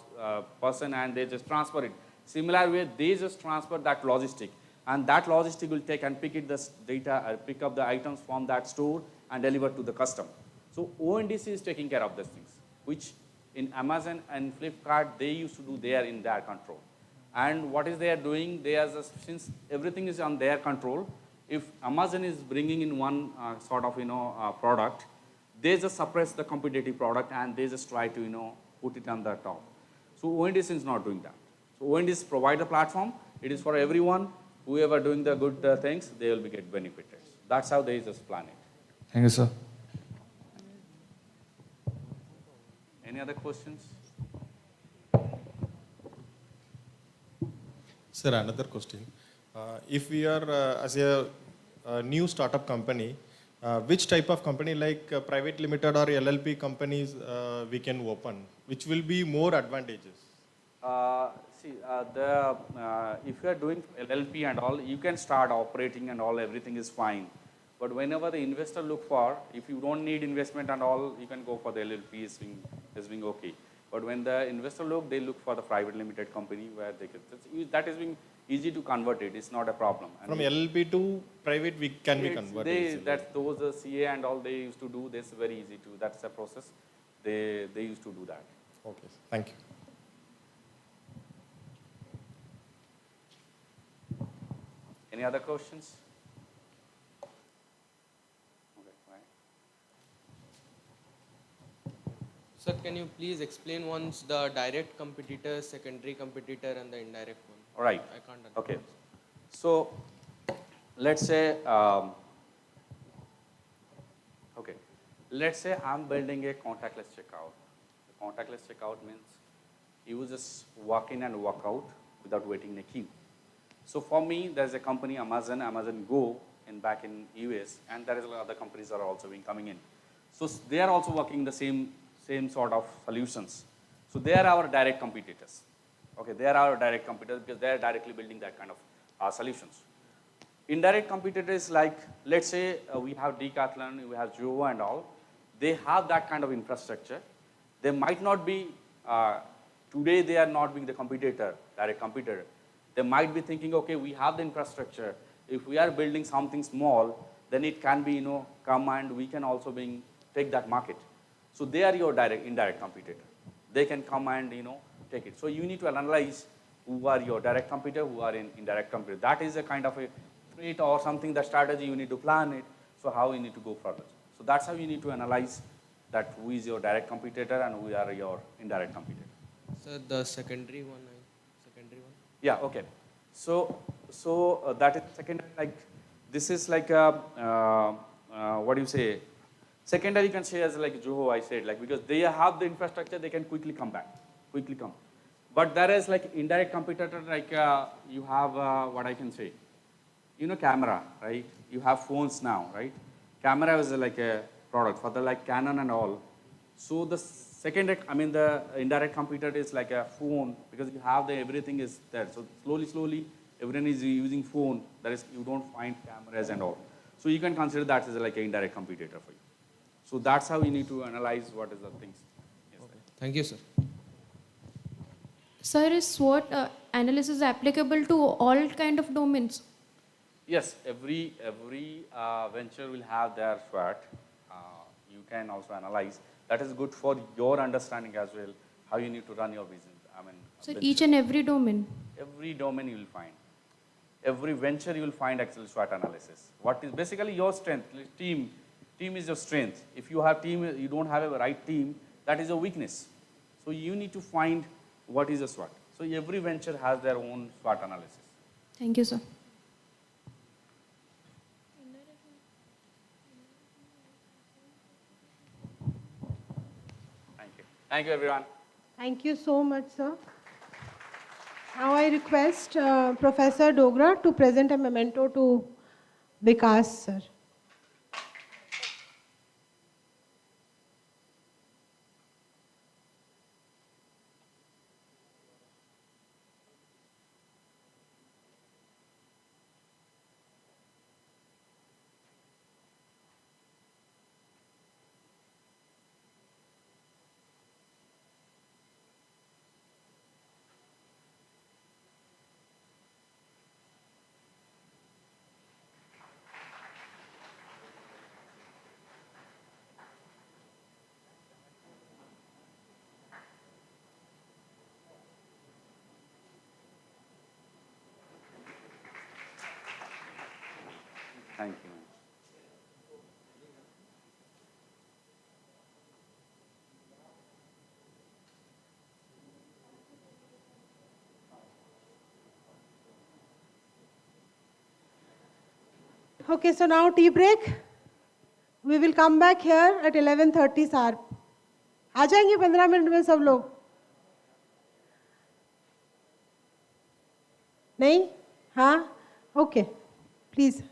person and they just transfer it. Similar way, they just transfer that logistic. And that logistic will take and pick it the data, pick up the items from that store and deliver to the customer. So ONDC is taking care of these things, which in Amazon and Flipkart, they used to do there in their control. And what is they are doing? They are just, since everything is on their control, if Amazon is bringing in one sort of product, they just suppress the competitive product and they just try to put it on the top. So ONDC is not doing that. So ONDC provide a platform. It is for everyone. Whoever doing the good things, they will be get benefited. That's how they just plan it. Thank you, sir. Any other questions? Sir, another question. If we are as a new startup company, which type of company like private limited or LLP companies we can open, which will be more advantageous? If you are doing LLP and all, you can start operating and all, everything is fine. But whenever the investor look for, if you don't need investment and all, you can go for the LLP is being okay. But when the investor look, they look for the private limited company where they can, that is being easy to convert it. It's not a problem. And from LLP to private, we can be converted. Those CA and all they used to do this very easy to. That's a process. They used to do that. Okay, thank you. Any other questions? Sir, can you please explain once the direct competitor, secondary competitor, and the indirect one? All right. I can't understand. Okay. So, let's say, let's say I'm building a contactless checkout. Contactless checkout means you just walk in and walk out without waiting in a queue. So for me, there's a company, Amazon Go, back in US, and there is other companies are also coming in. So they are also working the same sort of solutions. So they are our direct competitors. Okay, they are our direct competitors because they are directly building that kind of solutions. Indirect competitors like, let's say we have Decathlon, we have Joe and all. They have that kind of infrastructure. They might not be, today they are not being the competitor, direct competitor. They might be thinking, okay, we have the infrastructure. If we are building something small, then it can be, come and we can also take that market. So they are your indirect competitor. They can come and, take it. So you need to analyze who are your direct competitor, who are in indirect competitor. That is a kind of a trait or something, that strategy, you need to plan it. So how you need to go further. So that's how you need to analyze that who is your direct competitor and who are your indirect competitor. Sir, the secondary one. Yeah, okay. So that is secondary, like, this is like a, what do you say? Secondary you can say as like Joho, I said, like, because they have the infrastructure, they can quickly come. But there is like indirect competitor, like you have, what I can say, you know camera, right? You have phones now, right? Camera is like a product for the like Canon and all. So the second, I mean the indirect competitor is like a phone because you have the everything is there. So slowly, everyone is using phone. That is, you don't find cameras and all. So you can consider that as like an indirect competitor for you. So that's how you need to analyze what is the things. Yes, Thank you, sir. Sir, is SWOT analysis applicable to all kind of domains? Yes, every venture will have their SWOT. You can also analyze. That is good for your understanding as well, how you need to run your business. I mean, So venture. each and every domain. Every domain you will find. Every venture you will find actual SWOT analysis. What is basically your strength? Team is your strength. If you have team, you don't have a right team, that is a weakness. So you need to find what is a SWOT. So every venture has their own SWOT analysis. Thank you, sir. Thank you. Thank you, everyone. Thank you so much, sir. Now I request Professor Dogra to present a memento to Vikas, sir. Thank you. Okay, so now tea break. We will come back here at 11:30 sharp. आ जाएंगे 15 minute में सब लोग? नहीं? हाँ? Okay. Please.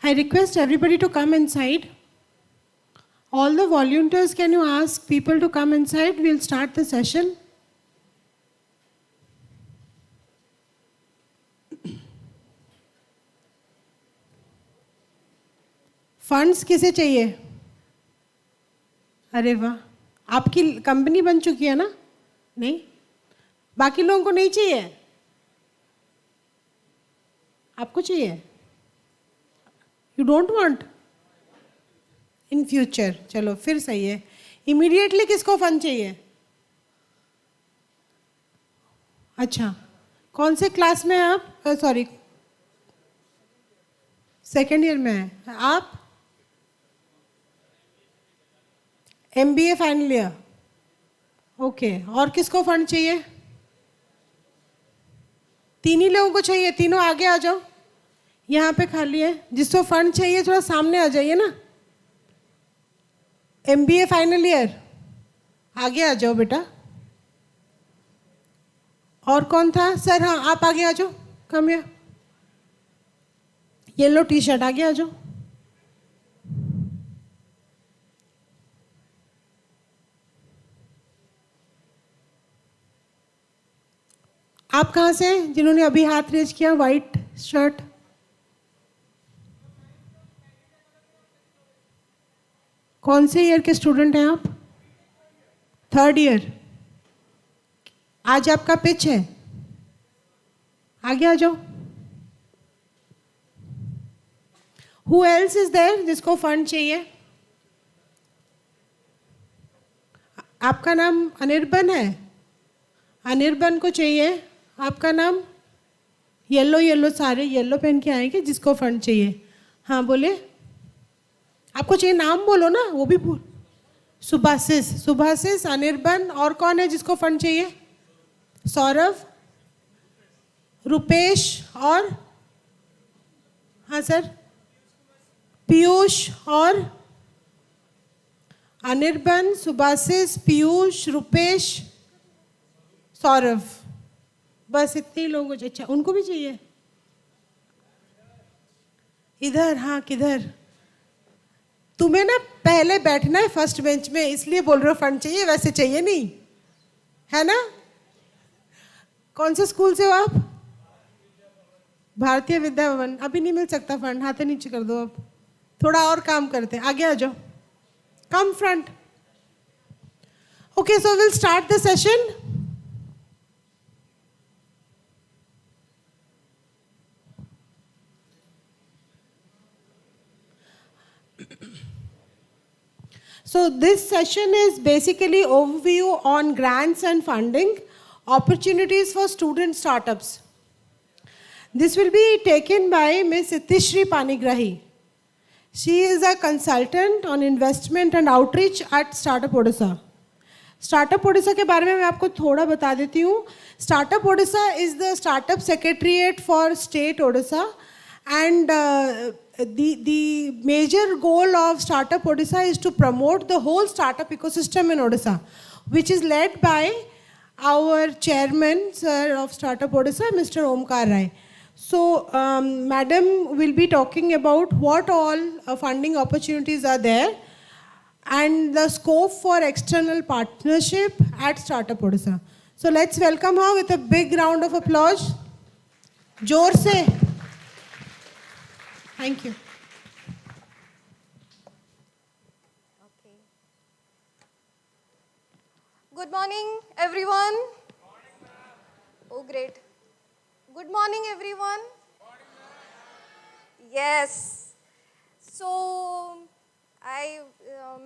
I request everybody to come inside. All the volunteers, can you ask people to come inside? We'll start the session. Funds किसे चाहिए? अरे वाह, आपकी कंपनी बन चुकी है ना? नहीं, बाकी लोगों को नहीं चाहिए, आपको चाहिए? You don't want? In future, चलो फिर सही है. इमीडिएटली किसको फंड चाहिए? अच्छा, कौन से क्लास में हैं आप? सॉरी, सेकेंड ईयर में हैं आप? MBA final year. ओके, और किसको फंड चाहिए? तीन ही लोगों को चाहिए. तीनों आगे आ जाओ, यहाँ पे खाली है. जिसको फंड चाहिए थोड़ा सामने आ जाइए ना. MBA फाइनल ईयर, आगे आ जाओ बेटा. और कौन था सर? हाँ, आप आगे आ जाओ. Come here, yellow T shirt, आगे आ जाओ. आप कहाँ से हैं जिन्होंने अभी हाथ रेज किया? White shirt. कौन से ईयर के स्टूडेंट हैं आप? Third year. आज आपका पिच है, आगे आ जाओ. हु एल्स इज देयर जिसको फंड चाहिए? आपका नाम अनिर्बन है? अनिर्बन को चाहिए. आपका नाम? येलो, येलो, सारे येलो पहन के आएंगे जिसको फंड चाहिए. हाँ बोले, आपको चाहिए, नाम बोलो ना. वो भी बोल. सुभाषिस, सुभाषिस, अनिर्बन. और कौन है जिसको फंड चाहिए? सौरभ, रुपेश और हाँ सर, पीयूष. और अनिर्बन, सुभाषिस, पीयूष, रुपेश, सौरभ. बस इतने लोगों को. अच्छा, उनको भी चाहिए? इधर, हाँ किधर? तुम्हें ना पहले बैठना है फर्स्ट बेंच में, इसलिए बोल रहे हो फंड चाहिए, वैसे चाहिए नहीं है ना. कौन से स्कूल से हो आप? भारतीय विद्या भवन. अभी नहीं मिल सकता फंड, हाथ नीचे कर दो. अब थोड़ा और काम करते हैं, आगे आ जाओ. Come front. Okay, so will start the session. So this session is basically overview on grants and funding, opportunities for student startups. This will be taken by Ms. Itishri Panigrahi. She is a consultant on investment and outreach at Startup Odisha. Startup Odisha के बारे में मैं आपको थोड़ा बता देती हूँ. Startup Odisha is the startup secretariat for state Odisha, and the major goal of Startup Odisha is to promote the whole startup ecosystem in Odisha, which is led by our chairman, sir, of Startup Odisha, Mr. Omkar Rai. So, madam will be talking about what all funding opportunities are there and the scope for external partnership at Startup Odisha. So, let's welcome her with a big round of applause. जोर से. Thank you. Okay. Good morning, everyone. Oh, great. Good morning, everyone. Yes. So,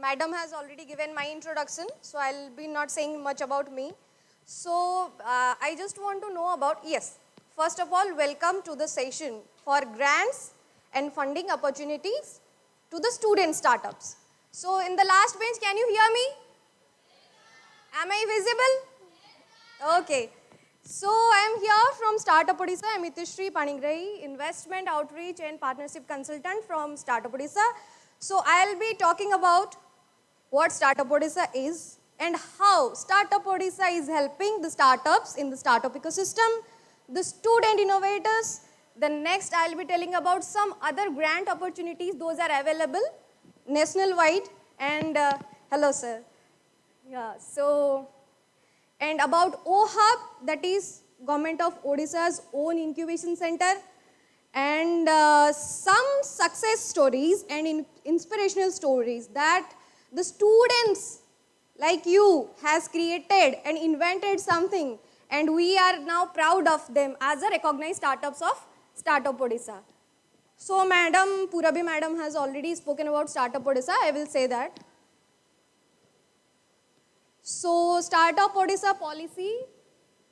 Madam has already given my introduction, so I'll be not saying much about me. So, I just want to know about, yes, first of all, welcome to the session for grants and funding opportunities to the student startups. So, in the last bench, can you hear me? Am I visible? Okay. So, I am here from Startup Odisha. I am Itishri Panigrahi, Investment Outreach and Partnership Consultant from Startup Odisha. So, I will be talking about what Startup Odisha is and how Startup Odisha is helping the startups in the startup ecosystem, the student innovators, Then next I'll be telling about some other grant opportunities. Those are available national wide. And hello sir. Yeah, so, and about OHub, that is Government of Odisha's own incubation center, and some success stories and inspirational stories that the students like you has created and invented something, and we are now proud of them as a recognized startups of Startup Odisha. So Madam, Purabhi Madam has already spoken about Startup Odisha, I will say that. So Startup Odisha policy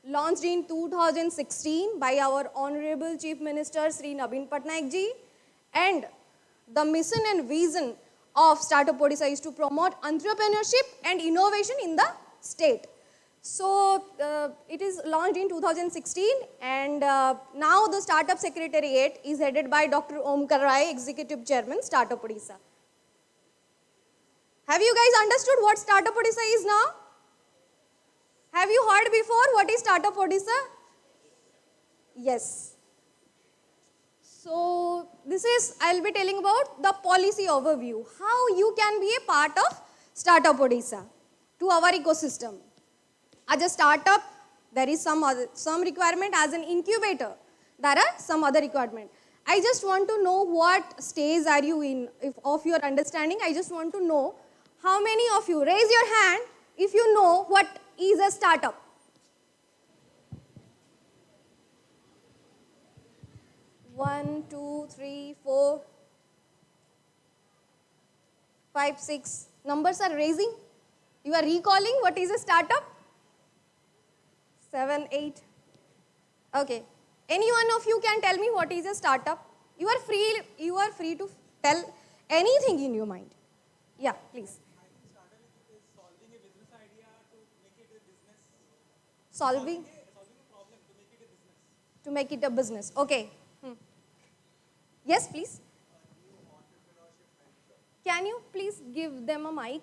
launched in 2016 by our Honorable Chief Minister Sri Naveen Patnaik ji, and the mission and vision of Startup Odisha is to promote entrepreneurship and innovation in the state. So it is launched in 2016, and now the Startup Secretariat is headed by Dr. Omkar Rai, Executive Chairman, Startup Odisha. Have you guys understood what Startup Odisha is now? Have you heard before what is Startup Odisha? Yes. So this is, I'll be telling about the policy overview, how you can be a part of Startup Odisha to our ecosystem. As a startup, there is some requirement. As an incubator, there are some other requirement. I just want to know what stage are you in of your understanding. I just want to know how many of you, raise your hand if you know what is a startup. One, two, three, 4, 5, 6. Numbers are raising. You are recalling what is a startup? 7, 8. Okay. Any one of you can tell me what is a startup? You are free to tell anything in your mind. Yeah, please. Solving a problem to make it a business. Okay. Yes, please. Can you please give them a mic?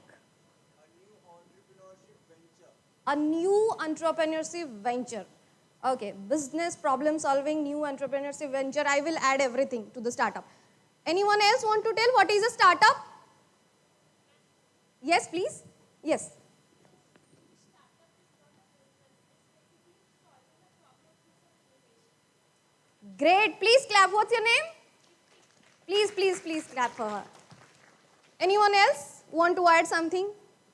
A new entrepreneurship venture. Okay, business, problem solving, new entrepreneurship venture. I will add everything to the startup. Anyone else want to tell what is a startup? Yes, please. Yes. Great. Please clap. What's your name? Please clap for her. Anyone else want to add something?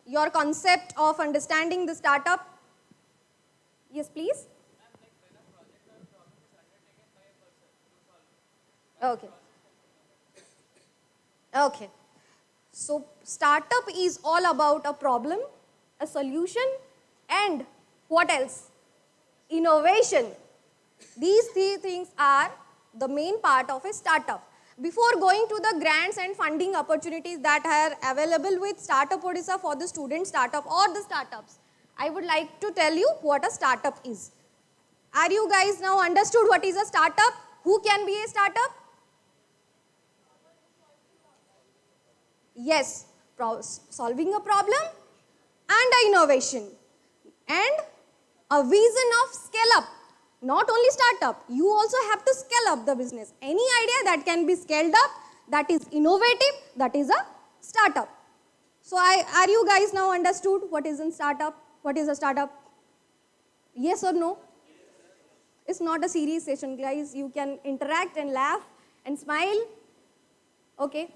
Your concept of understanding the startup? Yes, please. Okay. Okay. So startup is all about a problem, a solution, and what else? Innovation. These 3 things are the main part of a startup. Before going to the grants and funding opportunities that are available with Startup Odisha for the student startup or the startups, I would like to tell you what a startup is. Are you guys now understood what is a startup? Who can be a startup? Yes, solving a problem and an innovation and a vision of scale up. Not only startup, you also have to scale up the business. Any idea that can be scaled up, that is innovative, that is a startup. So are you guys now understood what is a startup? What is a startup? Yes or no? It's not a serious session, guys. You can interact and laugh and smile. Okay.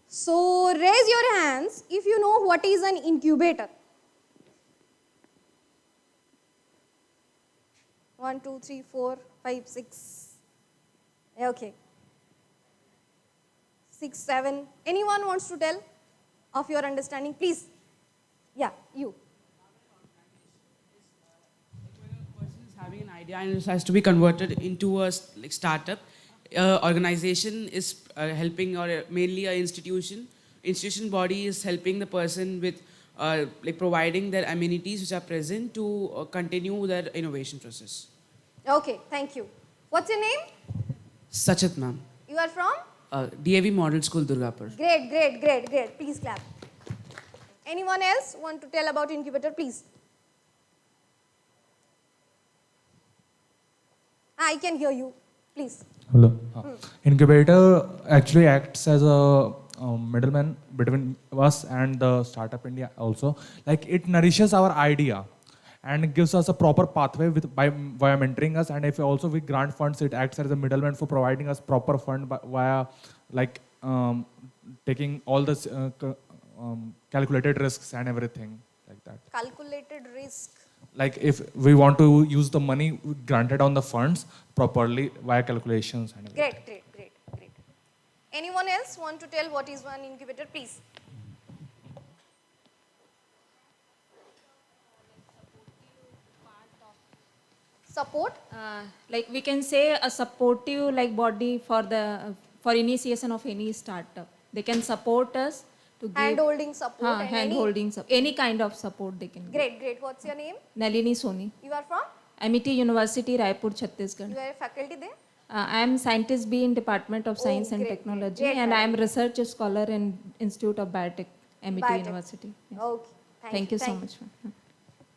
So raise your hands if you know what is an incubator. 1, 2, 3, 4, 5, 6. Okay. 6, 7. Anyone wants to tell of your understanding? Please. Yeah, you. When a person is having an idea and it has to be converted into a startup, organization is helping, or mainly an institution body is helping the person with providing their amenities which are present to continue their innovation process. Okay, thank you. What's your name? Sachet ma'am. You are from? DAV Model School, Durgapur. Great. Please clap. Anyone else want to tell about incubator? Please. I can hear you. Please. Hello. Incubator actually acts as a middleman between us and the startup India also. Like it nourishes our idea and gives us a proper pathway via mentoring us. And if also we grant funds, it acts as a middleman for providing us proper fund via like taking all the calculated risks and everything like that. Calculated risk. Like if we want to use the money granted on the funds properly via calculations and everything. Great. Anyone else want to tell what is one incubator, please? Support. Like we can say a supportive like body for the for initiation of any startup. They can support us to give Hand-holding support and hand any- holding support. Any kind of support they can give. Great. What's your name? Nalini Soni, You are from? IIT University, Raipur, Chhattisgarh. You are a faculty there? I am scientist B in Department of Science and great, Technology, great, and I am great. research scholar in Institute of Biotech, MIT Biotech. University. Yes. Okay. Thank you so much. ma'am.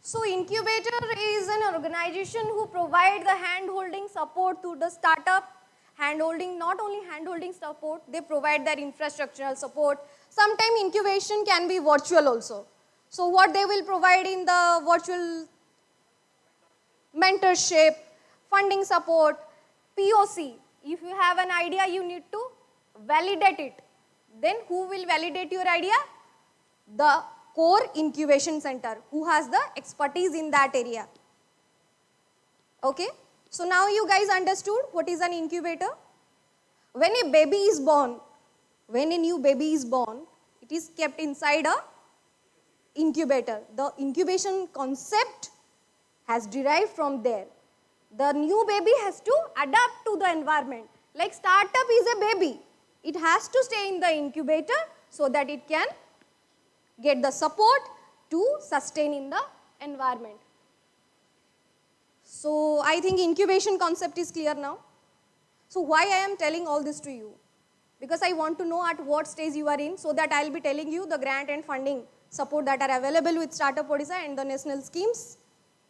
So incubator is an organization who provide the hand-holding support to the startup. Hand-holding, not only hand-holding support, they provide their infrastructural support. Sometimes incubation can be virtual also. So what they will provide in the virtual mentorship, funding support, POC. If you have an idea, you need to validate it. Then who will validate your idea? The core incubation center who has the expertise in that area. Okay? So now you guys understood what is an incubator? When a baby is born, when a new baby is born, it is kept inside a incubator. The incubation concept has derived from there. The new baby has to adapt to the environment. Like startup is a baby. It has to stay in the incubator so that it can get the support to sustain in the environment. So I think incubation concept is clear now. So why I am telling all this to you? Because I want to know at what stage you are in so that I will be telling you the grant and funding support that are available with Startup Odisha and the national schemes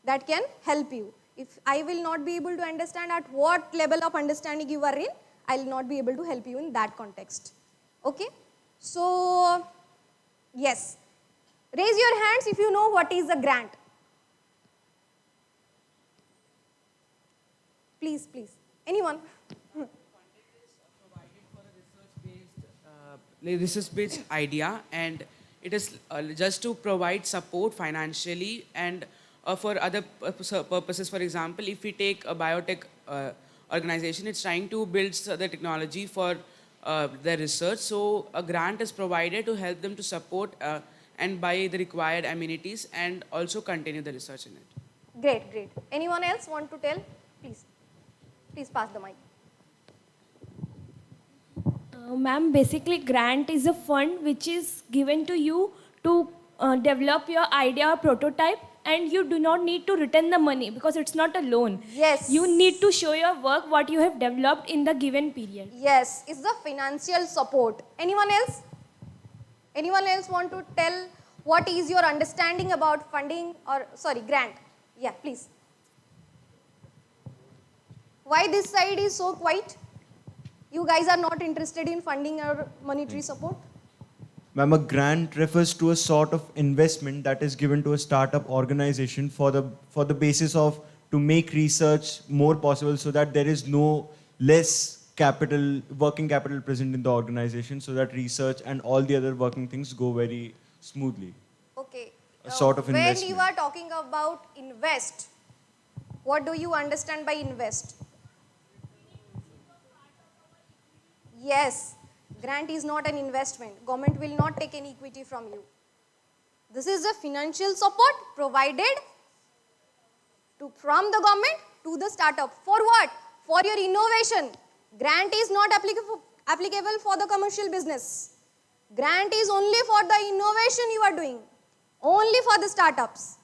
that can help you. If I will not be able to understand at what level of understanding you are in, I will not be able to help you in that context. Okay? So, yes. Raise your hands if you know what is a grant. Please. Anyone? Research-based idea, and it is just to provide support financially and for other purposes. For example, if we take a biotech organization, it's trying to build the technology for their research. So a grant is provided to help them to support and buy the required amenities and also continue the research in it. Great. Anyone else want to tell? Please pass the mic. Ma'am, basically grant is a fund which is given to you to develop your idea or prototype, and you do not need to return the money because it's not a loan. Yes. You need to show your work, what you have developed in the given period. Yes, it's the financial support. Anyone else? Anyone else want to tell what is your understanding about funding or, grant? Yeah, please. Why this side is so quiet? You guys are not interested in funding or monetary support? Ma'am, a grant refers to a sort of investment that is given to a startup organization for the basis of to make research more possible so that there is no less working capital present in the organization so that research and all the other working things go very smoothly. Okay. A sort of when investment. you are talking about invest, what do you understand by invest? Yes, grant is not an investment. Government will not take any equity from you. This is a financial support provided from the government to the startup. For what? For your innovation. Grant is not applicable for the commercial business. Grant is only for the innovation you are doing. Only for the startups.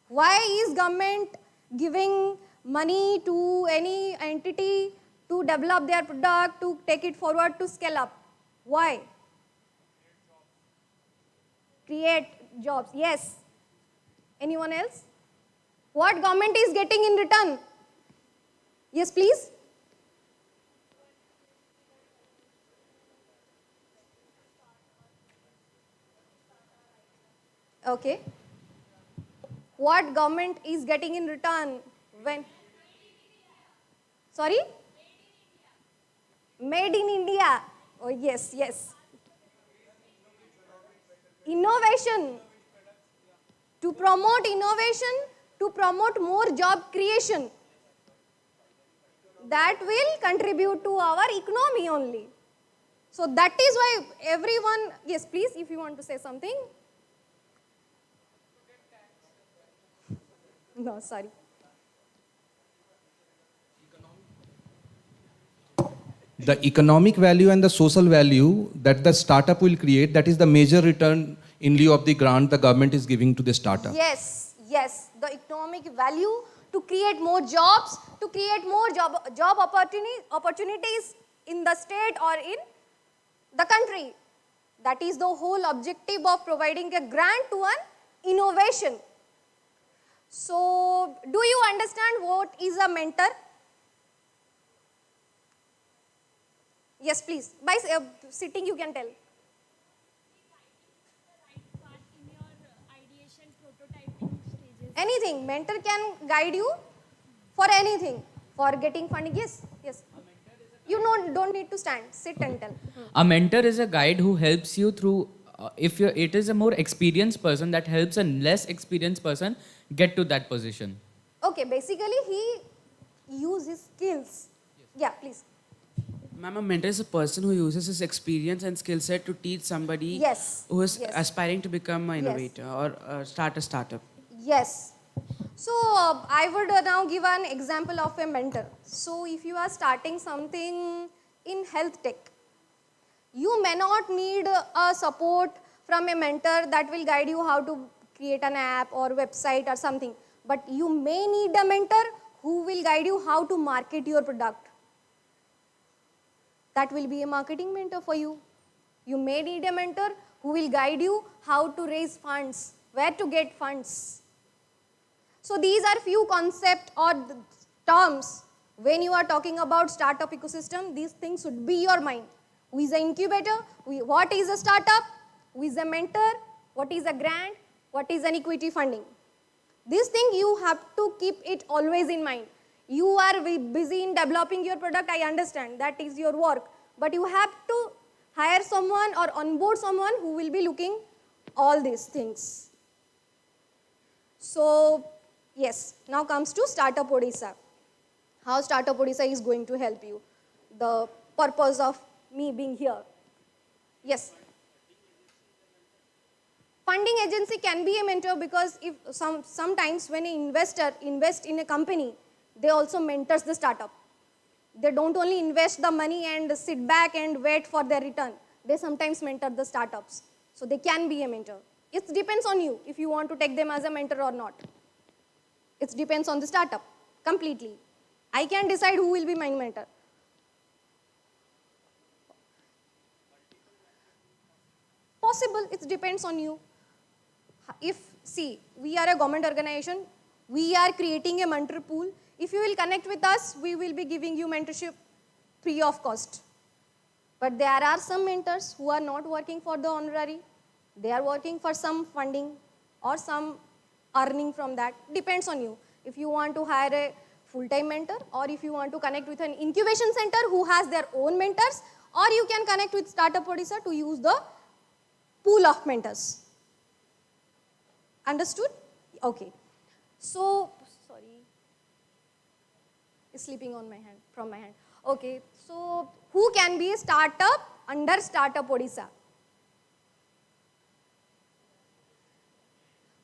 Why is government giving money to any entity to develop their product, to take it forward, to scale up? Why? Create jobs. Yes. Anyone else? What government is getting in return? Yes, please. Okay. What government is getting in return when? Sorry? Made in India. Oh, yes, yes. Innovation. To promote innovation, to promote more job creation. That will contribute to our economy only. So that is why everyone, yes, please, if you want to say something. No, sorry. The economic value and the social value that the startup will create, that is the major return in lieu of the grant the government is giving to the startup. Yes, yes, the economic value to create more jobs, to create more job opportunities in the state or in the country. That is the whole objective of providing a grant to an innovation. So, do you understand what is a mentor? Yes, please. By sitting, you can tell. Anything. Mentor can guide you for anything. For getting funding. Yes, yes. You don't need to stand. Sit and tell. A mentor is a guide who helps you through, it is a more experienced person that helps a less experienced person get to that position. Okay, basically he uses his skills. Yeah, please. Ma'am, a mentor is a person who uses his experience and skill set to teach somebody Yes. who is Yes. aspiring to become an Yes. innovator or start a startup. Yes. So, I would now give an example of a mentor. So, if you are starting something in health tech, you may not need a support from a mentor that will guide you how to create an app or website or something. But you may need a mentor who will guide you how to market your product. That will be a marketing mentor for you. You may need a mentor who will guide you how to raise funds, where to get funds. So these are few concepts or terms when you are talking about startup ecosystem. These things should be your mind. Who is an incubator? What is a startup? Who is a mentor? What is a grant? What is an equity funding? This thing you have to keep it always in mind. You are busy in developing your product, I understand, that is your work. But you have to hire someone or onboard someone who will be looking all these things. So, yes, now comes to Startup Odisha. How Startup Odisha is going to help you. The purpose of me being here. Yes. Funding agency can be a mentor because if sometimes when an investor invests in a company, they also mentors the startup. They don't only invest the money and sit back and wait for their return. They sometimes mentor the startups. So they can be a mentor. It depends on you if you want to take them as a mentor or not. It depends on the startup completely. I can decide who will be my mentor. Possible, it depends on you. See, we are a government organization. We are creating a mentor pool. If you will connect with us, we will be giving you mentorship free of cost. But there are some mentors who are not working for the honorary. They are working for some funding or some earning from that. Depends on you. If you want to hire a full-time mentor or if you want to connect with an incubation center who has their own mentors, or you can connect with Startup Odisha to use the pool of mentors. Understood? Okay. So, sorry, it's slipping on my hand, from my hand. Okay, so who can be a startup under Startup Odisha?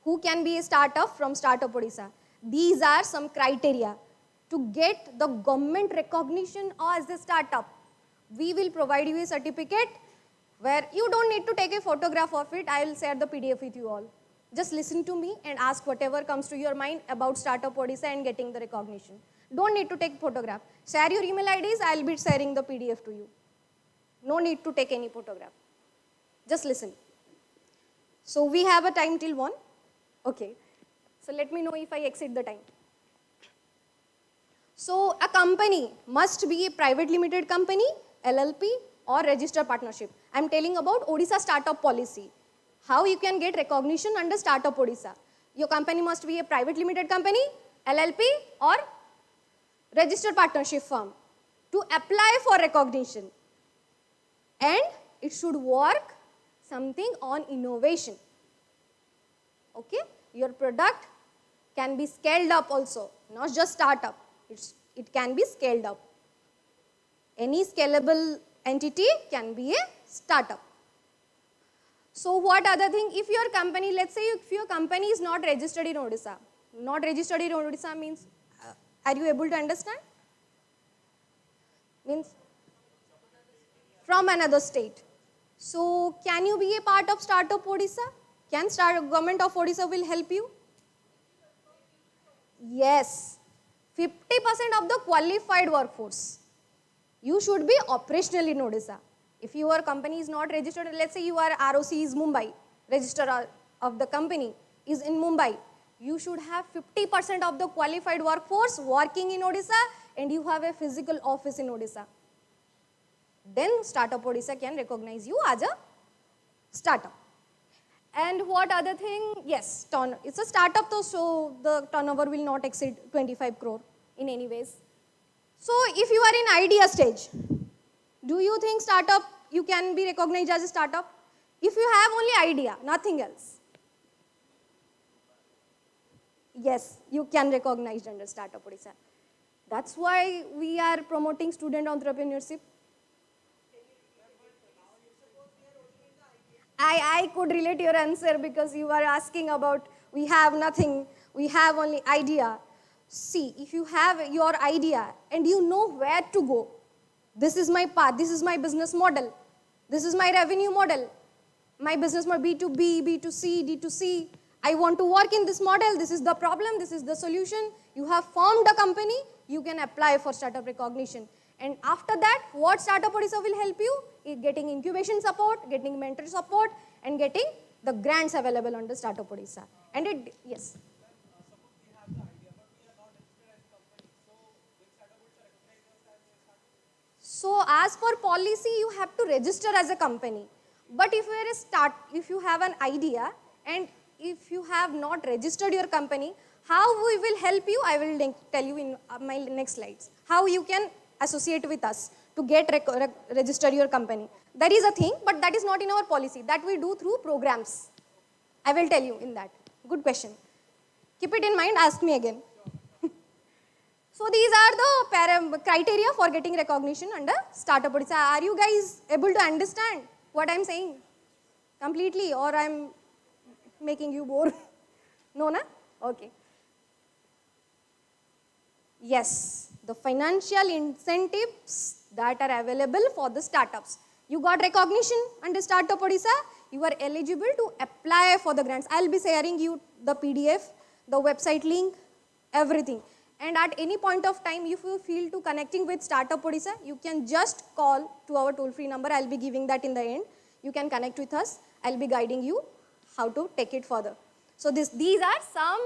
Who can be a startup from Startup Odisha? These are some criteria to get the government recognition as a startup. We will provide you a certificate where you don't need to take a photograph of it. I will share the PDF with you all. Just listen to me and ask whatever comes to your mind about Startup Odisha and getting the recognition. Don't need to take photograph. Share your email IDs, I will be sharing the PDF to you. No need to take any photograph. Just listen. So we have a time till 1. Okay. So let me know if I exceed the time. So a company must be a private limited company, LLP or registered partnership. I am telling about Odisha startup policy. How you can get recognition under Startup Odisha? Your company must be a private limited company, LLP, or registered partnership firm to apply for recognition. And it should work something on innovation. Okay? Your product can be scaled up also, not just startup. It can be scaled up. Any scalable entity can be a startup. So what other thing? If your company, let's say if your company is not registered in Odisha. Not registered in Odisha means, are you able to understand? Means from another state. So can you be a part of Startup Odisha? Can government of Odisha will help you? Yes. 50% of the qualified workforce. You should be operational in Odisha. If your company is not registered, let's say your ROC is Mumbai, register of the company is in Mumbai, you should have 50% of the qualified workforce working in Odisha and you have a physical office in Odisha. Then Startup Odisha can recognize you as a startup. And what other thing? Yes, it's a startup, so the turnover will not exceed 25 crore in any ways. So if you are in idea stage, do you think startup, you can be recognized as a startup? If you have only idea, nothing else. Yes, you can recognize under Startup Odisha. That's why we are promoting student entrepreneurship. I could relate your answer because you are asking about we have nothing, we have only idea. See, if you have your idea and you know where to go, this is my path, this is my business model, this is my revenue model, my business model B2B, B2C, D2C, I want to work in this model, this is the problem, this is the solution. You have formed a company, you can apply for startup recognition. And after that, what Startup Odisha will help you? Getting incubation support, getting mentor support, and getting the grants available under Startup Odisha. And it, yes. So as per policy, you have to register as a company. But if you have an idea and if you have not registered your company, how we will help you? I will tell you in my next slides. How you can associate with us to get register your company. That is a thing, but that is not in our policy. That we do through programs. I will tell you in that. Good question. Keep it in mind, ask me again. So these are the criteria for getting recognition under Startup Odisha. Are you guys able to understand what I'm saying completely, or I'm making you bore? No, na? Okay. Yes, the financial incentives that are available for the startups. You got recognition under Startup Odisha, you are eligible to apply for the grants. I'll be sharing you the PDF, the website link, everything. And at any point of time, if you feel to connecting with Startup Odisha, you can just call to our toll-free number. I'll be giving that in the end. You can connect with us. I'll be guiding you how to take it further. So these are some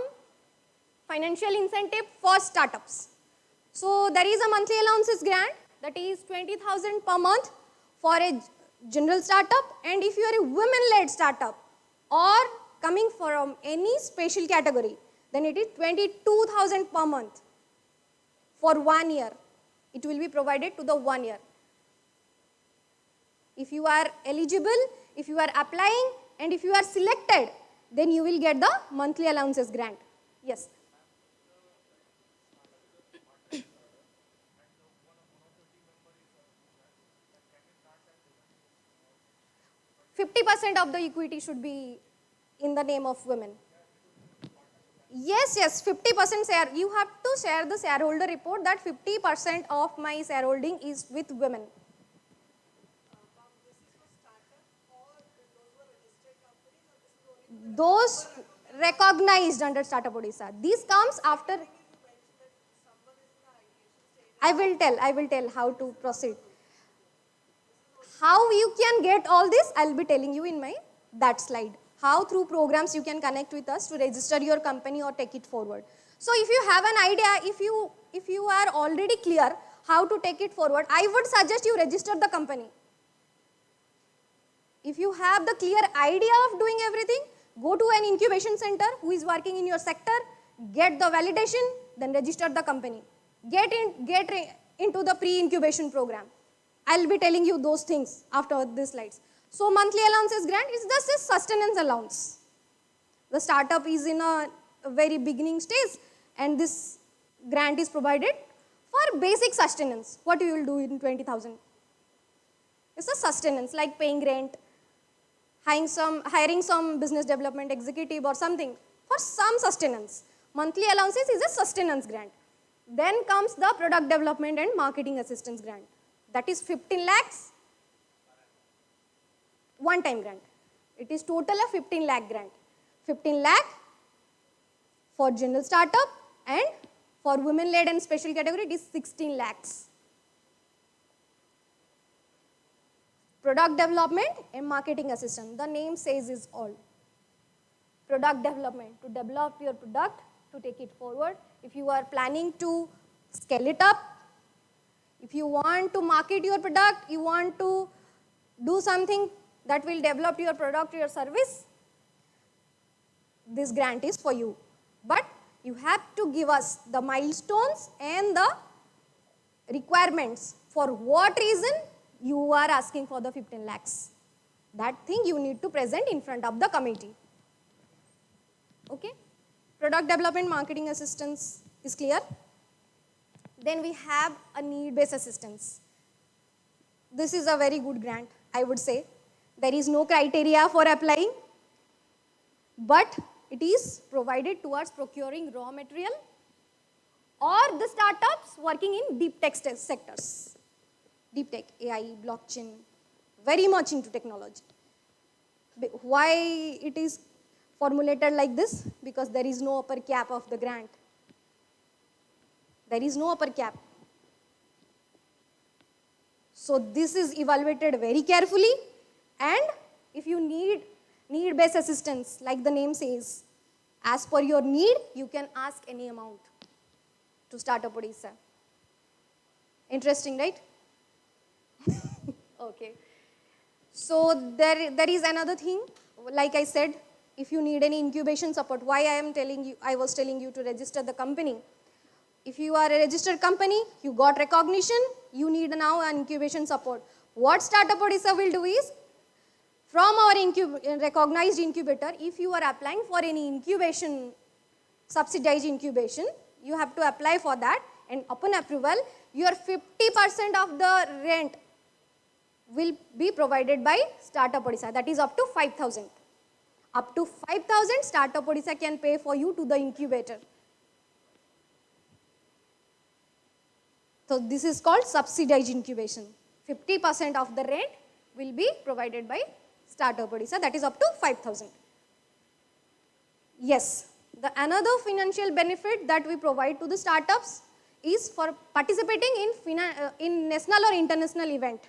financial incentive for startups. So there is a monthly allowances grant that is 20,000 per month for a general startup, and if you are a women-led startup or coming from any special category, then it is 22,000 per month for 1 year. It will be provided to the 1 year. If you are eligible, if you are applying, and if you are selected, then you will get the monthly allowances grant. Yes. %50 of the equity should be in the name of women. Yes, 50% share. You have to share the shareholder report that 50% of my shareholding is with women. Those recognized under Startup Odisha. This comes after. I will tell how to proceed. How you can get all this, I'll be telling you in that slide. How through programs you can connect with us to register your company or take it forward. So if you have an idea, if you are already clear how to take it forward, I would suggest you register the company. If you have the clear idea of doing everything, go to an incubation center who is working in your sector, get the validation, then register the company. Get into the pre-incubation program. I'll be telling you those things after these slides. So monthly allowances grant is just a sustenance allowance. The startup is in a very beginning stage and this grant is provided for basic sustenance. What you will do in 20,000? It's a sustenance like paying rent, hiring some business development executive or something for some sustenance. Monthly allowances is a sustenance grant. Then comes the product development and marketing assistance grant. That is 15 lakhs, one-time grant. It is total a 15 lakh grant. 15 lakh for general startup and for women-led and special category it is 16 lakhs. Product development and marketing assistance. The name says is all. Product development, to develop your product, to take it forward. If you are planning to scale it up, if you want to market your product, you want to do something that will develop your product or your service, this grant is for you. But you have to give us the milestones and the requirements for what reason you are asking for the 15 lakhs. That thing you need to present in front of the committee. Okay? Product development, marketing assistance is clear. Then we have a need-based assistance. This is a very good grant, I would say. There is no criteria for applying, but it is provided towards procuring raw material or the startups working in deep tech sectors. Deep tech, AI, blockchain, very much into technology. Why it is formulated like this? Because there is no upper cap of the grant. There is no upper cap. So this is evaluated very carefully, and if you need need-based assistance, like the name says, as per your need, you can ask any amount to start up Odisha. Interesting, right? Okay. So there is another thing, like I said, if you need any incubation support, why I was telling you to register the company. If you are a registered company, you got recognition, you need now an incubation support. What Startup Odisha will do is, from our recognized incubator, if you are applying for any incubation, subsidized incubation, you have to apply for that, and upon approval, your 50% of the rent will be provided by Startup Odisha. That is up to 5,000. Up to 5,000 Startup Odisha can pay for you to the incubator. So this is called subsidized incubation. 50% of the rent will be provided by Startup Odisha, that is up to 5,000. Yes, another financial benefit that we provide to the startups is for participating in national or international event.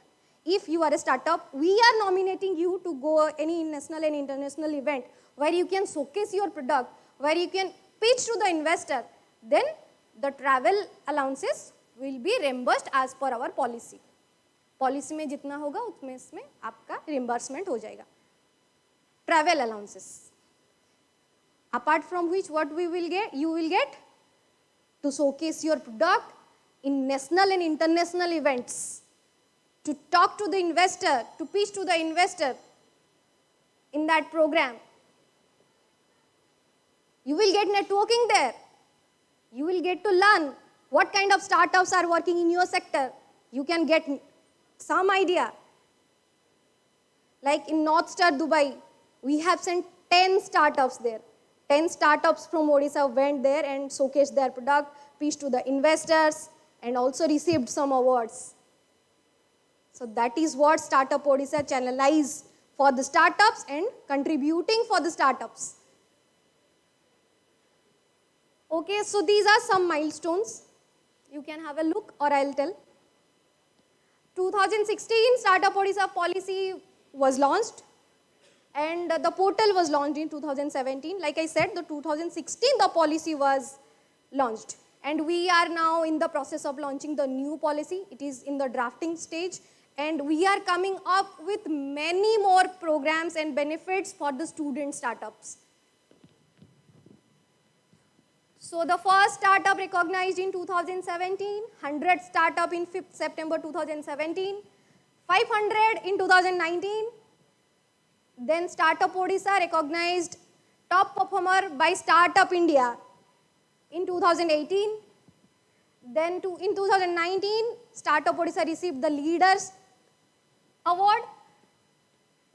If you are a startup, we are nominating you to go any national and international event where you can showcase your product, where you can pitch to the investor. Then the travel allowances will be reimbursed as per our policy. Policy में जितना होगा उसमें इसमें आपका reimbursement हो जाएगा. Travel allowances, apart from which what you will get to showcase your product in national and international events, to talk to the investor, to pitch to the investor in that program. You will get networking there. You will get to learn what kind of startups are working in your sector. You can get some idea. Like in North Star Dubai, we have sent 10 startups there. 10 startups from Odisha went there and showcased their product, pitched to the investors, and also received some awards. So that is what Startup Odisha channelized for the startups and contributing for the startups. Okay, so these are some milestones. You can have a look or I'll tell. 2016 Startup Odisha policy was launched, and the portal was launched in 2017. Like I said, the 2016 the policy was launched, and we are now in the process of launching the new policy. It is in the drafting stage, And we are coming up with many more programs and benefits for the student startups. So the first startup recognized in 2017, 100 startup in 5th September 2017, 500 in 2019. Then Startup Odisha recognized top performer by Startup India in 2018. Then in 2019, Startup Odisha received the Leaders Award.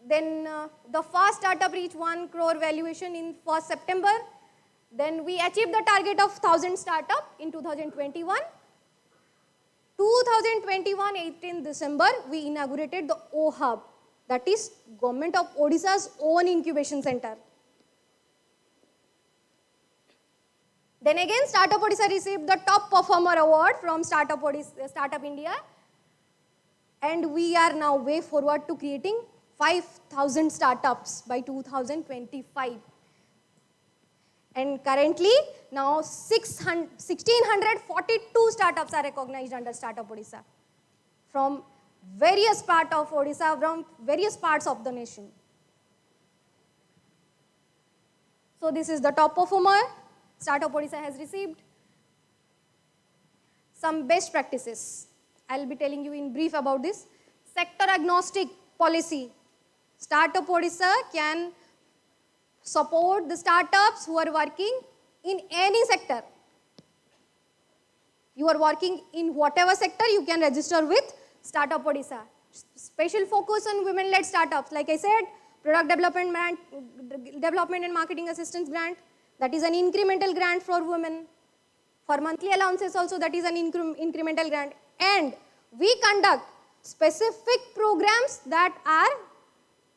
Then the first startup reached 1 crore valuation in 1st September. Then we achieved the target of 1,000 startup in 2021. 2021, 18 December, we inaugurated the O-Hub, that is Government of Odisha's own incubation center. Then again, Startup Odisha received the top performer award from Startup India. And we are now way forward to creating 5,000 startups by 2025. And currently, now 1,642 startups are recognized under Startup Odisha from various parts of Odisha, from various parts of the nation. So this is the top performer Startup Odisha has received. Some best practices. I'll be telling you in brief about this. Sector agnostic policy. Startup Odisha can support the startups who are working in any sector. You are working in whatever sector, you can register with Startup Odisha. Special focus on women-led startups. Like I said, product development and marketing assistance grant. That is an incremental grant for women. For monthly allowances also, that is an incremental grant. And we conduct specific programs that are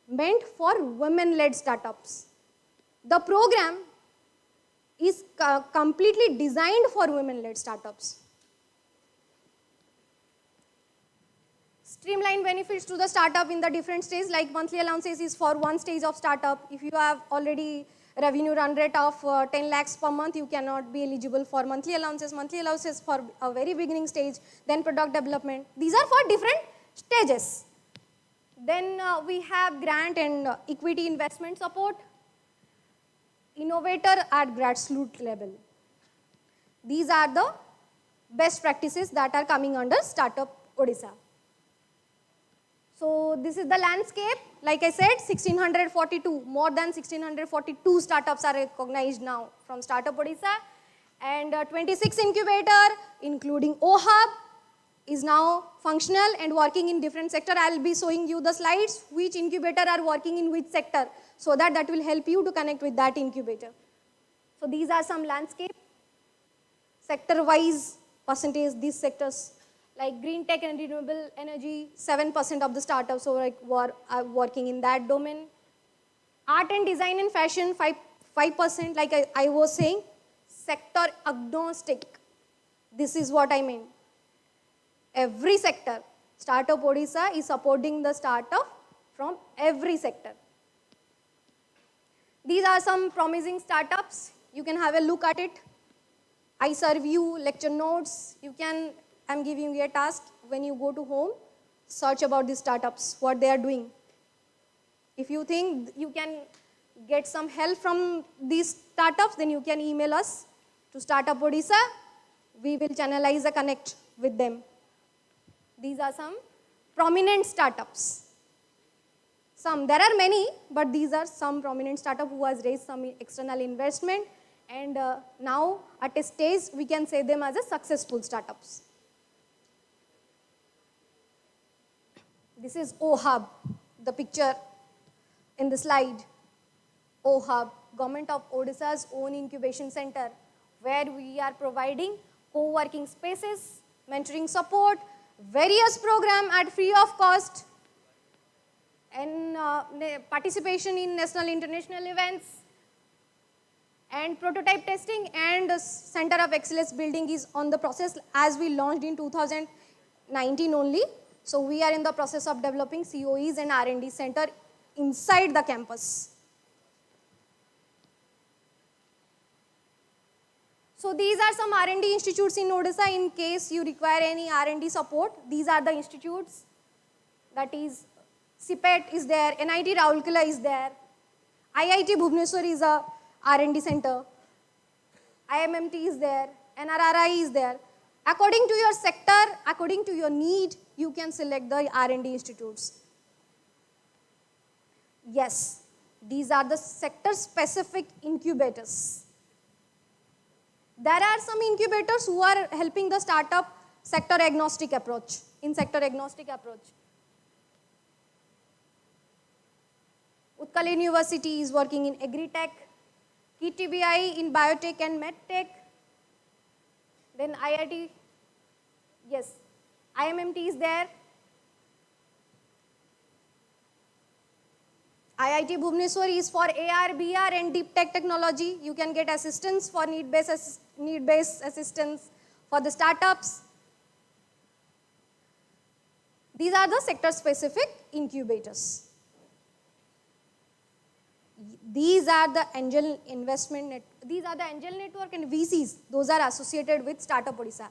meant for women-led startups. The program is completely designed for women-led startups. Streamline benefits to the startup in the different stages, like monthly allowances is for one stage of startup. If you have already revenue run rate of 10 lakhs per month, you cannot be eligible for monthly allowances. Monthly allowances for a very beginning stage, then product development. These are for different stages. Then we have grant and equity investment support. Innovator at grassroots level. These are the best practices that are coming under Startup Odisha. So this is the landscape. Like I said, 1,642, more than 1,642 startups are recognized now from Startup Odisha. And 26 incubator, including O-Hub, is now functional and working in different sector. I'll be showing you the slides, which incubator are working in which sector, so that will help you to connect with that incubator. So these are some landscape. Sector-wise percentage, these sectors, like green tech and renewable energy, 7% of the startups are working in that domain. Art and design and fashion, 5%, like I was saying. Sector agnostic, this is what I mean. Every sector, Startup Odisha is supporting the startup from every sector. These are some promising startups. You can have a look at it. I serve you lecture notes. I'm giving you a task when you go to home, search about these startups, what they are doing. If you think you can get some help from these startups, then you can email us to Startup Odisha. We will channelize a connect with them. These are some prominent startups. There are many, but these are some prominent startups who has raised some external investment, and now at a stage we can say them as a successful startups. This is O-Hub, the picture in the slide. O-Hub, Government of Odisha's own incubation center, where we are providing co-working spaces, mentoring support, various programs at free of cost, and participation in national international events, and prototype testing, and Center of Excellence building is on the process, as we launched in 2019 only. So we are in the process of developing COEs and R&D center inside the campus. So these are some R&D institutes in Odisha in case you require any R&D support. These are the institutes. that is CPET is there, NIT Raulkela is there, IIT Bhubaneswar is a R&D center, IMMT is there, NRRI is there. According to your sector, according to your need, you can select the R&D institutes. Yes, these are the sector-specific incubators. There are some incubators who are helping the startup sector-agnostic approach, in sector-agnostic approach. Utkal University is working in agri-tech, KTBI in biotech and medtech, then IIT, yes, IMMT is there, IIT Bhubaneswar is for AR, BR and deep tech technology. You can get assistance for need-based assistance for the startups. These are the sector-specific incubators. These are the angel these are the angel network and VCs. Those are associated with Startup Odisha.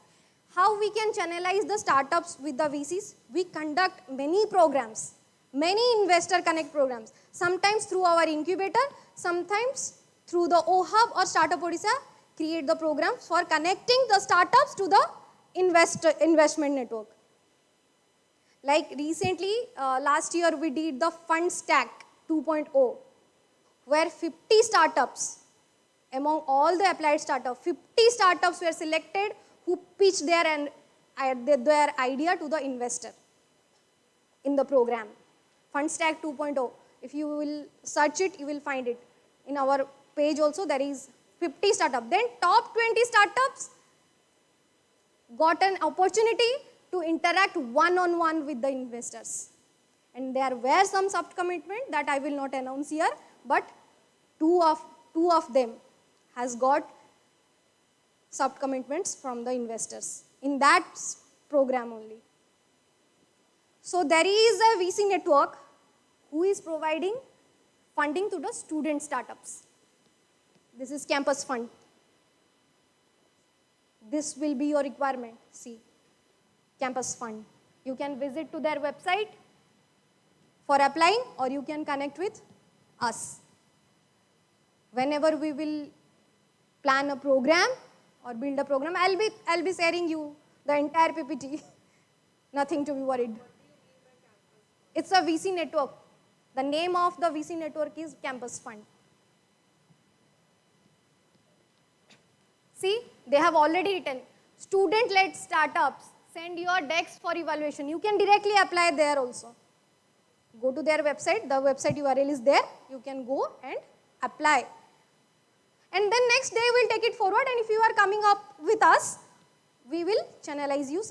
How we can channelize the startups with the VCs? We conduct many programs, many investor connect programs, sometimes through our incubator, sometimes through the OHub or Startup Odisha, create the programs for connecting the startups to the investment network. Like recently, last year we did the Fund Stack 2.0, where 50 startups, among all the applied startups, 50 startups were selected who pitched their idea to the investor in the program. Fund Stack 2.0. If you will search it, you will find it. In our page also, there is 50 startups. Then top 20 startups got an opportunity to interact one-on-one with the investors. And there were some soft commitment that I will not announce here, but two of them has got soft commitments from the investors in that program only. So there is a VC network who is providing funding to the student startups. This is Campus Fund. This will be your requirement. See, Campus Fund. You can visit to their website for applying, or you can connect with us. Whenever we will plan a program or build a program, I'll be sharing you the entire PPT. Nothing to be worried. It's a VC network. The name of the VC network is Campus Fund. See, they have already written, student-led startups, send your decks for evaluation. You can directly apply there also. Go to their website, the website URL is there, you can go and apply. And then next day we'll take it forward, and if you are coming up with us, we will channelize you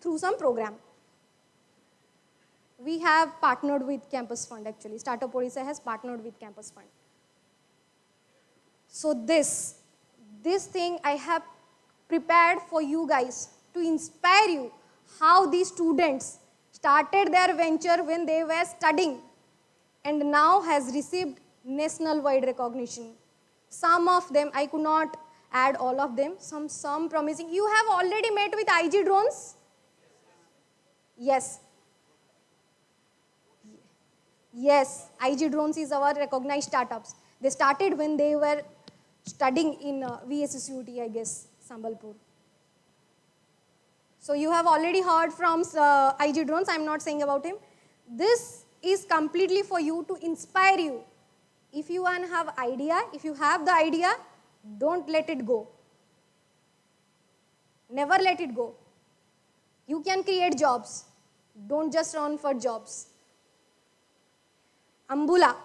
through some program. We have partnered with Campus Fund actually. Startup Odisha has partnered with Campus Fund. So this thing I have prepared for you guys to inspire you how these students started their venture when they were studying and now has received national-wide recognition. Some of them, I could not add all of them, some promising. You have already met with IG Drones? Yes. Yes, IG Drones is our recognized startups. They started when they were studying in VSSUT, I guess, Sambalpur. So you have already heard from IG Drones, I'm not saying about him. This is completely for you to inspire you. If you want to have idea, if you have the idea, don't let it go. Never let it go. You can create jobs. Don't just run for jobs. Ambula.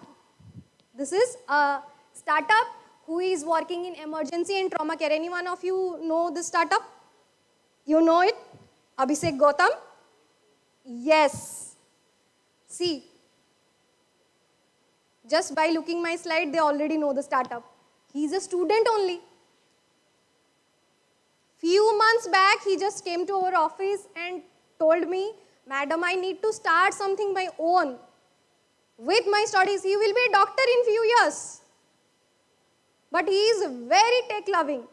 This is a startup who is working in emergency and trauma care. Any one of you know this startup? You know it? Abhishek Gautam? Yes. See, just by looking my slide, they already know the startup. He's a student only. Few months back, he just came to our office and told me, Madam, I need to start something my own. With my studies, he will be a doctor in few years. But he is very tech-loving.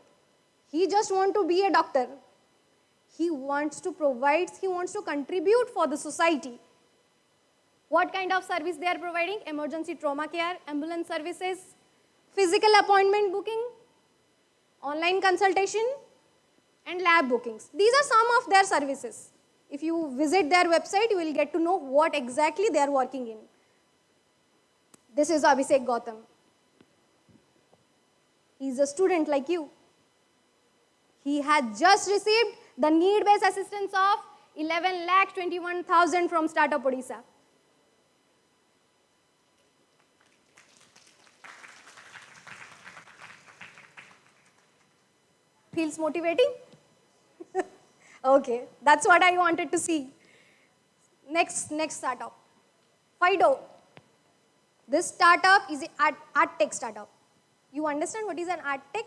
He just wants to be a doctor. He wants to provide, he wants to contribute for the society. What kind of service they are providing? Emergency trauma care, ambulance services, physical appointment booking, online consultation, and lab bookings. These are some of their services. If you visit their website, you will get to know what exactly they are working in. This is Abhishek Gautam. He is a student like you. He has just received the need-based assistance of 11,21,000 from Startup Odisha. Feels motivating? Okay, that's what I wanted to see. Next startup, Fido. This startup is an art tech startup. You understand what is an art tech?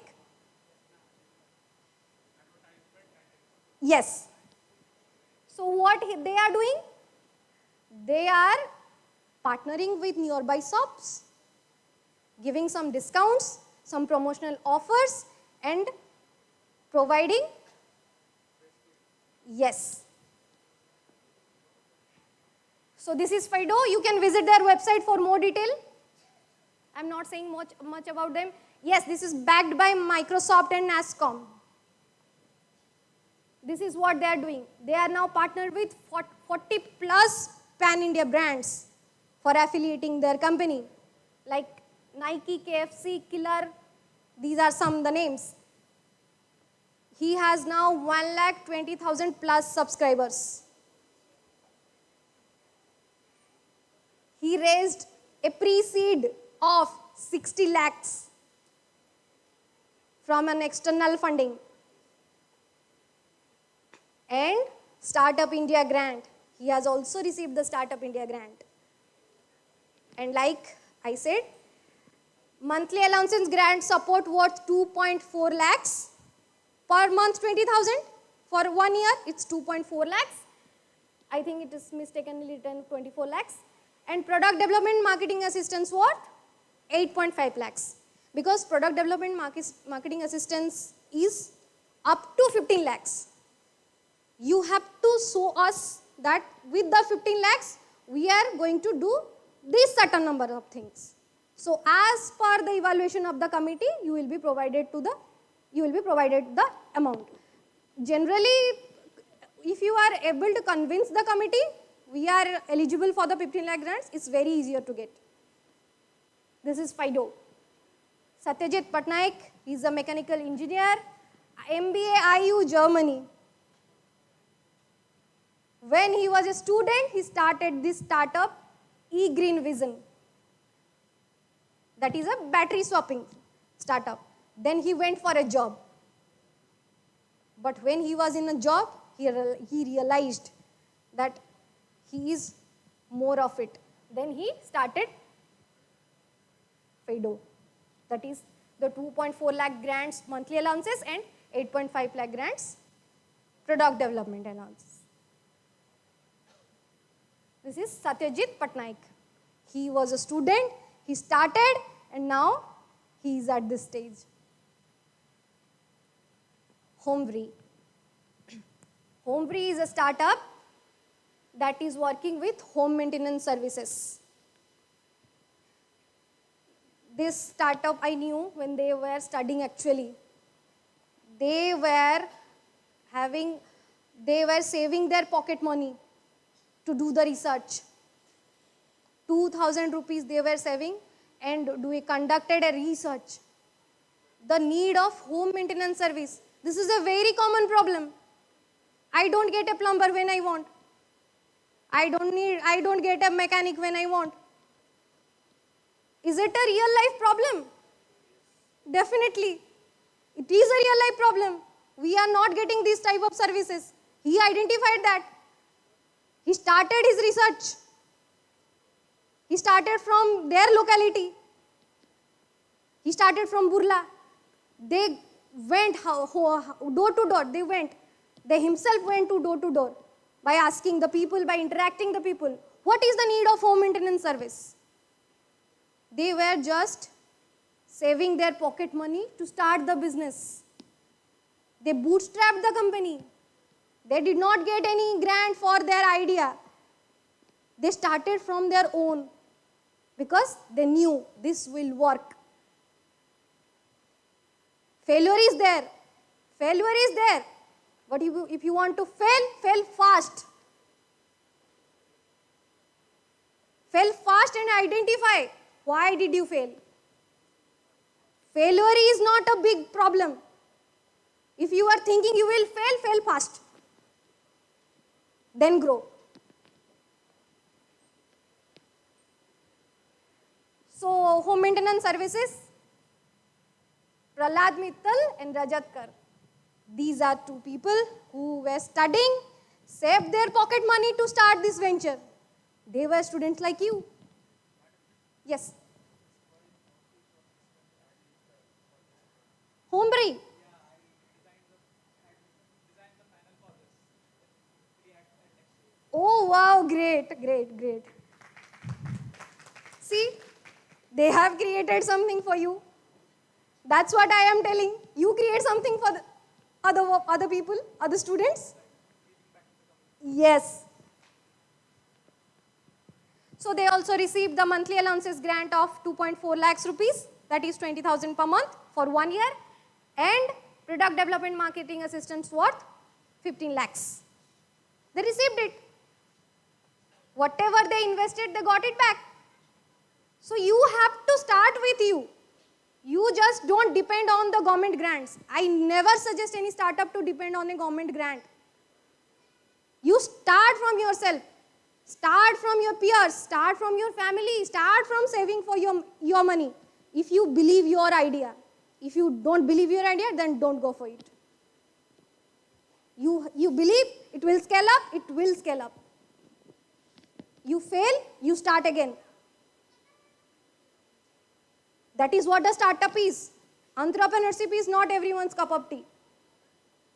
Yes. So what they are doing? They are partnering with nearby shops, giving some discounts, some promotional offers, and providing. Yes. So this is Fido. You can visit their website for more detail. I'm not saying much about them. Yes, this is backed by Microsoft and NASCOM. This is what they are doing. They are now partnered with 40 plus pan-India brands for affiliating their company, like Nike, KFC, Killer. These are some of the names. He has now 1,20,000 plus subscribers. He raised a pre-seed of 60 lakhs from an external funding and Startup India grant. He has also received the Startup India grant. And like I said, monthly allowances grant support worth 2.4 lakhs. Per month 20,000. For 1 year it's 2.4 lakhs. I think it is mistakenly written 24 lakhs. And product development marketing assistance worth 8.5 lakhs. Because product development marketing assistance is up to 15 lakhs. You have to show us that with the 15 lakhs, we are going to do this certain number of things. So as per the evaluation of the committee, you will be provided the amount. Generally, if you are able to convince the committee, we are eligible for the 15 lakh grants, it's very easier to get. This is Fido. Satyajit Patnaik, he is a mechanical engineer, MBA IU Germany. When he was a student, he started this startup, eGreen Vision. That is a battery swapping startup. Then he went for a job. But when he was in a job, he realized that he is more of it. Then he started Fido. That is the 2.4 lakh grants monthly allowances and 8.5 lakh grants product development allowances. This is Satyajit Patnaik. He was a student, he started, and now he is at this stage. Homebrew. Homebrew is a startup that is working with home maintenance services. This startup I knew when they were studying actually. They were saving their pocket money to do the research. 2,000 rupees they were saving and conducted a research. The need of home maintenance service. This is a very common problem. I don't get a plumber when I want. I don't get a mechanic when I want. Is it a real life problem? Definitely. It is a real life problem. We are not getting these type of services. He identified that. He started his research. He started from their locality. He started from Burla. They went door to door. They himself went to door by asking the people, by interacting the people. What is the need of home maintenance service? They were just saving their pocket money to start the business. They bootstrapped the company. They did not get any grant for their idea. They started from their own because they knew this will work. Failure is there. Failure is there. But if you want to fail, fail fast. Fail fast and identify why did you fail. Failure is not a big problem. If you are thinking you will fail, fail fast. Then grow. So, home maintenance services, Prahlad Mittal and Rajat Kar. These are two people who were studying, saved their pocket money to start this venture. They were students like you. Yes. Homebrew. Oh wow, great, great, great. See, they have created something for you. That's what I am telling. You create something for the other people, other students. Yes. So they also received the monthly allowances grant of 2.4 lakhs rupees, that is 20,000 per month for 1 year, and product development marketing assistance worth 15 lakhs. They received it. Whatever they invested, they got it back. So you have to start with you. You just don't depend on the government grants. I never suggest any startup to depend on a government grant. You start from yourself. Start from your peers. Start from your family. Start from saving for your money. If you believe your idea. If you don't believe your idea, then don't go for it. You believe it will scale up, it will scale up. You fail, you start again. That is what a startup is. Entrepreneurship is not everyone's cup of tea.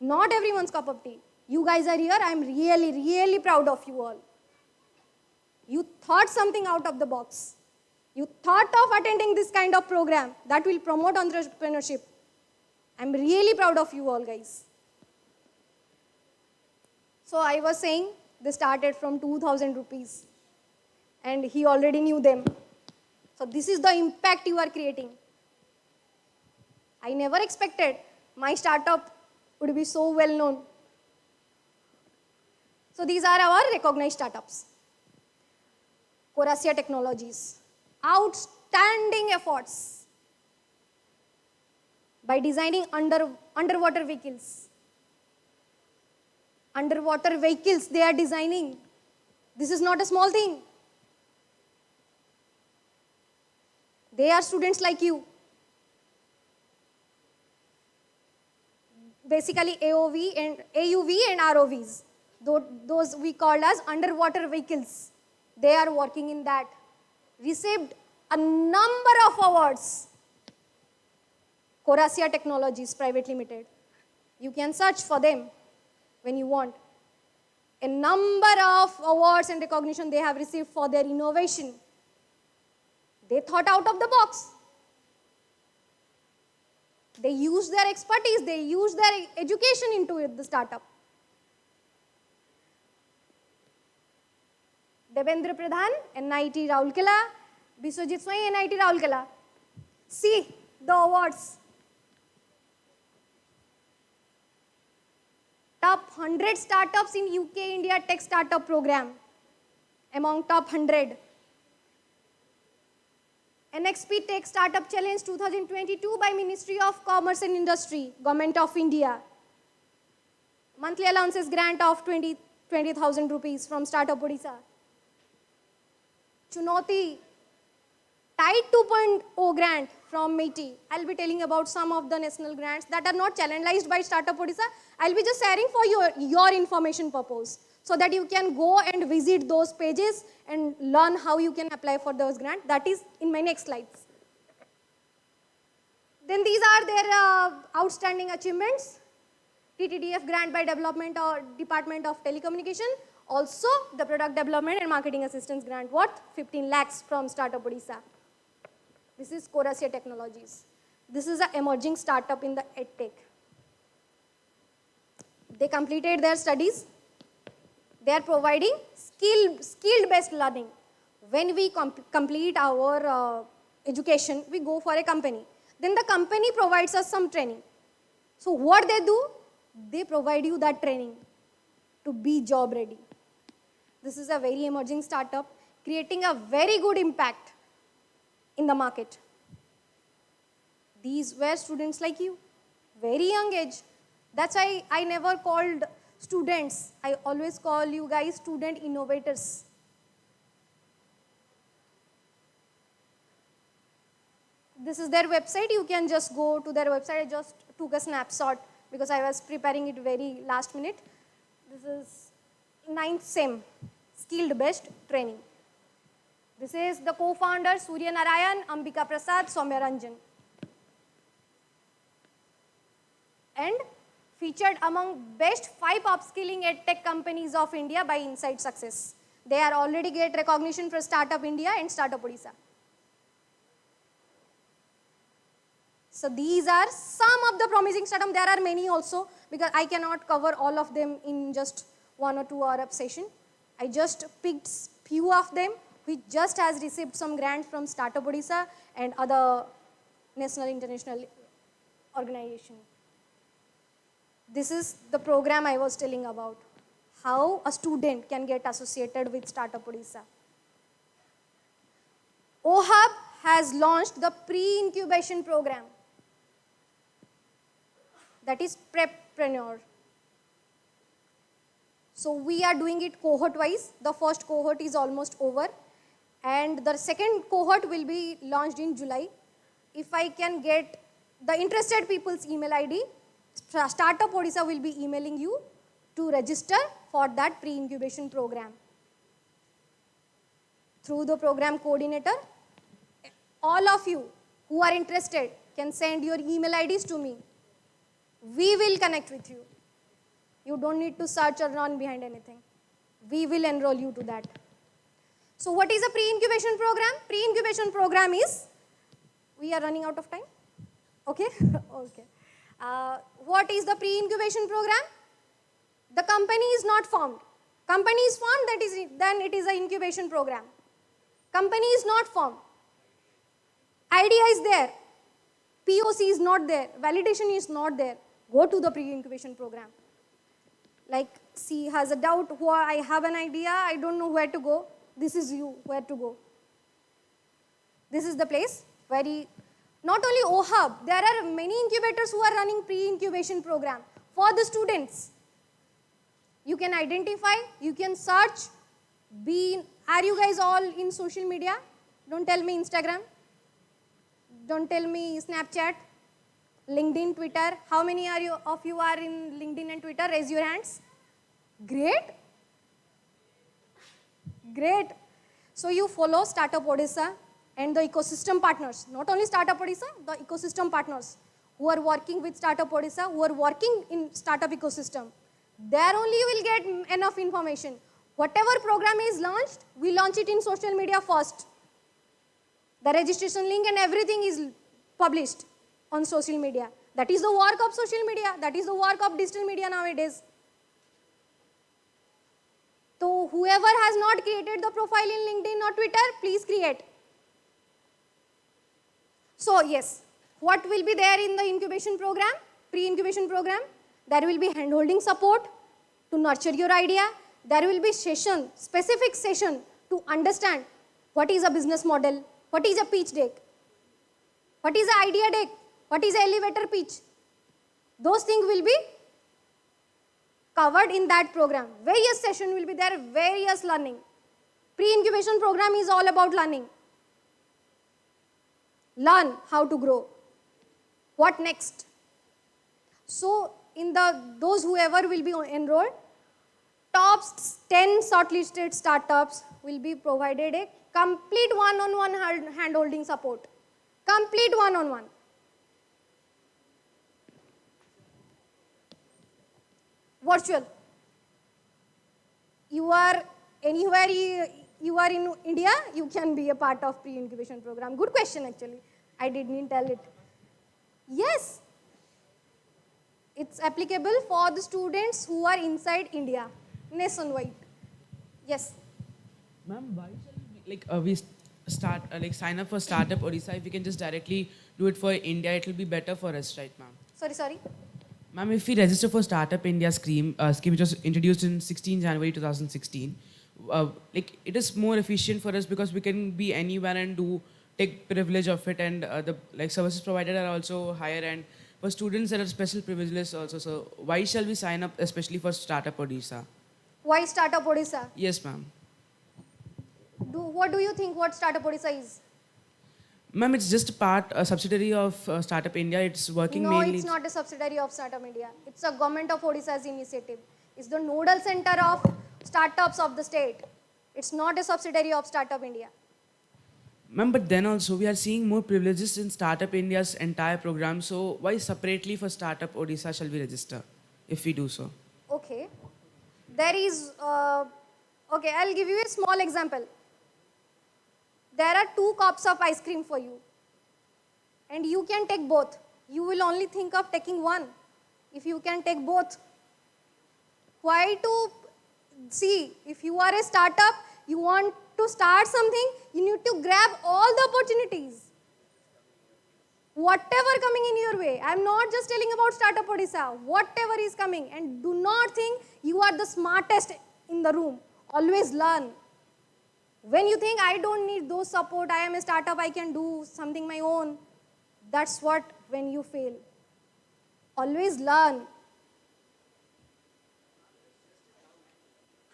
Not everyone's cup of tea. You guys are here, I am really, really proud of you all. You thought something out of the box. You thought of attending this kind of program that will promote entrepreneurship. I am really proud of you all guys. So I was saying, they started from 2,000 rupees. And he already knew them. So this is the impact you are creating. I never expected my startup would be so well known. So these are our recognized startups. Coracia Technologies. Outstanding efforts by designing underwater vehicles. Underwater vehicles they are designing. This is not a small thing. They are students like you. Basically AUV and ROVs. Those we call as underwater vehicles. They are working in that. Received a number of awards. Coracia Technologies Private Limited. You can search for them when you want. A number of awards and recognition they have received for their innovation. They thought out of the box. They used their expertise, they used their education into the startup. Devendra Pradhan, NIT Raulkela, Biswajit Swai, NIT Raulkela. See the awards. Top 100 startups in UK India Tech Startup Program. Among top 100. NXP Tech Startup Challenge 2022 by Ministry of Commerce and Industry, Government of India. Monthly allowances grant of 20,000 rupees from Startup Odisha. Chunoti, Tide 2.0 grant from MITI. I'll be telling about some of the national grants that are not channelized by Startup Odisha. I'll be just sharing for your information purpose so that you can go and visit those pages and learn how you can apply for those grants. That is in my next slides. Then these are their outstanding achievements. TTDF grant by Development or Department of Telecommunication. Also the Product Development and Marketing Assistance grant worth 15 lakhs from Startup Odisha. This is Coracia Technologies. This is an emerging startup in the EdTech. They completed their studies. They are providing skill-based learning. When we complete our education, we go for a company. Then the company provides us some training. So what they do? They provide you that training to be job ready. This is a very emerging startup creating a very good impact in the market. These were students like you, very young age. That's why I never called students. I always call you guys student innovators. This is their website. You can just go to their website. I just took a snapshot because I was preparing it very last minute. This is 9th SEM, skill-based training. This is the co-founder, Surya Narayan, Ambika Prasad, Soumya Ranjan. And featured among best 5 upskilling edtech companies of India by Insight Success. They are already get recognition for Startup India and Startup Odisha. So these are some of the promising startups. There are many also because I cannot cover all of them in just 1 or 2 hour session. I just picked few of them which just has received some grants from Startup Odisha and other national international organization. This is the program I was telling about, how a student can get associated with Startup Odisha. OHUB has launched the pre-incubation program, that is Prepreneur. So we are doing it cohort wise. The first cohort is almost over and the second cohort will be launched in July. If I can get the interested people's email ID, Startup Odisha will be emailing you to register for that pre-incubation program. Through the program coordinator, all of you who are interested can send your email IDs to me. We will connect with you. You don't need to search or run behind anything. We will enroll you to that. So what is a pre-incubation program? Pre-incubation program is, we are running out of time? Okay? Okay. What is the pre-incubation program? The company is not formed. Company is formed, then it is an incubation program. Company is not formed. Idea is there. POC is not there. Validation is not there. Go to the pre-incubation program. Like, C has a doubt, I have an idea, I don't know where to go. This is you, where to go. This is the place where not only OHUB, there are many incubators who are running pre-incubation program for the students. You can identify, you can search. Are you guys all in social media? Don't tell me Instagram. Don't tell me Snapchat, LinkedIn, Twitter. How many of you are in LinkedIn and Twitter? Raise your hands. Great. Great. So you follow Startup Odisha and the ecosystem partners. Not only Startup Odisha, the ecosystem partners who are working with Startup Odisha, who are working in startup ecosystem. There only you will get enough information. Whatever program is launched, we launch it in social media first. The registration link and everything is published on social media. That is the work of social media. That is the work of digital media nowadays. So whoever has not created the profile in LinkedIn or Twitter, please create. So yes, what will be there in the incubation program, pre-incubation program? There will be hand-holding support to nurture your idea. There will be session, specific session to understand what is a business model, what is a pitch deck, what is an idea deck, what is an elevator pitch. Those things will be covered in that program. Various sessions will be there, various learning. Pre-incubation program is all about learning. Learn how to grow. What next? So in those whoever will be enrolled, top 10 shortlisted startups will be provided a complete one-on-one hand-holding support. Complete one-on-one. Virtual. You are anywhere you are in India, you can be a part of pre-incubation program. Good question actually. I didn't tell it. Yes. It's applicable for the students who are inside India, nationwide. Yes. Ma'am, why shall we start sign up for Startup Odisha? If we can just directly do it for India, it will be better for us, right, ma'am? Sorry. Ma'am, if we register for Startup India scheme which was introduced in 16 January 2016, it is more efficient for us because we can be anywhere and take privilege of it, and the services provided are also higher, and for students there are special privileges also. So why shall we sign up especially for Startup Odisha? Why Startup Odisha? Yes, ma'am. What do you think what Startup Odisha is? Ma'am, it's just a subsidiary of Startup India. It's working No, mainly. it's not a subsidiary of Startup India. It's a government of Odisha's initiative. It's the nodal center of startups of the state. It's not a subsidiary of Startup India. Ma'am, but then also we are seeing more privileges in Startup India's entire program. So why separately for Startup Odisha shall we register if we do so? Okay. There is, okay, I'll give you a small example. There are 2 cups of ice cream for you. And you can take both. You will only think of taking one. If you can take both. Why to see, if you are a startup, you want to start something, you need to grab all the opportunities. Whatever coming in your way. I'm not just telling about Startup Odisha. Whatever is coming. And do not think you are the smartest in the room. Always learn. When you think I don't need those support, I am a startup, I can do something my own. That's what when you fail. Always learn.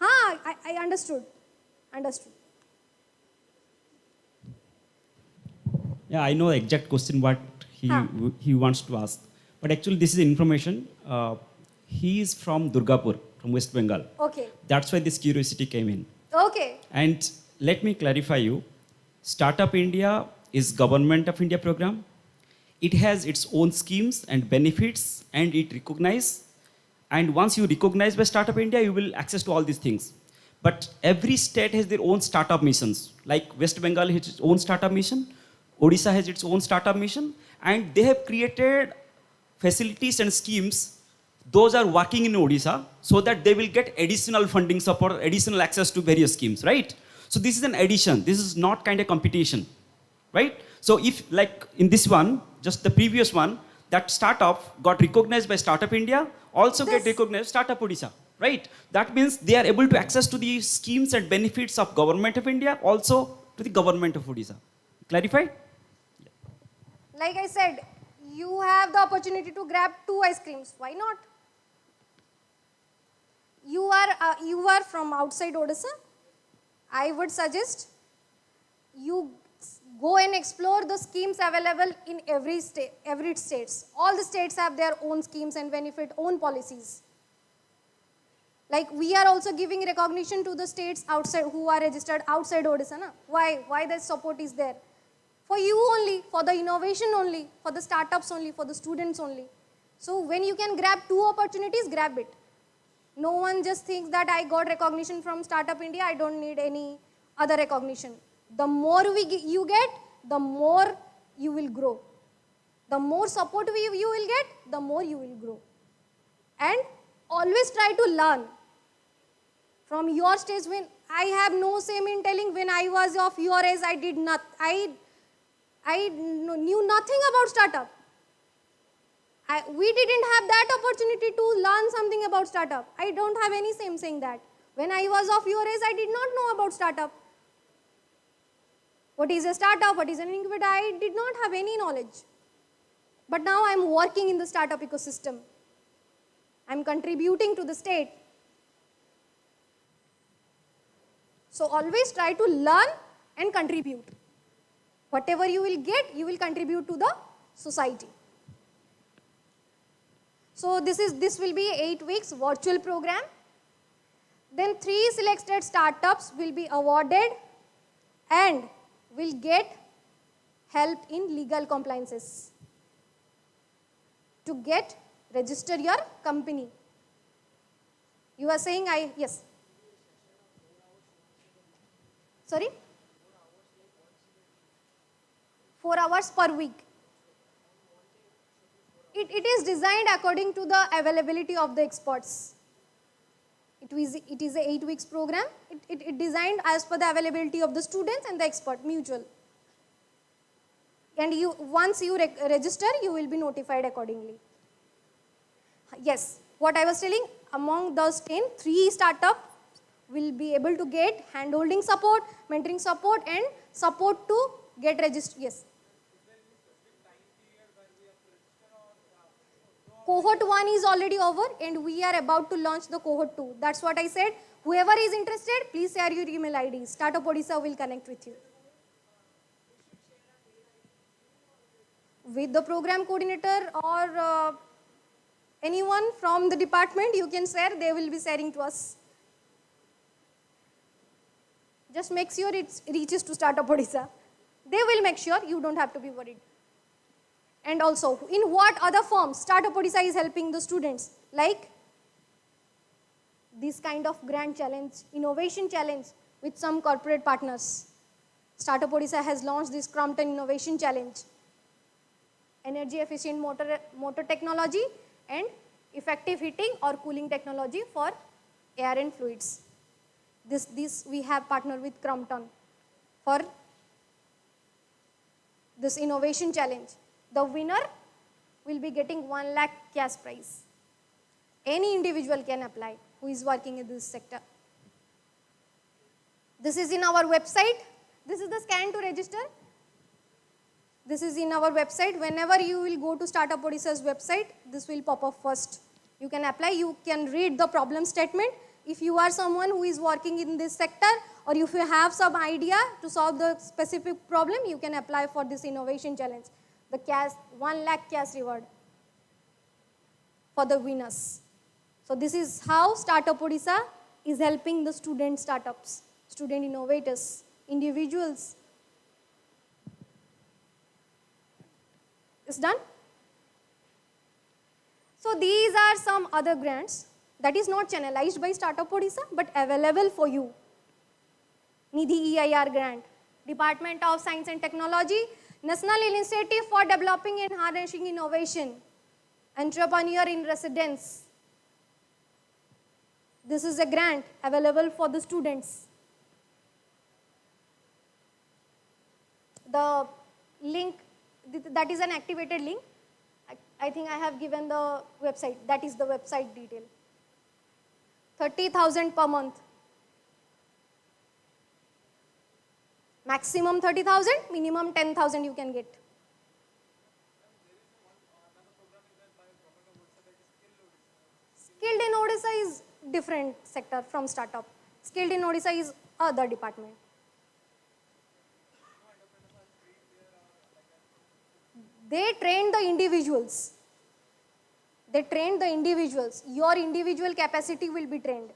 I understood. Yeah, I know the exact question what he wants to ask. But actually this is information. He is from Durgapur, from West Bengal. Okay. That's why this curiosity came in. Okay. And let me clarify you. Startup India is Government of India program. It has its own schemes and benefits, and it recognizes. And once you recognize by Startup India, you will access to all these things. But every state has their own startup missions. Like West Bengal has its own startup mission. Odisha has its own startup mission. And they have created facilities and schemes. Those are working in Odisha so that they will get additional funding support, additional access to various schemes, right? So this is an addition. This is not kind of competition, right? So if like in this one, just the previous one, that startup got recognized by Startup India, also get recognized Startup Odisha, right? That means they are able to access to the schemes and benefits of Government of India, also to the Government of Odisha. Clarified? Like I said, you have the opportunity to grab 2 ice creams. Why not? You are from outside Odisha. I would suggest you go and explore the schemes available in every states. All the states have their own schemes and benefit, own policies. Like we are also giving recognition to the states outside who are registered outside Odisha. Na? Why the support is there? For you only, for the innovation only, for the startups only, for the students only. So when you can grab 2 opportunities, grab it. No one just thinks that I got recognition from Startup India, I don't need any other recognition. The more you get, the more you will grow. The more support you will get, the more you will grow. And always try to learn. From your stage, when I have no shame in telling when I was of your age, I knew nothing about startup. We didn't have that opportunity to learn something about startup. I don't have any shame saying that. When I was of your age, I did not know about startup. What is a startup? What is an incubator? I did not have any knowledge. But now I am working in the startup ecosystem. I am contributing to the state. So always try to learn and contribute. Whatever you will get, you will contribute to the society. So this will be 8 weeks virtual program. Then 3 selected startups will be awarded and will get help in legal compliances to get register your company. You are saying yes. Sorry? 4 hours per week. It is designed according to the availability of the experts. It is a 8 weeks program. It designed as per the availability of the students and the expert, mutual. And once you register, you will be notified accordingly. Yes, what I was telling, among those 10, 3 startups will be able to get hand-holding support, mentoring support, and support to get registered. Yes. Cohort 1 is already over and we are about to launch the cohort 2. That's what I said. Whoever is interested, please share your email ID. Startup Odisha will connect with you. With the program coordinator or anyone from the department, you can share, they will be sharing to us. Just make sure it reaches to Startup Odisha. They will make sure, you don't have to be worried. And also, in what other forms Startup Odisha is helping the students? Like this kind of grant challenge, innovation challenge with some corporate partners. Startup Odisha has launched this Crompton Innovation Challenge. Energy efficient motor technology and effective heating or cooling technology for air and fluids. This we have partnered with Crompton for this innovation challenge. The winner will be getting 1 lakh cash prize. Any individual can apply who is working in this sector. This is in our website. This is the scan to register. This is in our website. Whenever you will go to Startup Odisha's website, this will pop up first. You can apply, you can read the problem statement. If you are someone who is working in this sector or if you have some idea to solve the specific problem, you can apply for this innovation challenge. The cash, 1 lakh cash reward for the winners. So this is how Startup Odisha is helping the student startups, student innovators, individuals. It's done? So these are some other grants that is not channelized by Startup Odisha but available for you. Nidhi EIR grant, Department of Science and Technology, National Initiative for Developing and Harnessing Innovation, Entrepreneur in Residence. This is a grant available for the students. The link, that is an activated link. I think I have given the website. That is the website detail. 30,000 per month. Maximum 30,000, minimum 10,000 you can get. Skilled in Odisha is different sector from startup. Skilled in Odisha is other department. They train the individuals. They train the individuals. Your individual capacity will be trained.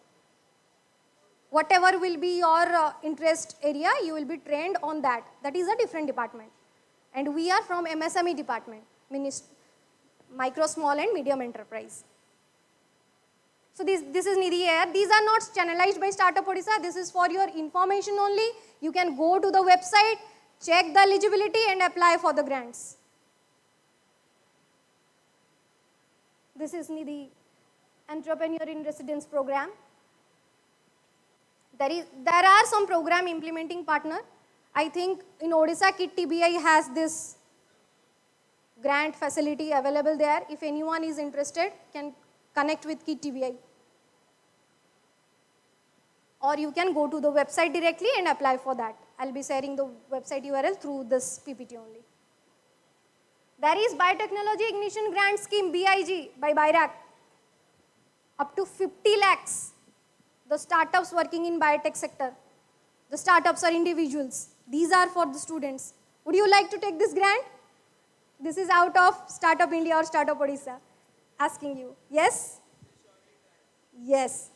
Whatever will be your interest area, you will be trained on that. That is a different department. And we are from MSME department, Micro, Small and Medium Enterprise. So this is Nidhi EIR. These are not channelized by Startup Odisha. This is for your information only. You can go to the website, check the eligibility and apply for the grants. This is Nidhi Entrepreneur in Residence program. There are some program implementing partner. I think in Odisha, KIT TBI has this grant facility available there. If anyone is interested, can connect with KIT TBI. Or you can go to the website directly and apply for that. I'll be sharing the website URL through this PPT only. There is Biotechnology Ignition Grant Scheme, BIG, by BIRAC. Up to 50 lakhs. The startups working in biotech sector. The startups are individuals. These are for the students. Would you like to take this grant? This is out of Startup India or Startup Odisha. Asking you. Yes? Yes.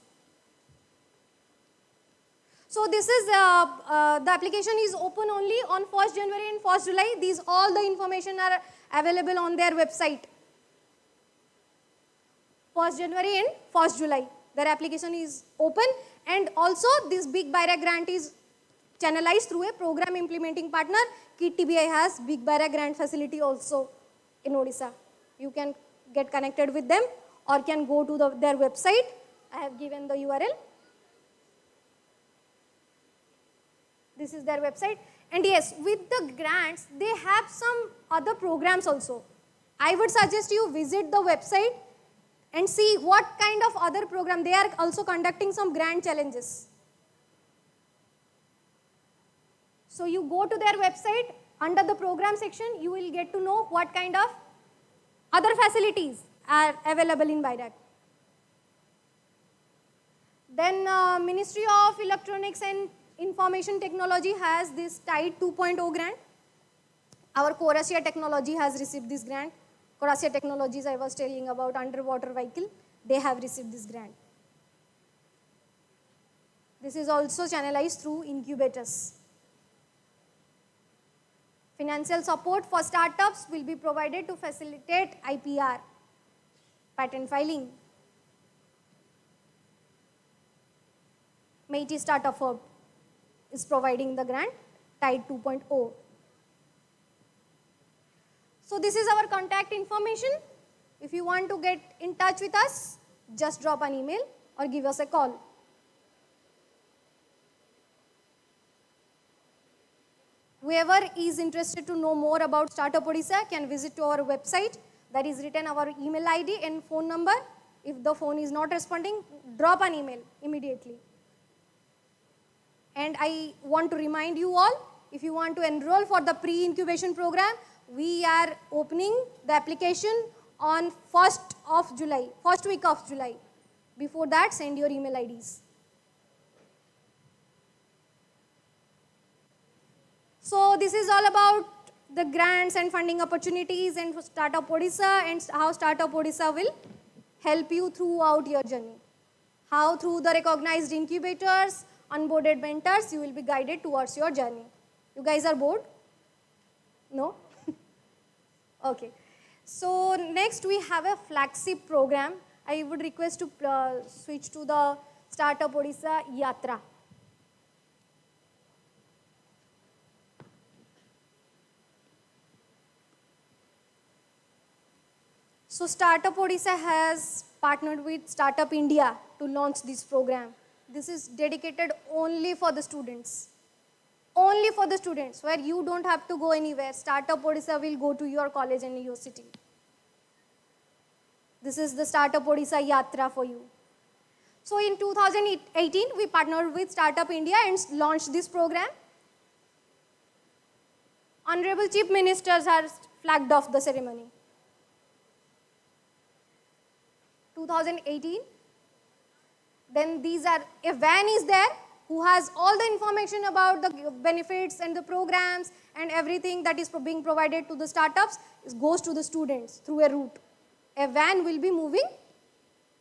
So this is, the application is open only on 1st January and 1st July. All the information are available on their website. 1st January and 1st July. Their application is open, and also this big BIRAC grant is channelized through a program implementing partner. KIT TBI has big BIRAC grant facility also in Odisha. You can get connected with them or can go to their website I have given the URL. This is their website. And yes, with the grants, they have some other programs also. I would suggest you visit the website and see what kind of other program. They are also conducting some grant challenges. So you go to their website, under the program section, you will get to know what kind of other facilities are available in BIDAC. Then Ministry of Electronics and Information Technology has this TIDE 2.0 grant. Our Coracia Technology has received this grant. Coracia Technologies, I was telling about underwater vehicle, they have received this grant. This is also channelized through incubators. Financial support for startups will be provided to facilitate IPR, patent filing. MeitY Startup Hub is providing the grant, TIDE 2.0. So this is our contact information. If you want to get in touch with us, just drop an email or give us a call. Whoever is interested to know more about Startup Odisha can visit to our website. That is written our email ID and phone number. If the phone is not responding, drop an email immediately. And I want to remind you all, if you want to enroll for the pre-incubation program, we are opening the application on 1st of July, first week of July. Before that, send your email IDs. So this is all about the grants and funding opportunities and Startup Odisha and how Startup Odisha will help you throughout your journey. How through the recognized incubators, onboarded mentors, you will be guided towards your journey. You guys are bored? No? Okay. So next we have a flagship program. I would request to switch to the Startup Odisha Yatra. So Startup Odisha has partnered with Startup India to launch this program. This is dedicated only for the students. Only for the students, where you don't have to go anywhere. Startup Odisha will go to your college and your city. This is the Startup Odisha Yatra for you. So in 2018, we partnered with Startup India and launched this program. Honorable Chief Ministers have flagged off the ceremony. 2018. Then a van is there who has all the information about the benefits and the programs and everything that is being provided to the startups. It goes to the students through a route. A van will be moving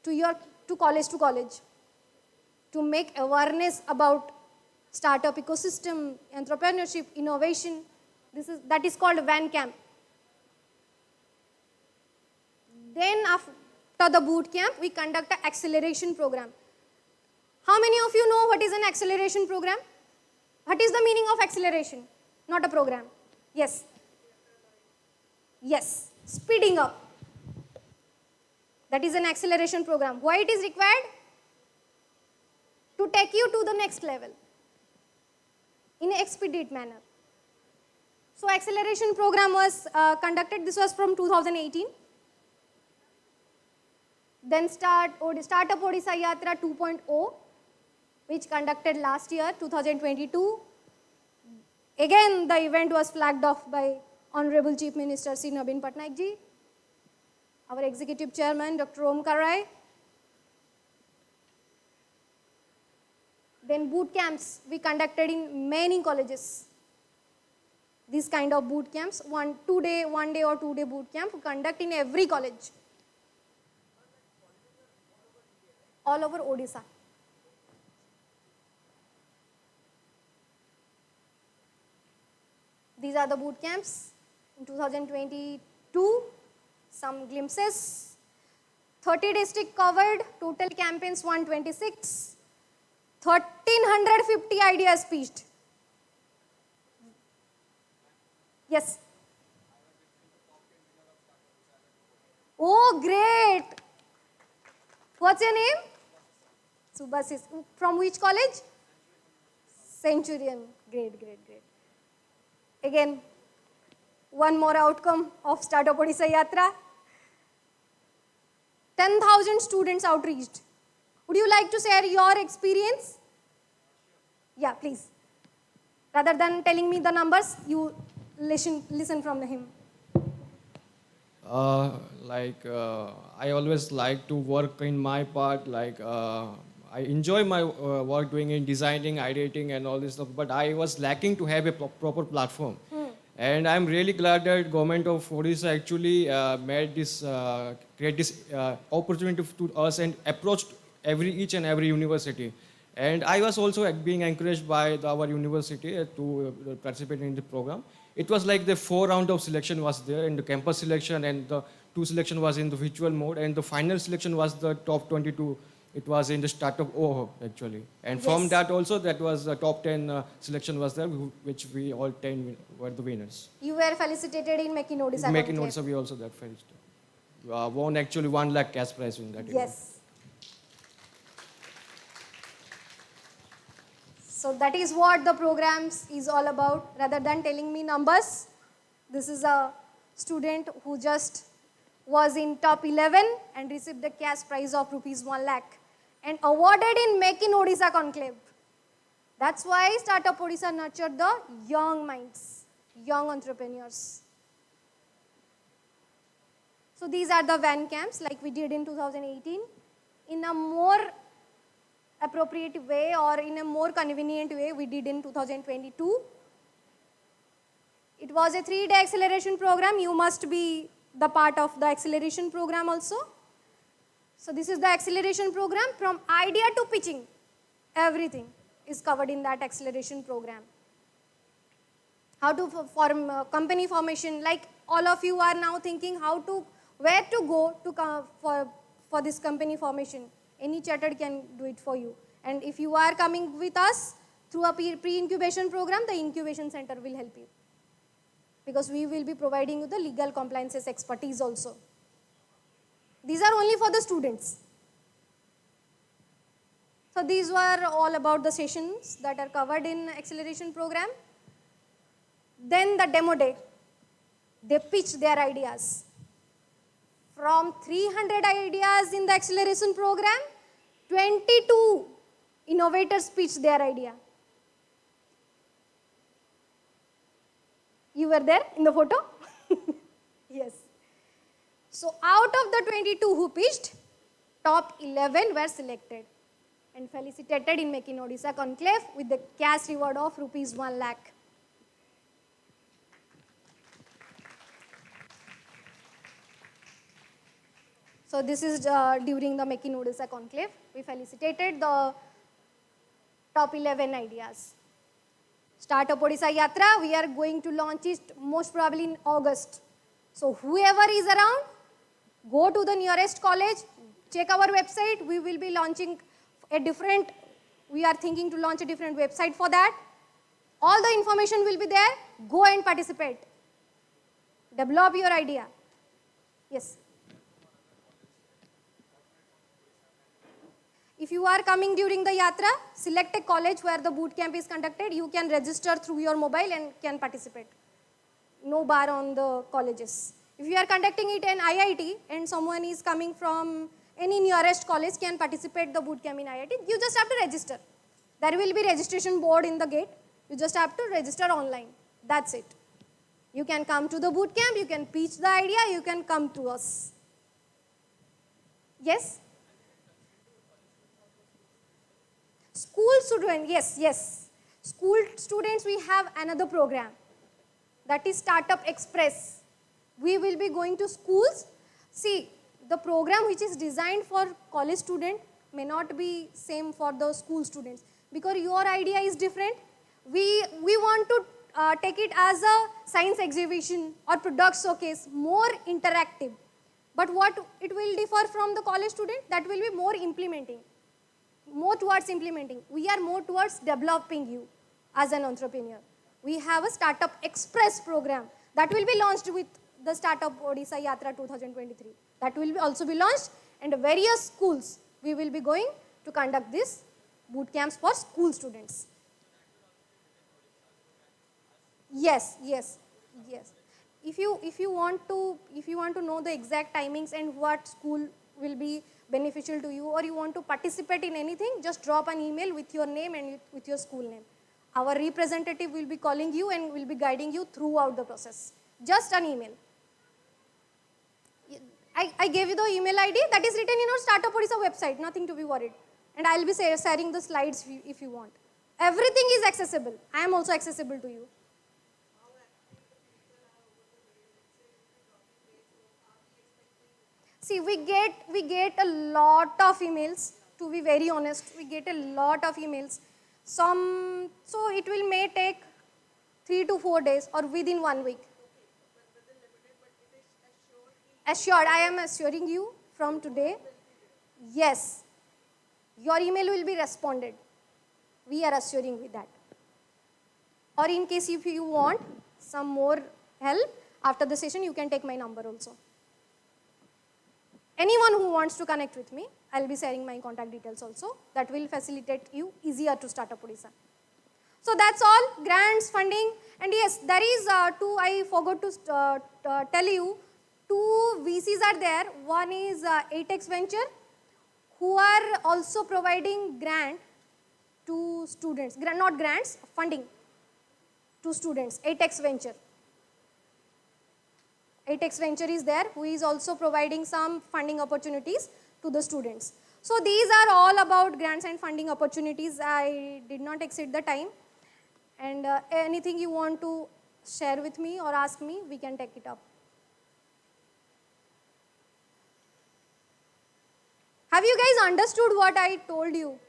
to college to make awareness about startup ecosystem, entrepreneurship, innovation. That is called van camp. Then after the boot camp, we conduct an acceleration program. How many of you know what is an acceleration program? What is the meaning of acceleration? Not a program. Yes. Yes. Speeding up. That is an acceleration program. Why it is required? To take you to the next level in an expedite manner. So acceleration program was conducted. This was from 2018. Then Startup Odisha Yatra 2.0, which conducted last year, 2022. Again, the event was flagged off by Honorable Chief Minister Sri Naveen Patnaik ji, our Executive Chairman, Dr. Omkar Rai. Then boot camps we conducted in many colleges. These kind of boot camps, one day or 2 day boot camp we conduct in every college. All over Odisha. These are the boot camps in 2022. Some glimpses. 30 districts covered, total campaigns 126. 1350 ideas pitched. Yes. Oh, great. What's your name? Subhasis. From which college? Centurion. Great, great, great. Again, one more outcome of Startup Odisha Yatra. 10,000 students outreached. Would you like to share your experience? Yeah, please. Rather than telling me the numbers, you listen from him. I always like to work in my part, I enjoy my work doing in designing, ideating and all this stuff, but I was lacking to have a proper platform. And I'm really glad that government of Odisha actually made this, create this opportunity to us and approached each and every university. And I was also being encouraged by our university to participate in the program. It was like the 4 round of selection was there, and the campus selection and the 2 selection was in the virtual mode, and the final selection was the top 22. It was in the startup OHO actually. And from that also, that was the top 10 selection was there, which we all 10 were the winners. You were felicitated in Making Odisha. Making Odisha, we also that felicitated. Won actually 1 lakh cash prize in that. Yes. So that is what the programs is all about. Rather than telling me numbers, this is a student who just was in top 11 and received the cash prize of rupees 1 lakh and awarded in Making Odisha conclave. That's why Startup Odisha nurtured the young minds, young entrepreneurs. So these are the van camps like we did in 2018 in a more appropriate way or in a more convenient way we did in 2022. It was a 3-day acceleration program. You must be the part of the acceleration program also. So this is the acceleration program from idea to pitching. Everything is covered in that acceleration program. How to form company formation, like all of you are now thinking where to go to for this company formation. Any chartered can do it for you. And if you are coming with us through a pre-incubation program, the incubation center will help you. Because we will be providing you the legal compliances expertise also. These are only for the students. So these were all about the sessions that are covered in acceleration program. Then the demo day, they pitched their ideas. From 300 ideas in the acceleration program, 22 innovators pitched their idea. You were there in the photo? Yes. So out of the 22 who pitched, top 11 were selected and felicitated in Making Odisha conclave with the cash reward of rupees 1 lakh. So this is during the Making Odisha conclave. We felicitated the top 11 ideas. Startup Odisha Yatra, we are going to launch it most probably in August. So whoever is around, go to the nearest college, check our website. We will be launching we are thinking to launch a different website for that. All the information will be there. Go and participate. Develop your idea. Yes. If you are coming during the yatra, select a college where the boot camp is conducted. You can register through your mobile and can participate. No bar on the colleges. If you are conducting it in IIT and someone is coming from any nearest college can participate the boot camp in IIT, you just have to register. There will be registration board in the gate. You just have to register online. That's it. You can come to the boot camp, you can pitch the idea, you can come to us. Yes? School students, yes. School students, we have another program. That is Startup Express. We will be going to schools. See, the program which is designed for college student may not be same for the school students because your idea is different. We want to take it as a science exhibition or product showcase, more interactive. But what it will differ from the college student, that will be more implementing, more towards implementing. We are more towards developing you as an entrepreneur. We have a Startup Express program that will be launched with the Startup Odisha Yatra 2023. That will also be launched and various schools we will be going to conduct this boot camps for school students. Yes, yes, yes. If you want to know the exact timings and what school will be beneficial to you, or you want to participate in anything, just drop an email with your name and with your school name. Our representative will be calling you and will be guiding you throughout the process. Just an email. I gave you the email ID that is written in our Startup Odisha website, nothing to be worried. And I'll be sharing the slides if you want. Everything is accessible. I am also accessible to you. See, we get a lot of emails, to be very honest. We get a lot of emails. So it may take 3 to 4 days or within 1 week. Assured, I am assuring you from today, yes, your email will be responded. We are assuring with that. Or in case if you want some more help after the session, you can take my number also. Anyone who wants to connect with me, I'll be sharing my contact details also. That will facilitate you easier to start up Odisha. So that's all, grants, funding, and yes, there is I forgot to tell you, 2 VCs are there. One is 8X Venture, who are also providing grant to students, not grants, funding to students, 8X Venture. 8X Venture is there, who is also providing some funding opportunities to the students. So these are all about grants and funding opportunities. I did not exceed the time. And anything you want to share with me or ask me, we can take it up. Have you guys understood what I told you?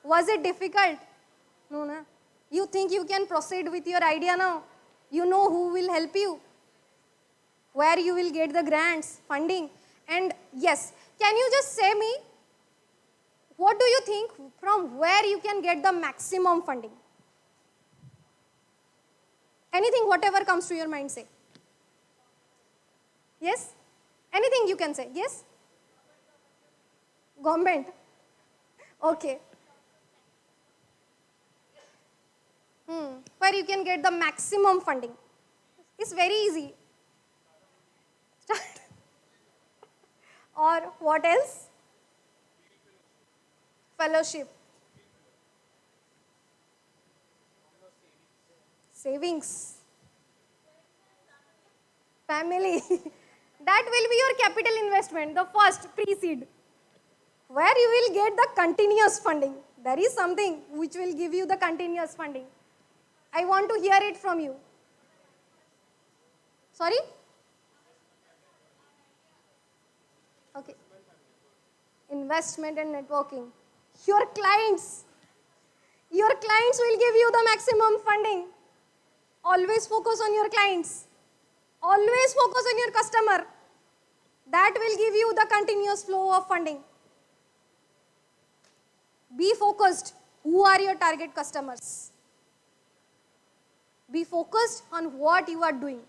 Was it difficult? No, na? You think you can proceed with your idea now? You know who will help you, where you will get the grants, funding. And yes, can you just say me, what do you think from where you can get the maximum funding? Anything, whatever comes to your mind, say. Yes? Anything you can say. Yes? Government. Okay. Where you can get the maximum funding. It's very easy. Start. Or what else? Fellowship. Savings. Family. That will be your capital investment, the first pre-seed, where you will get the continuous funding. There is something which will give you the continuous funding. I want to hear it from you. Sorry? Okay. Investment and networking. Your clients will give you the maximum funding. Always focus on your clients. Always focus on your customer. That will give you the continuous flow of funding. Be focused. Who are your target customers? Be focused on what you are doing.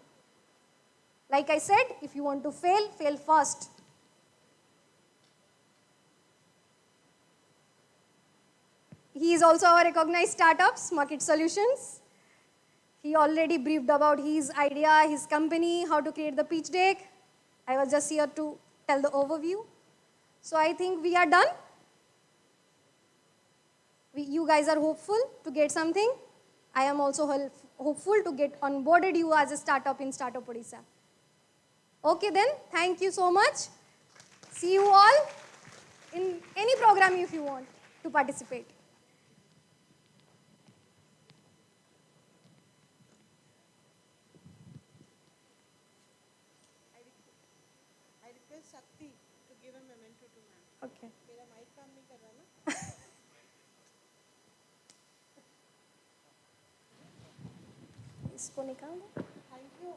Like I said, if you want to fail, fail fast. He is also our recognized startups, Market Solutions. He already briefed about his idea, his company, how to create the pitch deck. I was just here to tell the overview. So I think we are done. You guys are hopeful to get something. I am also hopeful to get onboarded you as a startup in Startup Odisha. Okay then, thank you so much. See you all in any program if you want to participate. I request Shakti to give a memento to ma'am. Okay. मेरा mic काम नहीं कर रहा ना? इसको निकाल दो. Thank you.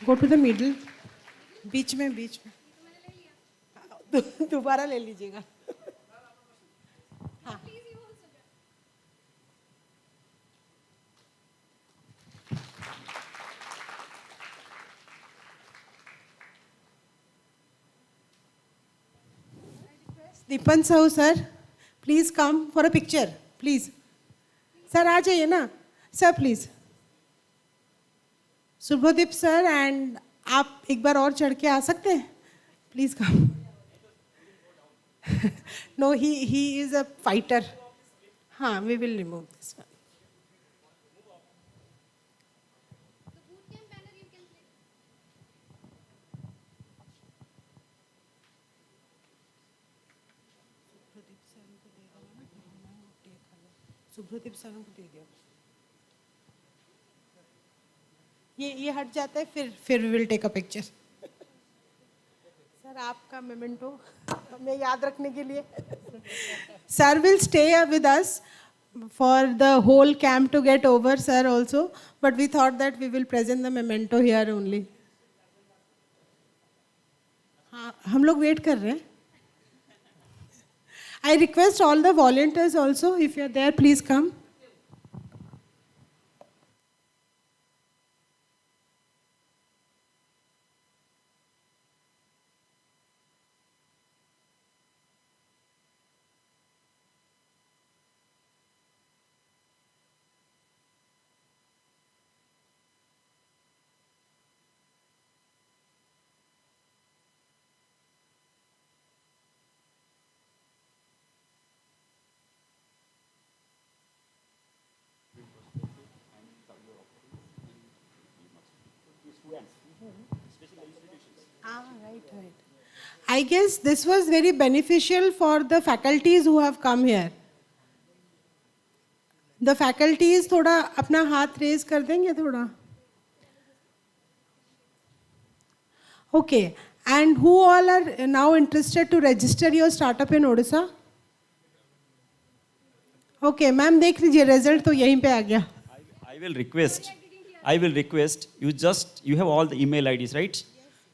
Go to the middle. बीच में दोबारा ले लीजिएगा. Tipan Sahu sir, please come for a picture, please. Sir, आ जाइए ना. Sir, please. Subhadip sir, and आप एक बार और चढ़ के आ सकते हैं? Please come. No, he is a fighter. हाँ, we will remove this one. Subradeep sir को दे दिया. ये हट जाता है फिर we will take a picture. Sir आपका मेमेंटो हमें याद रखने के लिए. Sir will stay with us for the whole camp to get over, sir also. But we thought that we will present the memento here only. हाँ, हम लोग wait कर रहे हैं. I request all the volunteers also, if you are there, please come. Right. I guess this was very beneficial for the faculties who have come here. The faculties थोड़ा अपना हाथ raise कर देंगे थोड़ा. Okay. And who all are now interested to register your startup in Odisha? Okay, ma'am देख लीजिए result तो यहीं पे आ गया. I will request you have all the email IDs, right?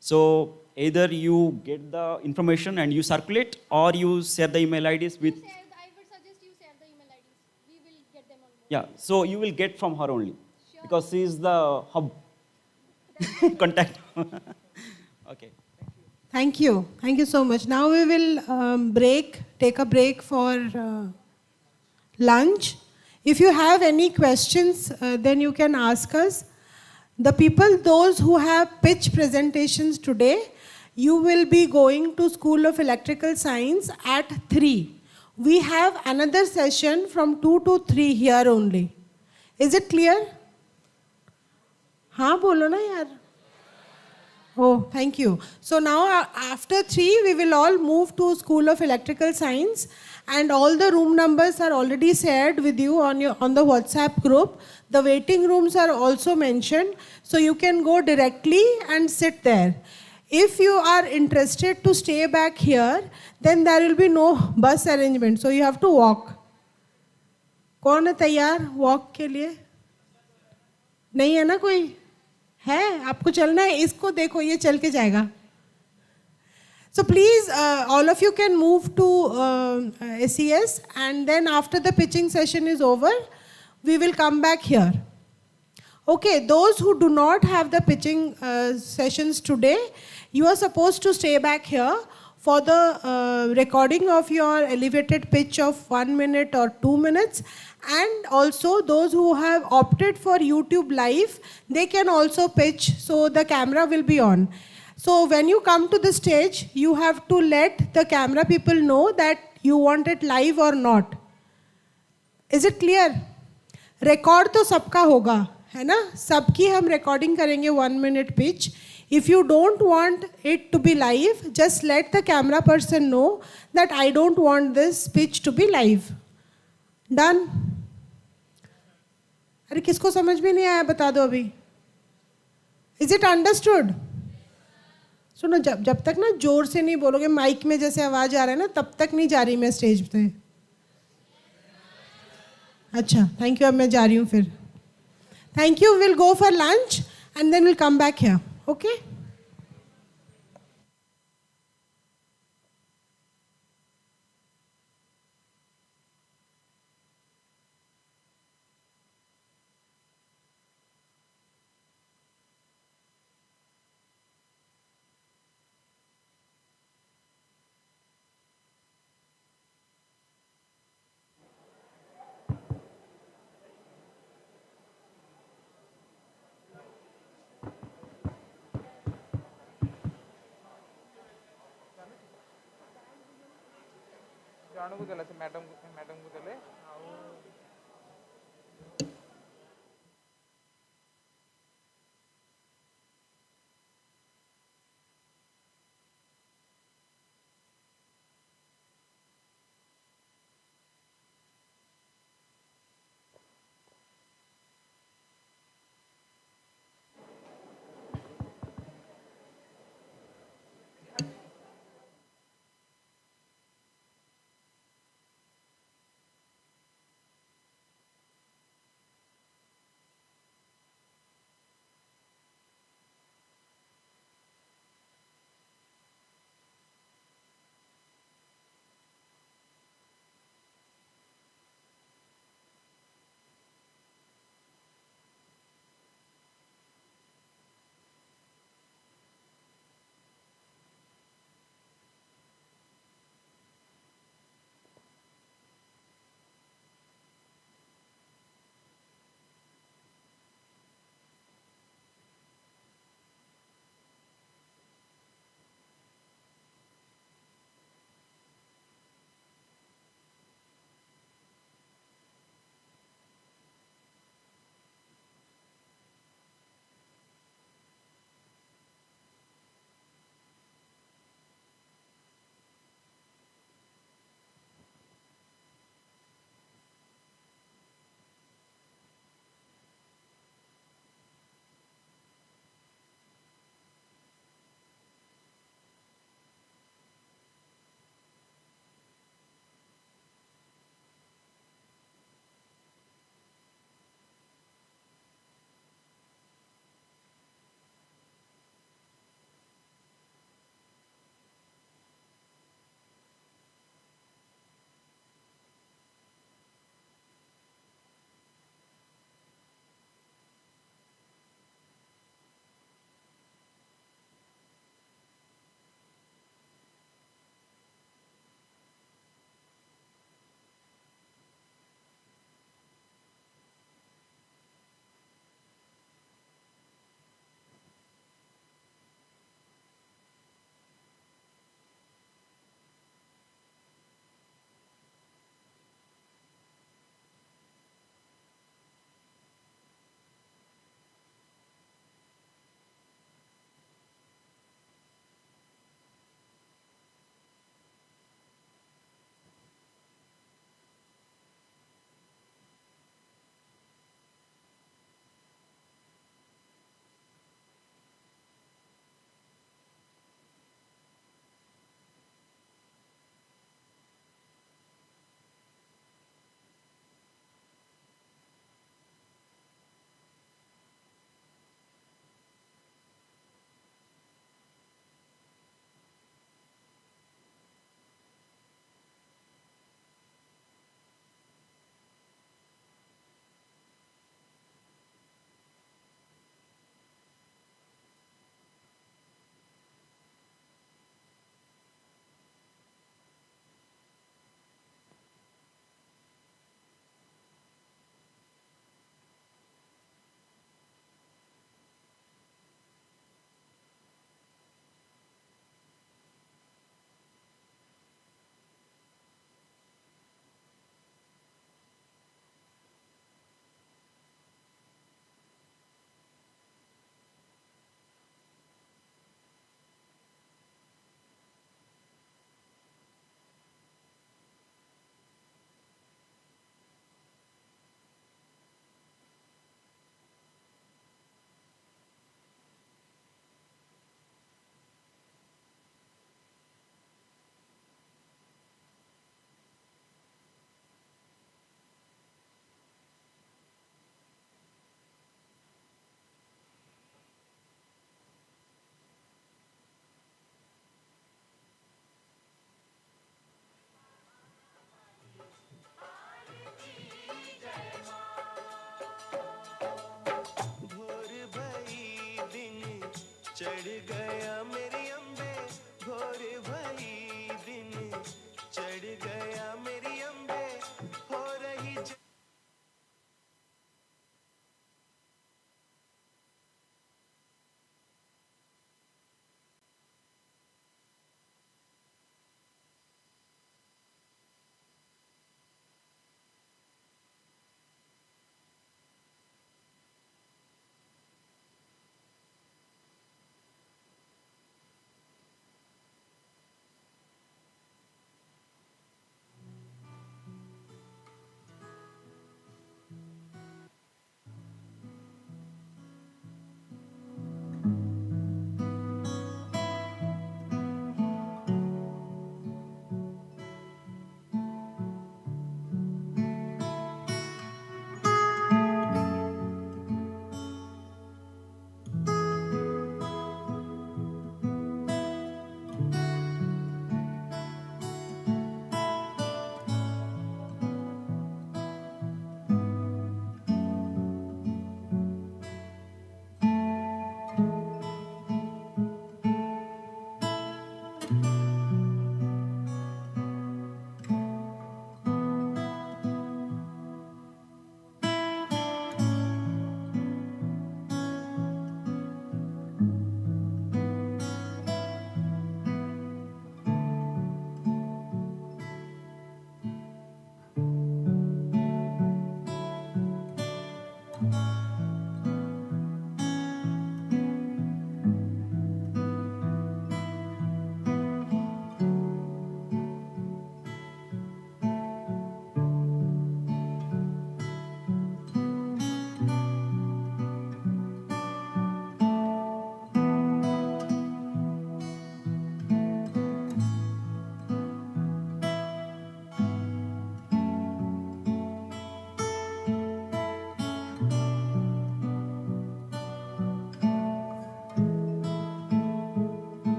So either you get the information and you circulate, or you share the email IDs with. I would suggest you share the email IDs. We will get them on board. Yeah, so you will get from her only, because she is the hub contact. Okay. Thank you. Thank you so much. Now we will take a break for lunch. If you have any questions, then you can ask us. Those who have pitch presentations today, you will be going to School of Electrical Science at 3. We have another session from 2 to 3 here only. Is it clear? हाँ बोलो ना यार. Oh, thank you. So now after 3, we will all move to School of Electrical Science, and all the room numbers are already shared with you on the WhatsApp group. The waiting rooms are also mentioned, so you can go directly and sit there. If you are interested to stay back here, then there will be no bus arrangement, so you have to walk. कौन है तैयार walk के लिए? नहीं है ना कोई? है आपको चलना है, इसको देखो ये चल के जाएगा. So please, all of you can move to SES, and then after the pitching session is over, we will come back here. Okay, those who do not have the pitching sessions today, you are supposed to stay back here for the recording of your elevated pitch of 1 minute or 2 minutes. And also those who have opted for YouTube Live, they can also pitch, so the camera will be on. So when you come to the stage, you have to let the camera people know that you want it live or not. Is it clear? Record तो सबका होगा, है ना? सबकी हम recording करेंगे 1 minute pitch. If you don't want it to be live, just let the camera person know that I don't want this pitch to be live. Done? अरे किसको समझ में नहीं आया बता दो अभी. Is it understood? सुनो, जब तक ना जोर से नहीं बोलोगे, माइक में जैसे आवाज आ रहा है ना, तब तक नहीं जा रही मैं स्टेज पे. अच्छा, थैंक यू. अब मैं जा रही हूँ फिर. Thank you. Will go for lunch and then will come back here. Okay. ଜଣକୁ ଦେଲା ସେ ମ୍ୟାଡ଼ାମକୁ ଦେଲେ ଆଉ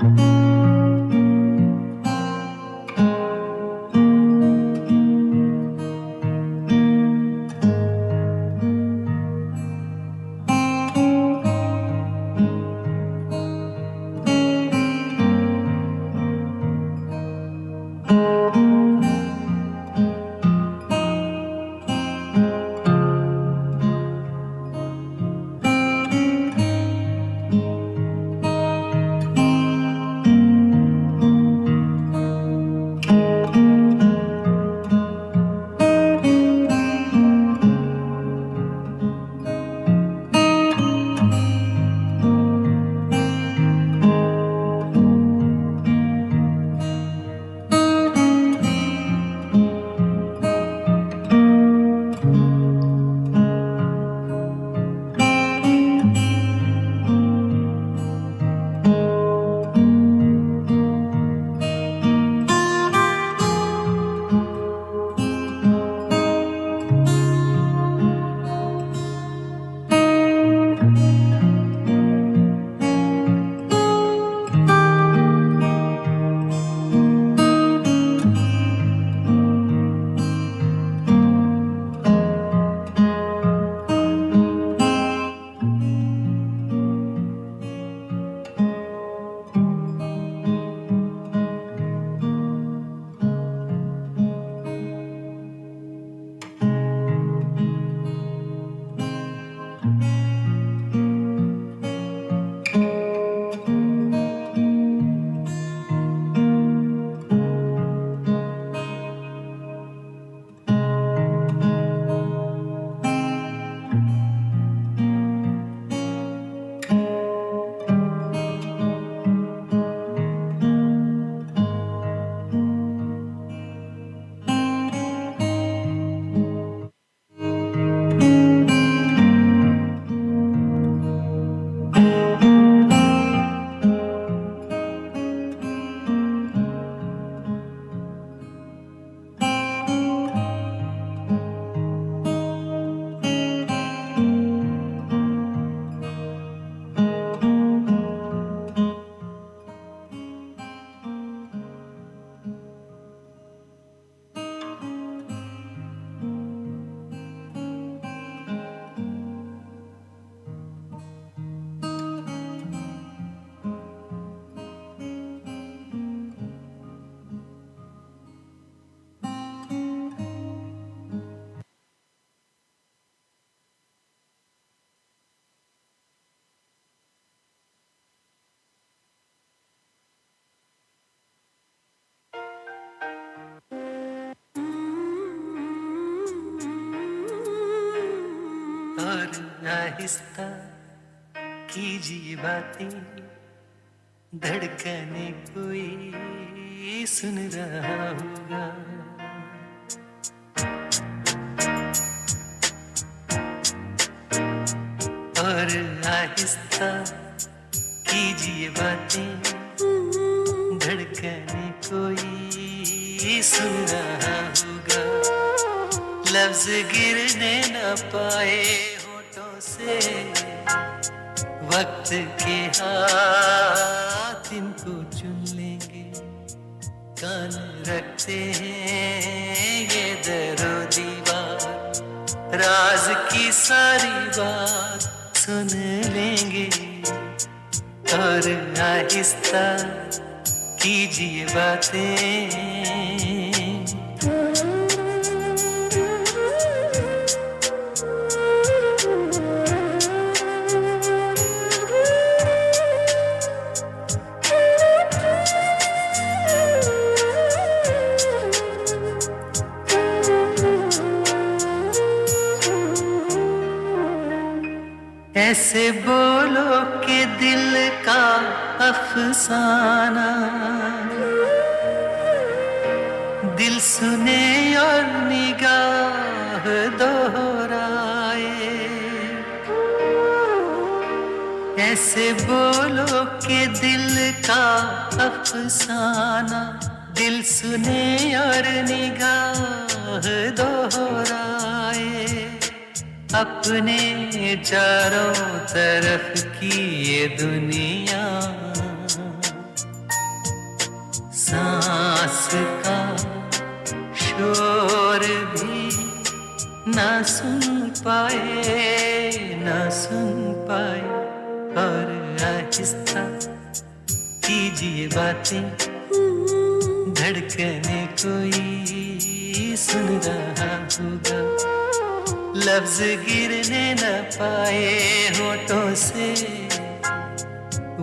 और आहिस्ता कीजिए बातें, धड़कने कोई सुन रहा होगा। और आहिस्ता कीजिए बातें, धड़कने कोई सुन रहा होगा। लफ्ज गिरने न पाए होठों से, वक्त के हाथ इनको चुन लेंगे। कान रखते हैं ये दरो दीवार, राज की सारी बात सुन लेंगे। और आहिस्ता कीजिए बातें। ऐसे बोलो कि दिल का अफसाना दिल सुने और निगाह दोहराए। ऐसे बोलो कि दिल का अफसाना दिल सुने और निगाह दोहराए। अपने चारों तरफ की ये दुनिया सांस का शोर भी ना सुन पाए, ना सुन पाए। और आहिस्ता कीजिए बातें, धड़कने कोई सुन रहा होगा। लफ्ज गिरने न पाए होठों से,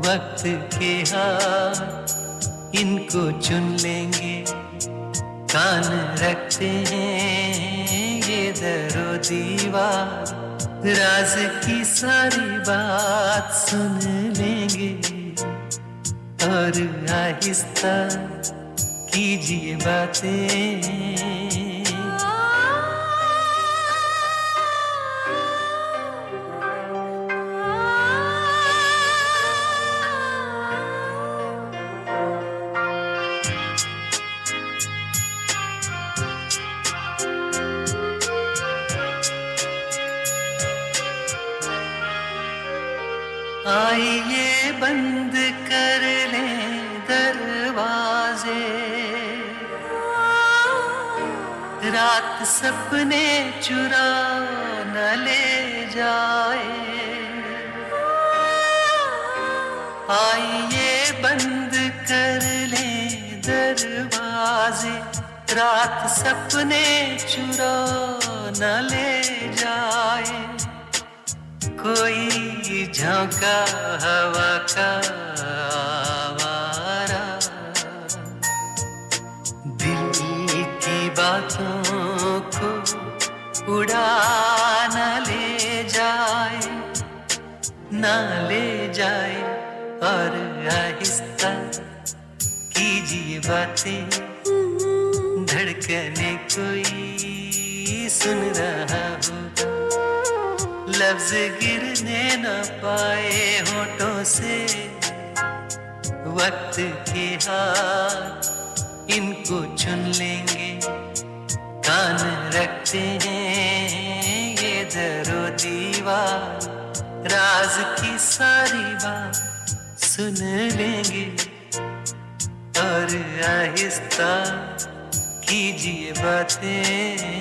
वक्त के हाथ इनको चुन लेंगे। कान रखते हैं ये दरो दीवार, राज की सारी बात सुन लेंगे। और आहिस्ता कीजिए बातें। आइए बंद कर लें दरवाजे, रात सपने चुरा न ले जाए। आइए बंद कर लें दरवाजे, रात सपने चुरा न ले जाए। कोई झोंका हवा का आवारा, दिल की बातों को उड़ा न ले जाए, न ले जाए। और आहिस्ता कीजिए बातें, धड़कने कोई सुन रहा होगा। लफ्ज गिरने न पाए होठों से, वक्त के हाथ इनको चुन लेंगे। कान रखते हैं ये दरो दीवार, राज की सारी बात सुन लेंगे। और आहिस्ता कीजिए बातें।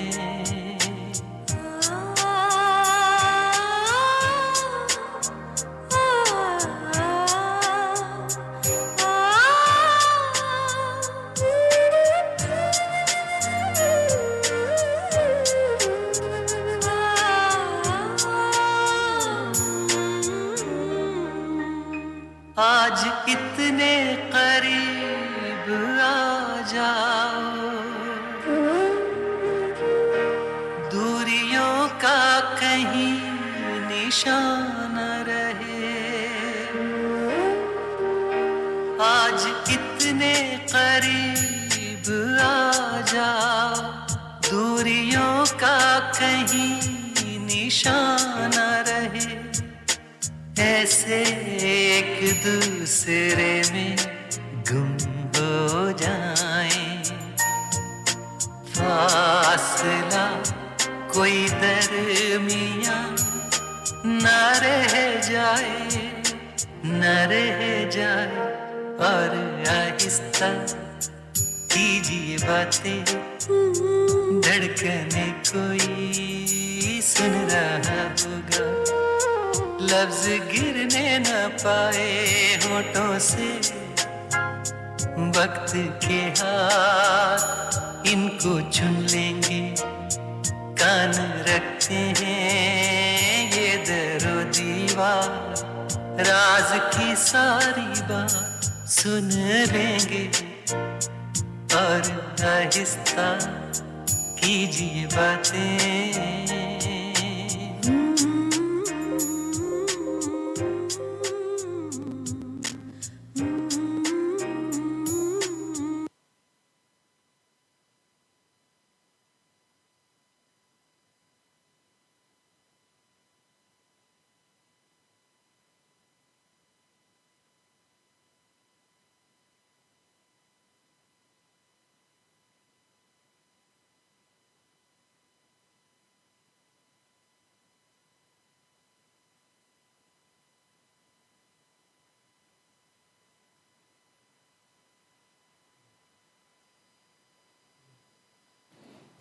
आज इतने करीब आ जाओ, दूरियों का कहीं निशान रहे। आज इतने करीब आ जाओ, दूरियों का कहीं निशान रहे। ऐसे एक दूसरे में गुम हो जाएं, फासला कोई दरमियां न रह जाए, न रह जाए। और आहिस्ता कीजिए बातें, धड़कने कोई सुन रहा होगा। लफ्ज गिरने न पाए होठों से, वक्त के हाथ इनको चुन लेंगे। कान रखते हैं ये दरो दीवार, राज की सारी बात सुन लेंगे। और आहिस्ता कीजिए बातें।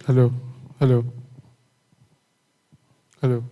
Hello, hello, hello.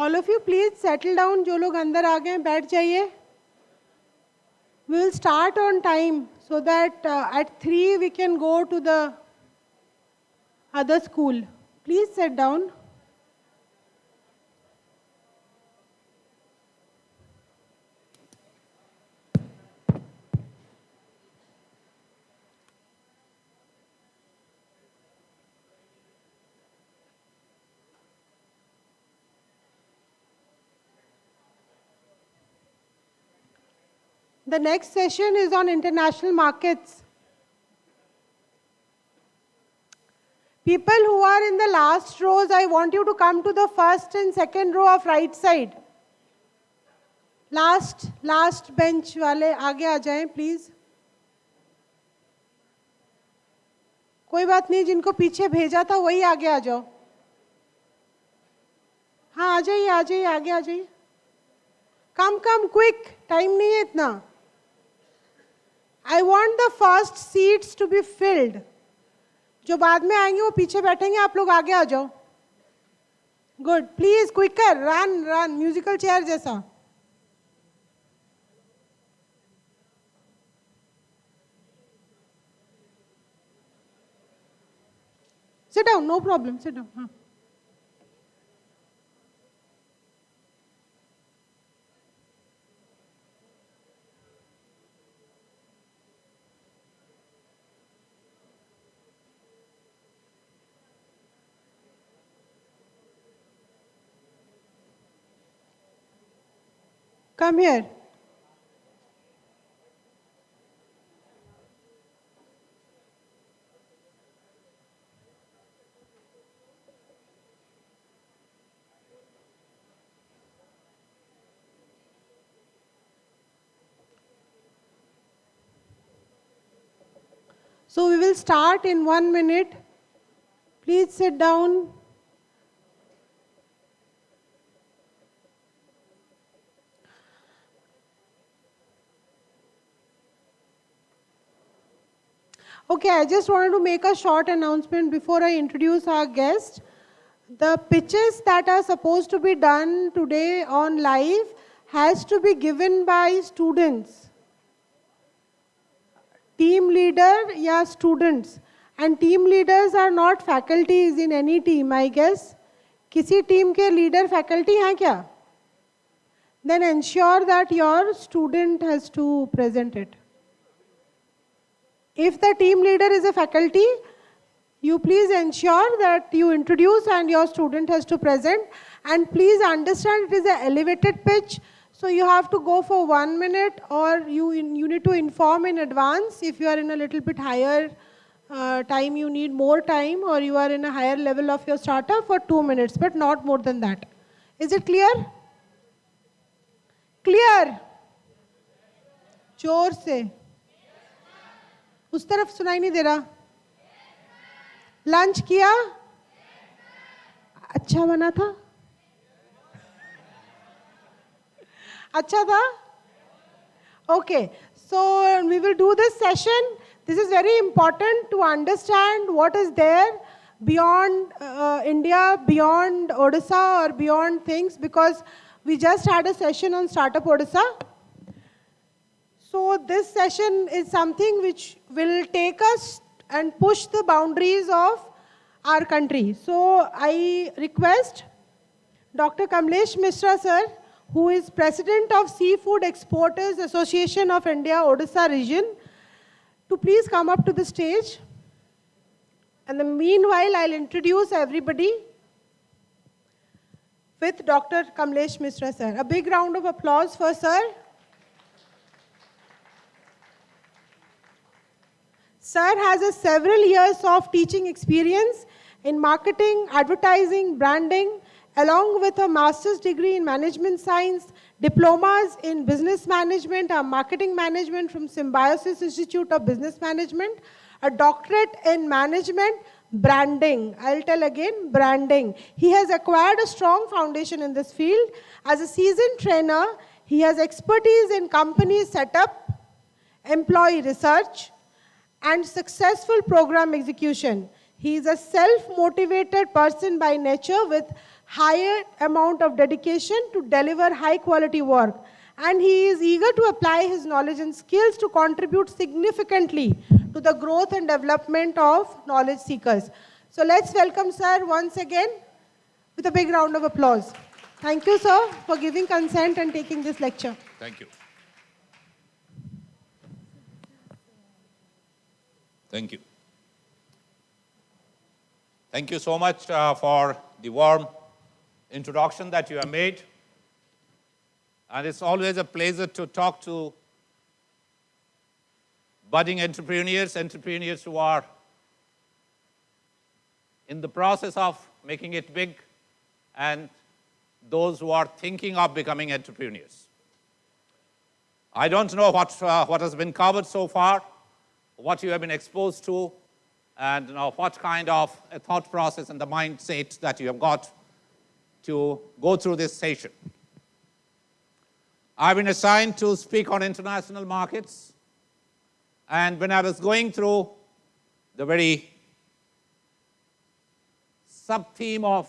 All of you please settle down. जो लोग अंदर आ गए बैठ जाइए. We will start on time so that at 3 we can go to the other school. Please sit down. The next session is on international markets. People who are in the last rows, I want you to come to the first and second row of right side. Last bench वाले आगे आ जाएं, please. कोई बात नहीं, जिनको पीछे भेजा था वही आगे आ जाओ. हाँ, आ जाइए, आगे आ जाइए. Come, quick. Time नहीं है इतना. I want the first seats to be filled. जो बाद में आएंगे वो पीछे बैठेंगे, आप लोग आगे आ जाओ. Good. Please, quicker. Run. Musical chair जैसा. Sit down. No problem. Sit down. हाँ. Come here. So we will start in 1 minute. Please sit down. Okay, I just wanted to make a short announcement before I introduce our guest. The pitches that are supposed to be done today on live has to be given by students. Team leader, yeah, students. And team leaders are not faculties in any team, I guess. किसी team के leader faculty हैं क्या? Then ensure that your student has to present it. If the team leader is a faculty, you please ensure that you introduce and your student has to present. And please understand it is an elevated pitch. So you have to go for 1 minute, or you need to inform in advance. If you are in a little bit higher time, you need more time, or you are in a higher level of your startup for 2 minutes, but not more than that. Is it clear? Clear? जोर से. उस तरफ सुनाई नहीं दे रहा. Lunch किया? अच्छा बना था? अच्छा था? Okay, so we will do this session. This is very important to understand what is there beyond India, beyond Odisha, or beyond things, because we just had a session on Startup Odisha. So this session is something which will take us and push the boundaries of our country. So I request Dr. Kamlesh Mishra sir, who is President of Seafood Exporters Association of India, Odisha region, to please come up to the stage. And then meanwhile, I'll introduce everybody with Dr. Kamlesh Mishra sir. A big round of applause for sir. Sir has several years of teaching experience in marketing, advertising, branding, along with a master's degree in management science, diplomas in business management and marketing management from Symbiosis Institute of Business Management, a doctorate in management, branding. I'll tell again, branding. He has acquired a strong foundation in this field. As a seasoned trainer, he has expertise in company setup, employee research, and successful program execution. He is a self-motivated person by nature with higher amount of dedication to deliver high quality work. And he is eager to apply his knowledge and skills to contribute significantly to the growth and development of knowledge seekers. So let's welcome sir once again with a big round of applause. Thank you, sir, for giving consent and taking this lecture. Thank you. Thank you. Thank you so much for the warm introduction that you have made. And it's always a pleasure to talk to budding entrepreneurs, entrepreneurs who are in the process of making it big, and those who are thinking of becoming entrepreneurs. I don't know what has been covered so far, what you have been exposed to, and what kind of a thought process and the mindset that you have got to go through this session. I've been assigned to speak on international markets, and when I was going through the very sub-theme of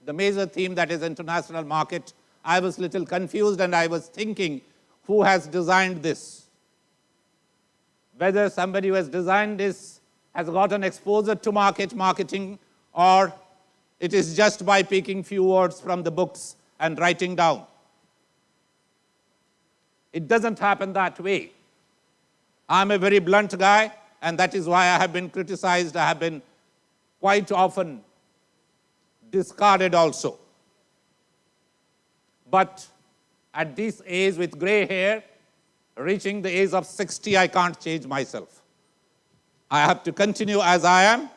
the major theme, that is international market, I was a little confused, and I was thinking, who has designed this? Whether somebody who has designed this has got an exposure to marketing, or it is just by picking few words from the books and writing down. It doesn't happen that way. I'm a very blunt guy, and that is why I have been criticized. I have been quite often discarded also. But at this age with gray hair, reaching the age of 60, I can't change myself. I have to continue as I am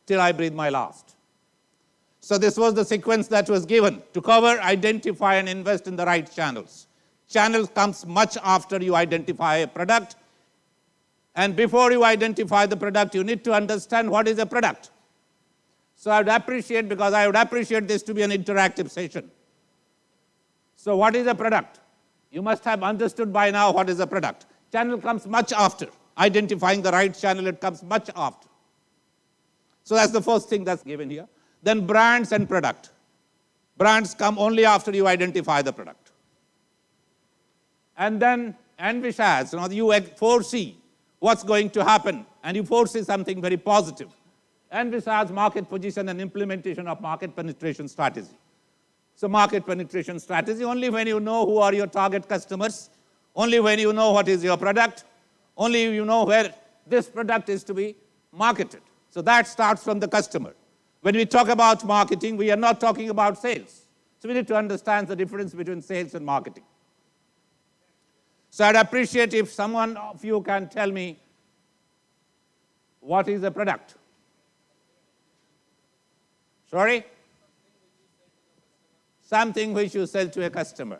till I breathe my last. So this was the sequence that was given: to cover, identify, and invest in the right channels. Channel comes much after you identify a product. And before you identify the product, you need to understand what is a product. So I would appreciate, because I would appreciate this to be an interactive session. So what is a product? You must have understood by now what is a product. Channel comes much after. Identifying the right channel, it comes much after. So that's the first thing that's given here. Then brands and product. Brands come only after you identify the product. And then envisage, you foresee what's going to happen, and you foresee something very positive. Envisage market position and implementation of market penetration strategy. So market penetration strategy, only when you know who are your target customers, only when you know what is your product, only you know where this product is to be marketed. So that starts from the customer. When we talk about marketing, we are not talking about sales. So we need to understand the difference between sales and marketing. So I'd appreciate if someone of you can tell me what is a product. Sorry? Something which you sell to a customer.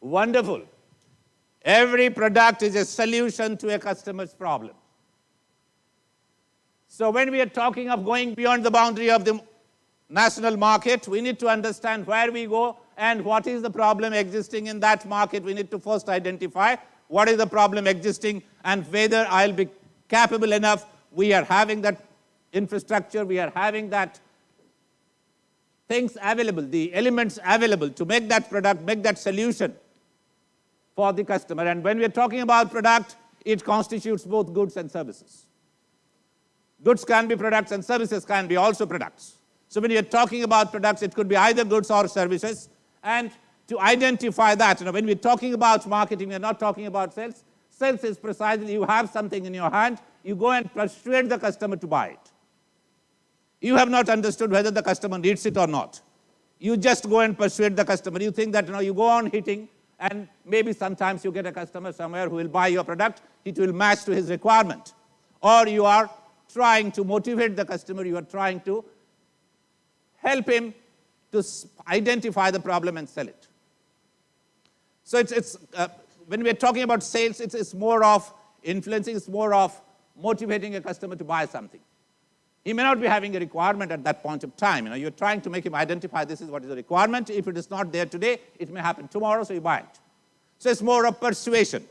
Wonderful. Every product is a solution to a customer's problem. So when we are talking of going beyond the boundary of the national market, we need to understand where we go and what is the problem existing in that market. We need to first identify what is the problem existing and whether I'll be capable enough. We are having that infrastructure, we are having that things available, the elements available to make that product, make that solution for the customer. And when we are talking about product, it constitutes both goods and services. Goods can be products and services can be also products. So when you're talking about products, it could be either goods or services. And to identify that, when we're talking about marketing, we're not talking about sales. Sales is precisely you have something in your hand, you go and persuade the customer to buy it. You have not understood whether the customer needs it or not. You just go and persuade the customer. You think that you go on hitting, and maybe sometimes you get a customer somewhere who will buy your product, it will match to his requirement. Or you are trying to motivate the customer, you are trying to help him to identify the problem and sell it. So when we are talking about sales, it's more of influencing, it's more of motivating a customer to buy something. He may not be having a requirement at that point of time. You're trying to make him identify this is what is the requirement. If it is not there today, it may happen tomorrow, so you buy it. So it's more of persuasion.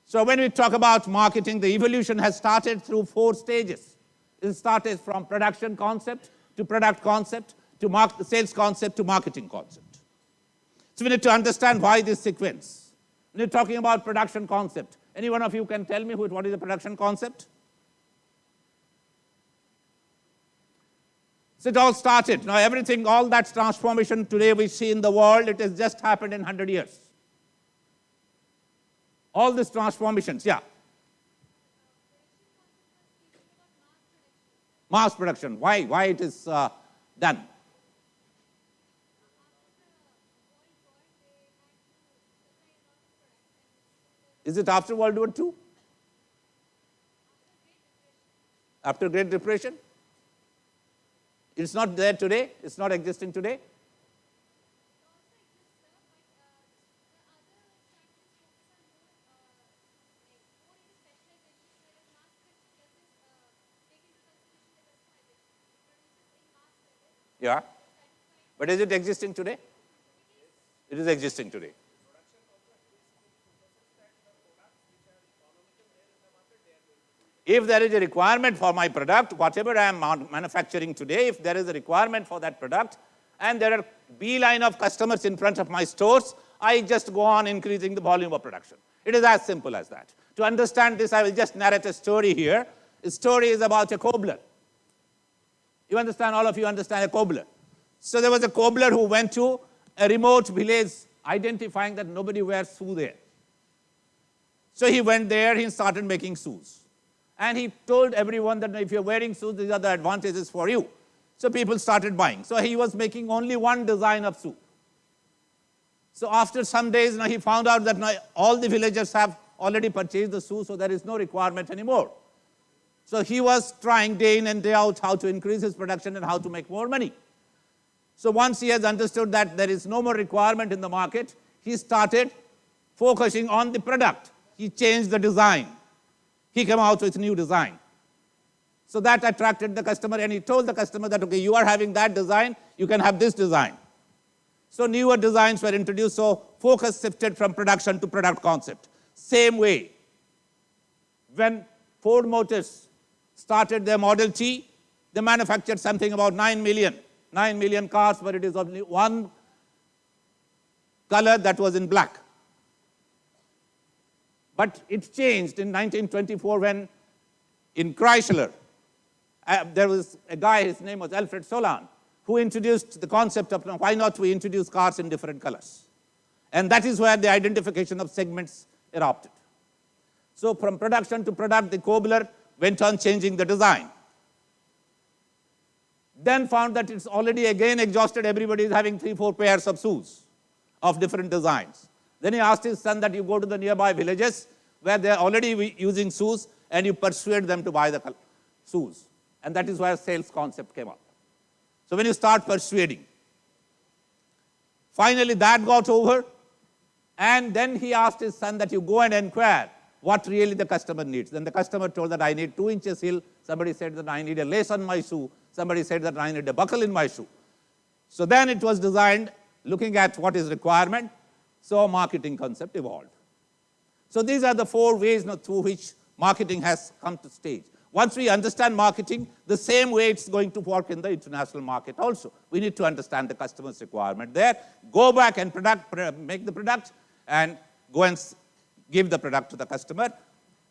So when we talk about marketing, the evolution has started through 4 stages. It started from production concept to product concept to sales concept to marketing concept. So we need to understand why this sequence. When you're talking about production concept, any one of you can tell me what is the production concept? So it all started. Now everything, all that transformation today we see in the world, it has just happened in 100 years. All these transformations, yeah. Mass production, why it is done? Is it after World War II? After Great Depression? It's not there today? It's not existing today? Yeah. But is it existing today? It is existing today. If there is a requirement for my product, whatever I am manufacturing today, if there is a requirement for that product, and there are beeline of customers in front of my stores, I just go on increasing the volume of production. It is as simple as that. To understand this, I will just narrate a story here. The story is about a cobbler. You understand, all of you understand a cobbler. So there was a cobbler who went to a remote village identifying that nobody wears shoe there. So he went there, he started making shoes. And he told everyone that if you're wearing shoes, these are the advantages for you. So people started buying. So he was making only one design of shoe. So after some days, he found out that all the villagers have already purchased the shoe, so there is no requirement anymore. So he was trying day in and day out how to increase his production and how to make more money. So once he has understood that there is no more requirement in the market, he started focusing on the product. He changed the design. He came out with new design. So that attracted the customer, and he told the customer that, okay, you are having that design, you can have this design. So newer designs were introduced, so focus shifted from production to product concept. Same way, when Ford Motors started their Model T, they manufactured something about 9 million cars, but it is only one color that was in black. But it changed in 1924 when in Chrysler, there was a guy, his name was Alfred Solon, who introduced the concept of why not we introduce cars in different colors. And that is where the identification of segments erupted. So from production to product, the cobbler went on changing the design. Then found that it's already again exhausted, everybody is having 3-4 pairs of shoes of different designs. Then he asked his son that you go to the nearby villages where they are already using shoes and you persuade them to buy the shoes. And that is where sales concept came up. So when you start persuading, finally that got over, and then he asked his son that you go and inquire what really the customer needs. Then the customer told that I need 2 inches heel, somebody said that I need a lace on my shoe, somebody said that I need a buckle in my shoe. So then it was designed looking at what is requirement. So a marketing concept evolved. So these are the 4 ways through which marketing has come to stage. Once we understand marketing, the same way it's going to work in the international market also. We need to understand the customer's requirement there, go back and make the product, and go and give the product to the customer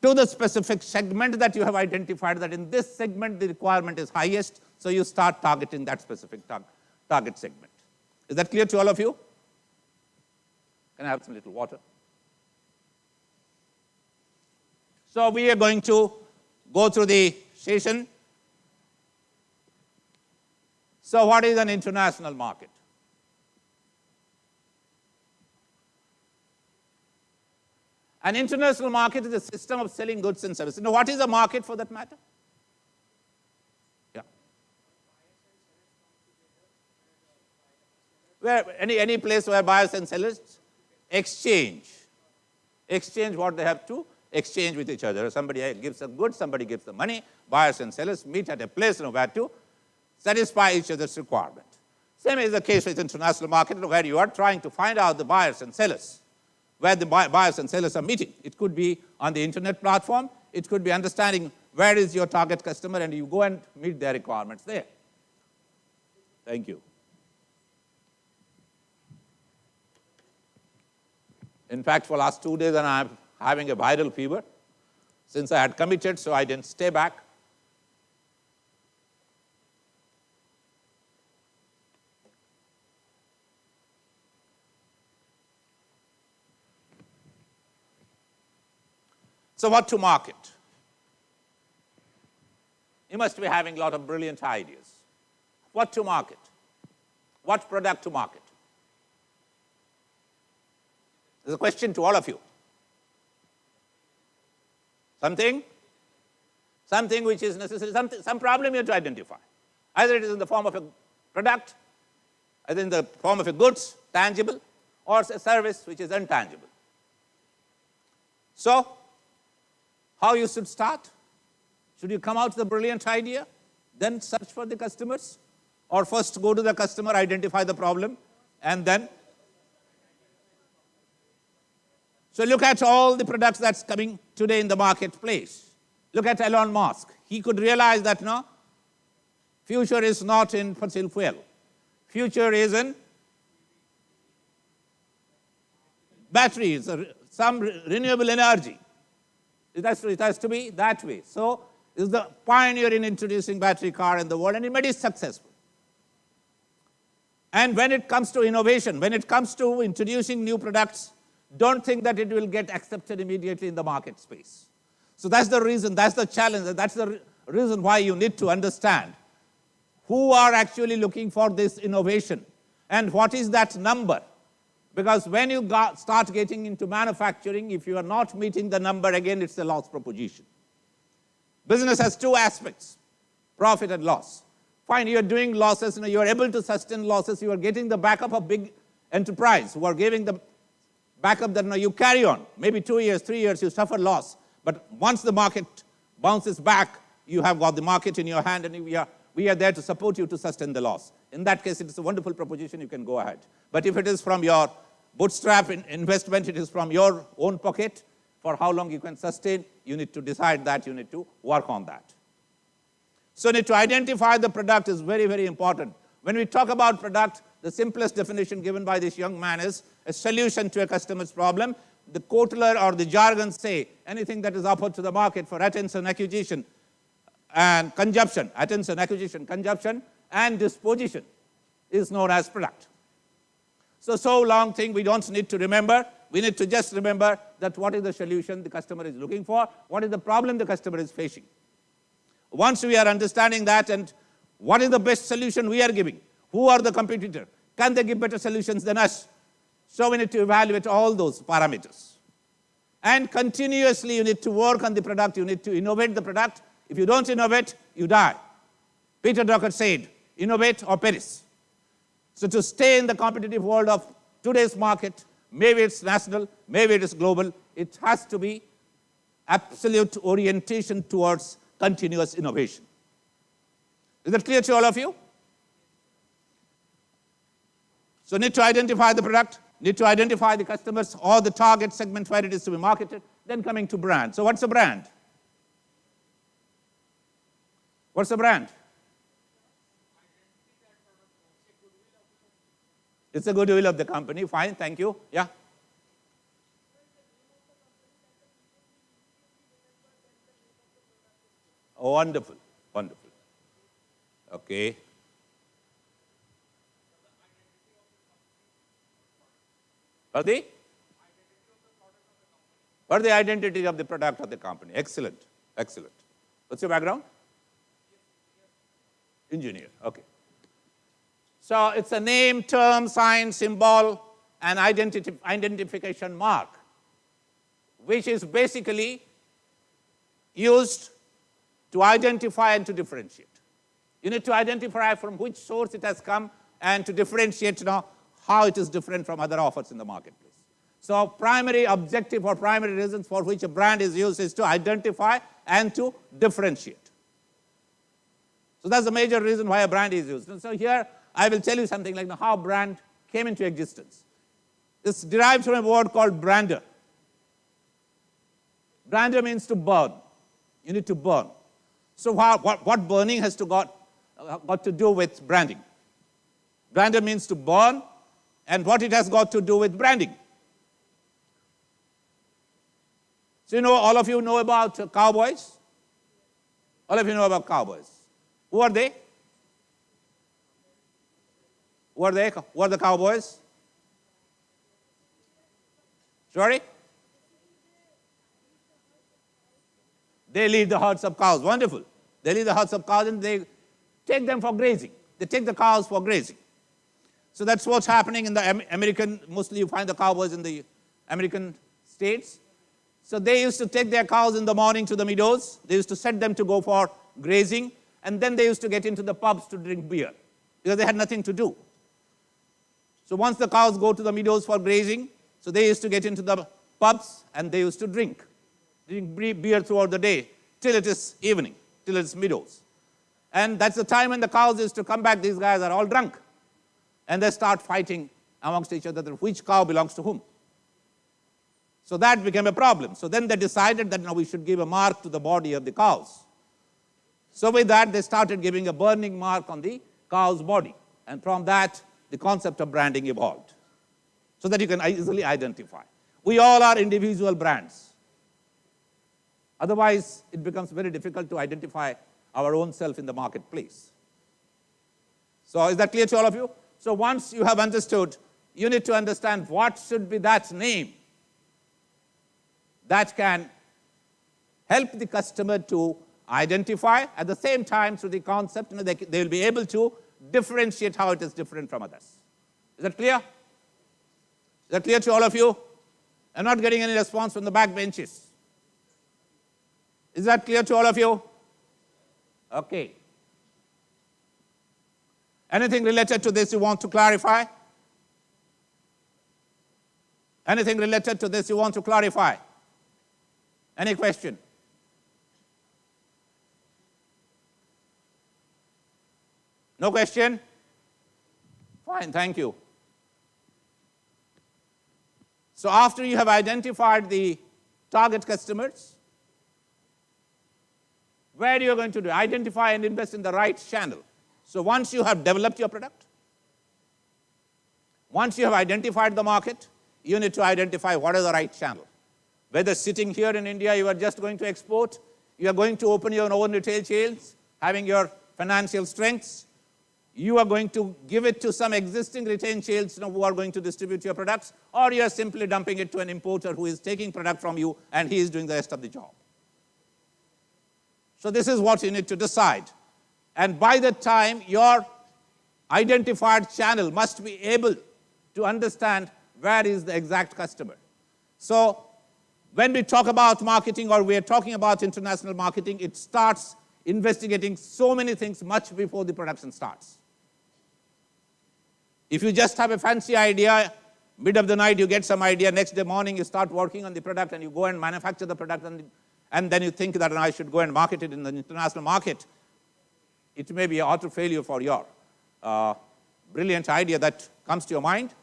to the specific segment that you have identified, that in this segment the requirement is highest, so you start targeting that specific target segment. Is that clear to all of you? Can I have some little water? So we are going to go through the session. So what is an international market? An international market is a system of selling goods and services. Now, what is a market for that matter? Yeah. Where any place where buyers and sellers exchange what they have to exchange with each other. Somebody gives the goods, somebody gives the money. Buyers and sellers meet at a place where to satisfy each other's requirement. Same is the case with international market, where you are trying to find out the buyers and sellers where the buyers and sellers are meeting. It could be on the internet platform. It could be understanding where is your target customer, and you go and meet their requirements there. Thank you. In fact, for the last 2 days, I'm having a viral fever. Since I had committed, so I didn't stay back. So what to market? You must be having a lot of brilliant ideas. What to market? What product to market? There's a question to all of you. Something which is necessary, some problem you have to identify. Either it is in the form of a product, either in the form of a goods, tangible, or a service which is intangible. So, how you should start? Should you come out with a brilliant idea, then search for the customers? Or first go to the customer, identify the problem, and then? So look at all the products that's coming today in the marketplace. Look at Elon Musk. He could realize that, no, future is not in fossil fuel. Future is in batteries, some renewable energy. It has to be that way. So, he is the pioneer in introducing battery car in the world, and he made it successful. And when it comes to innovation, when it comes to introducing new products, don't think that it will get accepted immediately in the market space. So that's the reason, that's the challenge, that's the reason why you need to understand who are actually looking for this innovation and what is that number. Because when you start getting into manufacturing, if you are not meeting the number, again, it's a loss proposition. Business has two aspects, profit and loss. Fine, you are doing losses, you are able to sustain losses, you are getting the backup of big enterprise who are giving the backup that you carry on. Maybe 2 years, 3 years, you suffer loss. But once the market bounces back, you have got the market in your hand, and we are there to support you to sustain the loss. In that case, it's a wonderful proposition, you can go ahead. But if it is from your bootstrap investment, it is from your own pocket, for how long you can sustain, you need to decide that, you need to work on that. So need to identify the product is very, very important. When we talk about product, the simplest definition given by this young man is a solution to a customer's problem. The Kotler or the jargon say anything that is offered to the market for attention, acquisition, and consumption, attention, acquisition, consumption, and disposition is known as product. So long thing we don't need to remember. We need to just remember that what is the solution the customer is looking for, what is the problem the customer is facing. Once we are understanding that, and what is the best solution we are giving, who are the competitor, can they give better solutions than us? So we need to evaluate all those parameters. And continuously you need to work on the product, you need to innovate the product. If you don't innovate, you die. Peter Drucker said, innovate or perish. So to stay in the competitive world of today's market, maybe it's national, maybe it is global, it has to be absolute orientation towards continuous innovation. Is that clear to all of you? So need to identify the product, need to identify the customers or the target segment where it is to be marketed, then coming to brand. So what's a brand? What's a brand? It's a goodwill of the company. Fine, thank you. Yeah? Oh, wonderful, wonderful. Okay. For the identity of the product of the company. Excellent, excellent. What's your background? Engineer, okay. So it's a name, term, sign, symbol, and identification mark, which is basically used to identify and to differentiate. You need to identify from which source it has come and to differentiate how it is different from other offers in the marketplace. So primary objective or primary reasons for which a brand is used is to identify and to differentiate. So that's the major reason why a brand is used. And so here I will tell you something like how brand came into existence. It's derived from a word called brander. Brander means to burn. You need to burn. So what burning has got to do with branding? Brander means to burn, and what it has got to do with branding. So all of you know about cowboys? All of you know about cowboys. Who are they? Who are they? Who are the cowboys? Sorry? They lead the herds of cows. Wonderful. They lead the herds of cows and they take them for grazing. They take the cows for grazing. So that's what's happening in the American, mostly you find the cowboys in the American states. So they used to take their cows in the morning to the meadows. They used to set them to go for grazing. And then they used to get into the pubs to drink beer because they had nothing to do. So once the cows go to the meadows for grazing, so they used to get into the pubs and they used to drink beer throughout the day till it is evening, till it's meadows. And that's the time when the cows used to come back. These guys are all drunk. And they start fighting amongst each other which cow belongs to whom. So that became a problem. So then they decided that now we should give a mark to the body of the cows. So with that, they started giving a burning mark on the cow's body. And from that, the concept of branding evolved, so that you can easily identify. We all are individual brands. Otherwise, it becomes very difficult to identify our own self in the marketplace. So is that clear to all of you? So once you have understood, you need to understand what should be that name that can help the customer to identify. At the same time, through the concept, they will be able to differentiate how it is different from others. Is that clear? Is that clear to all of you? I'm not getting any response from the back benches. Is that clear to all of you? Okay. Anything related to this you want to clarify? Anything related to this you want to clarify? Any question? No question? Fine, thank you. So after you have identified the target customers, where you are going to do? Identify and invest in the right channel. So once you have developed your product, once you have identified the market, you need to identify what is the right channel. Whether sitting here in India, you are just going to export, you are going to open your own retail chains, having your financial strengths, you are going to give it to some existing retail chains who are going to distribute your products, or you are simply dumping it to an importer who is taking product from you and he is doing the rest of the job. So this is what you need to decide. And by the time your identified channel must be able to understand where is the exact customer. So when we talk about marketing or we are talking about international marketing, it starts investigating so many things much before the production starts. If you just have a fancy idea, mid of the night you get some idea, next day morning you start working on the product and you go and manufacture the product and then you think that I should go and market it in the international market, it may be an utter failure for your brilliant idea that comes to your mind.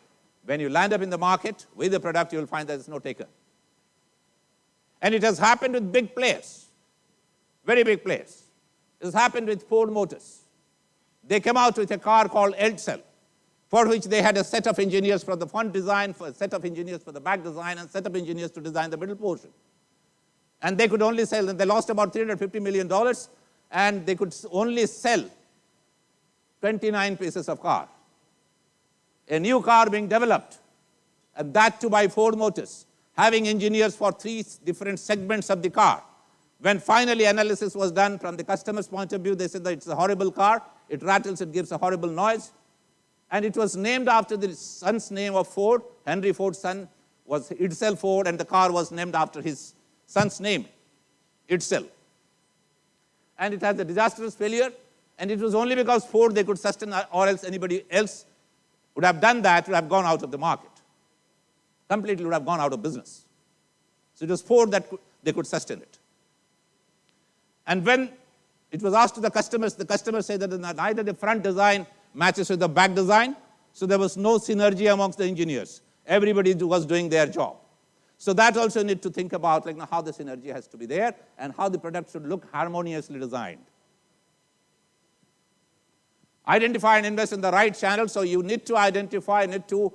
When you land up in the market with the product, you will find there is no taker. And it has happened with big players, very big players. It has happened with Ford Motors. They came out with a car called Edsel, for which they had a set of engineers for the front design, for a set of engineers for the back design, and a set of engineers to design the middle portion. And they could only sell, and they lost about $350 million, and they could only sell 29 pieces of car. A new car being developed, and that too by Ford Motors, having engineers for 3 different segments of the car. When finally analysis was done from the customer's point of view, they said that it's a horrible car, it rattles, it gives a horrible noise. And it was named after the son's name of Ford. Henry Ford's son was Edsel Ford, and the car was named after his son's name, Edsel. And it had a disastrous failure, and it was only because Ford they could sustain, or else anybody else would have done that, would have gone out of the market. Completely would have gone out of business. So it was Ford that they could sustain it. And when it was asked to the customers said that neither the front design matches with the back design, so there was no synergy amongst the engineers. everybody was doing their job. So that also you need to think about like, how the synergy has to be there and how the product should look harmoniously designed. Identify and invest in the right channel. So you need to identify, need to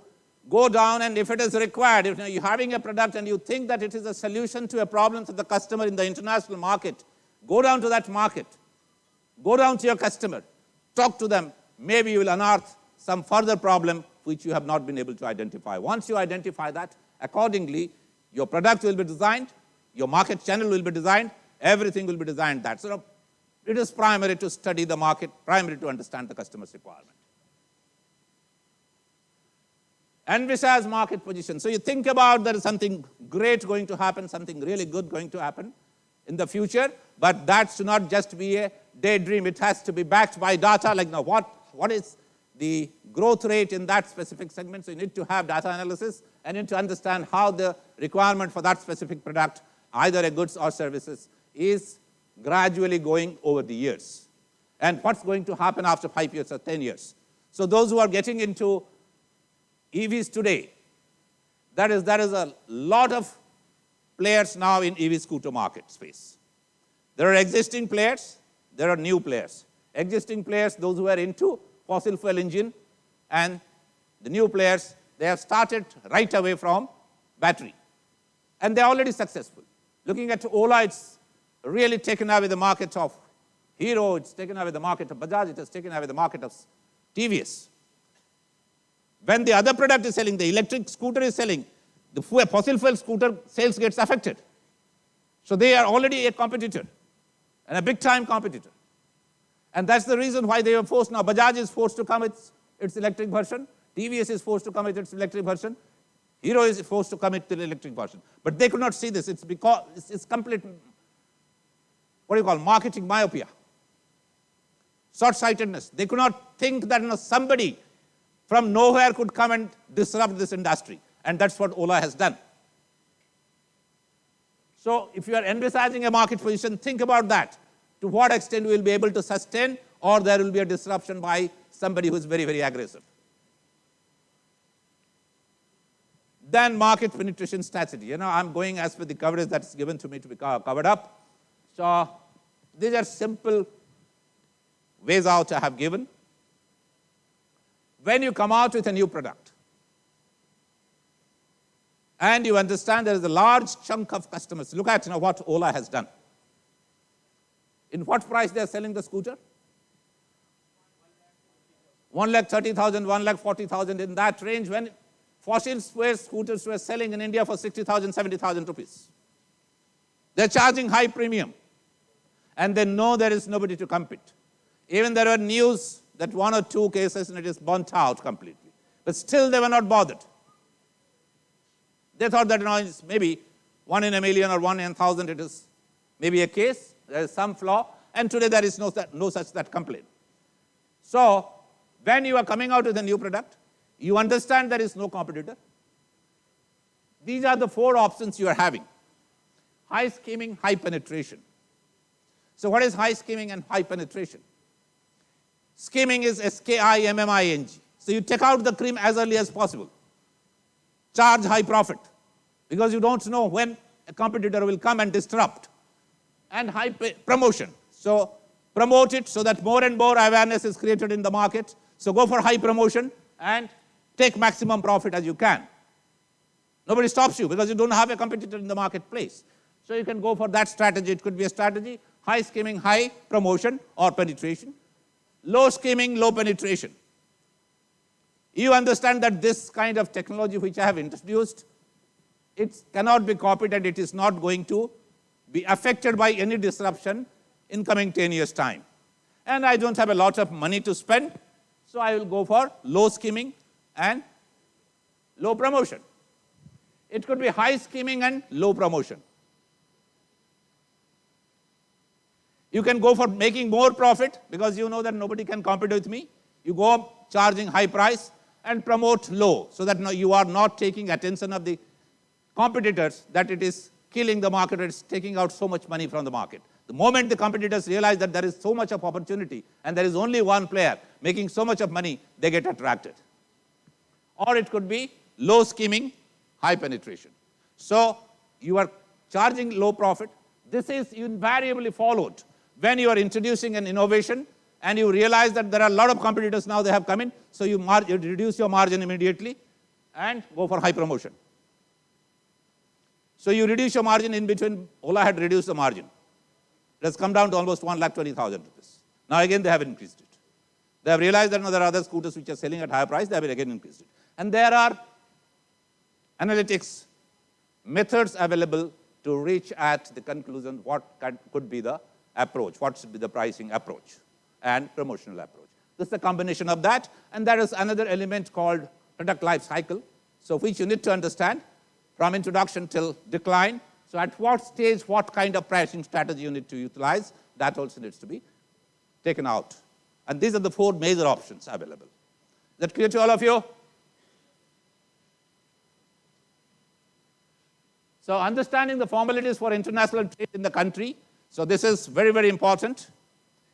go down, and if it is required, if you're having a product and you think that it is a solution to a problem of the customer in the international market, go down to that market, go down to your customer, talk to them. Maybe you will unearth some further problem which you have not been able to identify. Once you identify that, accordingly, your product will be designed, your market channel will be designed, everything will be designed that. So it is primary to study the market, primary to understand the customer's requirement. Envisage market position. So you think about there is something great going to happen, something really good going to happen in the future, but that should not just be a daydream. It has to be backed by data, like now what is the growth rate in that specific segment. So you need to have data analysis and need to understand how the requirement for that specific product, either a goods or services, is gradually going over the years. And what's going to happen after 5 years or 10 years. So those who are getting into EVs today, there is a lot of players now in EV scooter market space. There are existing players, there are new players. Existing players, those who are into fossil fuel engine, and the new players, they have started right away from battery. And they're already successful. Looking at Ola, it's really taken away the market of Hero, it's taken away the market of Bajaj, it has taken away the market of TVS. When the other product is selling, the electric scooter is selling, the fossil fuel scooter sales gets affected. So they are already a competitor, and a big time competitor. And that's the reason why they are forced now. Bajaj is forced to come with its electric version, TVS is forced to come with its electric version, Hero is forced to come with the electric version. But they could not see this. It's because it's complete, marketing myopia, short-sightedness. They could not think that somebody from nowhere could come and disrupt this industry. And that's what Ola has done. So if you are envisaging a market position, think about that. To what extent we will be able to sustain, or there will be a disruption by somebody who is very, very aggressive. Then market penetration strategy. I'm going as per the coverage that's given to me to be covered up. So these are simple ways out I have given. When you come out with a new product, and you understand there is a large chunk of customers, look at what Ola has done. In what price they are selling the scooter? 1,30,000, 1,40,000, in that range, when fossil fuel scooters were selling in India for 60,000, 70,000 rupees. They're charging high premium, and they know there is nobody to compete. Even there were news that 1 or 2 cases and it is burnt out completely. But still they were not bothered. They thought that it's maybe 1 in a million or 1 in 1,000, it is maybe a case, there is some flaw, and today there is no such that complaint. So when you are coming out with a new product, you understand there is no competitor. These are the 4 options you are having. High skimming, high penetration. So what is high skimming and high penetration? Skimming is SKIMMING. So you take out the cream as early as possible. Charge high profit, because you don't know when a competitor will come and disrupt. And high promotion. So promote it so that more and more awareness is created in the market. So go for high promotion and take maximum profit as you can. Nobody stops you because you don't have a competitor in the marketplace. So you can go for that strategy. It could be a strategy, high skimming, high promotion or penetration. Low skimming, low penetration. You understand that this kind of technology which I have introduced, it cannot be copied and it is not going to be affected by any disruption in coming 10 years' time. And I don't have a lot of money to spend, so I will go for low skimming and low promotion. It could be high skimming and low promotion. You can go for making more profit because you know that nobody can compete with me. You go up charging high price and promote low so that you are not taking attention of the competitors, that it is killing the market, it's taking out so much money from the market. The moment the competitors realize that there is so much of opportunity and there is only one player making so much of money, they get attracted. Or it could be low skimming, high penetration. So you are charging low profit. This is invariably followed when you are introducing an innovation and you realize that there are a lot of competitors now they have come in, so you reduce your margin immediately and go for high promotion. So you reduce your margin in between. Ola had reduced the margin. It has come down to almost 1,20,000 rupees. Now again they have increased it. They have realized that there are other scooters which are selling at higher price, they have again increased it. And there are analytics methods available to reach at the conclusion what could be the approach, what should be the pricing approach and promotional approach. This is a combination of that, and there is another element called product life cycle, so which you need to understand from introduction till decline. So at what stage, what kind of pricing strategy you need to utilize, that also needs to be taken out. And these are the 4 major options available. Is that clear to all of you? So understanding the formalities for international trade in the country. So this is very, very important.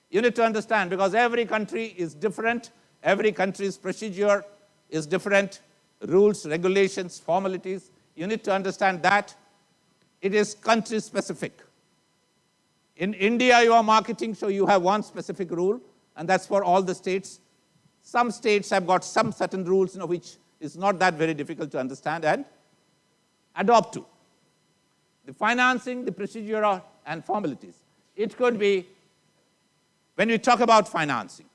You need to understand because every country is different. Every country's procedure is different. Rules, regulations, formalities. You need to understand that it is country specific. In India, you are marketing, so you have one specific rule, and that's for all the states. Some states have got some certain rules, which is not that very difficult to understand and adopt to. The financing, the procedure and formalities. It could be, when we talk about financing,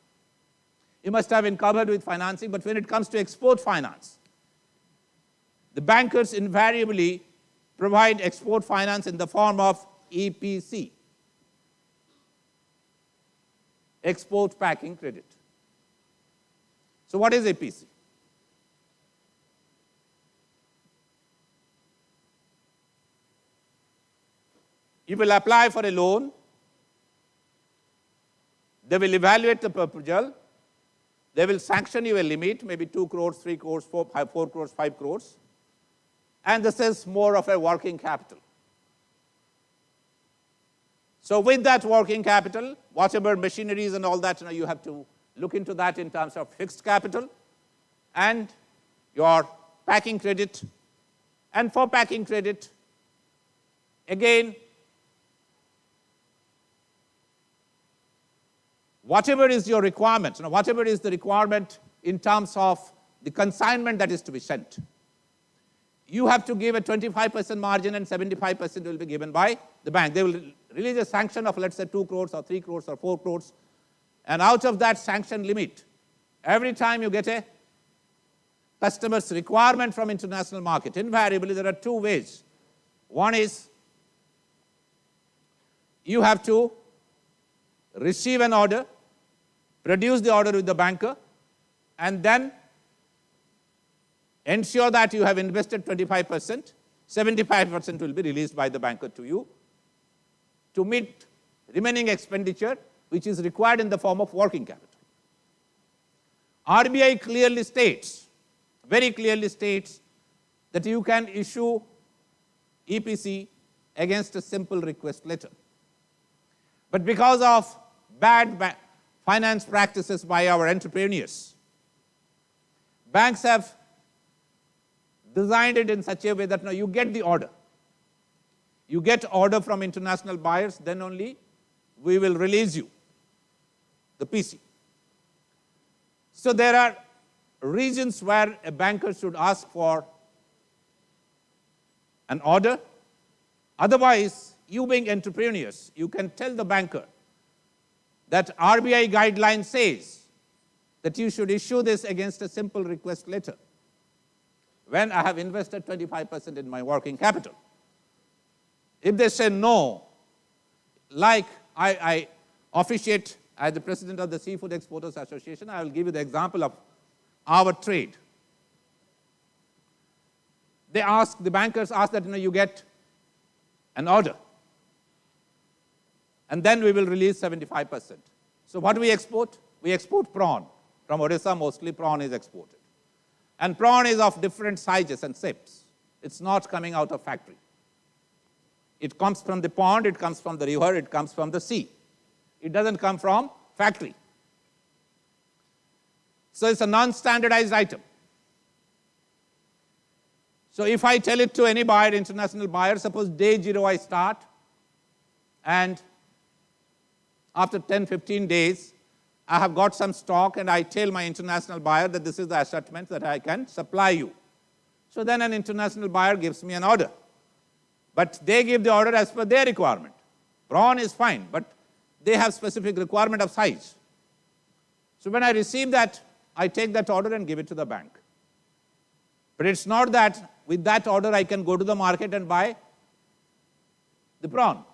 you must have been covered with financing, but when it comes to export finance, the bankers invariably provide export finance in the form of EPC, export packing credit. So what is EPC? You will apply for a loan. They will evaluate the proposal. They will sanction you a limit, maybe 2 crores, 3 crores, 4 crores, 5 crores. And this is more of a working capital. So with that working capital, whatever machineries and all that, you have to look into that in terms of fixed capital and your packing credit. And for packing credit, again, whatever is your requirement, whatever is the requirement in terms of the consignment that is to be sent, you have to give a 25% margin and 75% will be given by the bank. They will release a sanction of, let's say, 2 crores or 3 crores or 4 crores. And out of that sanction limit, every time you get a customer's requirement from international market, invariably there are 2 ways. One is you have to receive an order, produce the order with the banker, and then ensure that you have invested 25%, 75% will be released by the banker to you to meet remaining expenditure which is required in the form of working capital. RBI clearly states, very clearly states, that you can issue EPC against a simple request letter. But because of bad finance practices by our entrepreneurs, banks have designed it in such a way that now you get the order. You get order from international buyers, then only we will release you the PC. So there are regions where a banker should ask for an order. Otherwise, you being entrepreneurs, you can tell the banker that RBI guideline says that you should issue this against a simple request letter when I have invested 25% in my working capital. If they say no, like I officiate as the president of the Seafood Exporters Association, I will give you the example of our trade. The bankers ask that you get an order, and then we will release 75%. So what do we export? We export prawn. From Odisha, mostly prawn is exported. And prawn is of different sizes and shapes. It's not coming out of factory. It comes from the pond, it comes from the river, it comes from the sea. It doesn't come from factory. So it's a non-standardized item. So if I tell it to any buyer, international buyer, suppose day 0 I start, and after 10, 15 days, I have got some stock and I tell my international buyer that this is the assortment that I can supply you. So then an international buyer gives me an order. But they give the order as per their requirement. Prawn is fine, but they have specific requirement of size. So when I receive that, I take that order and give it to the bank. But it's not that with that order I can go to the market and buy the prawn.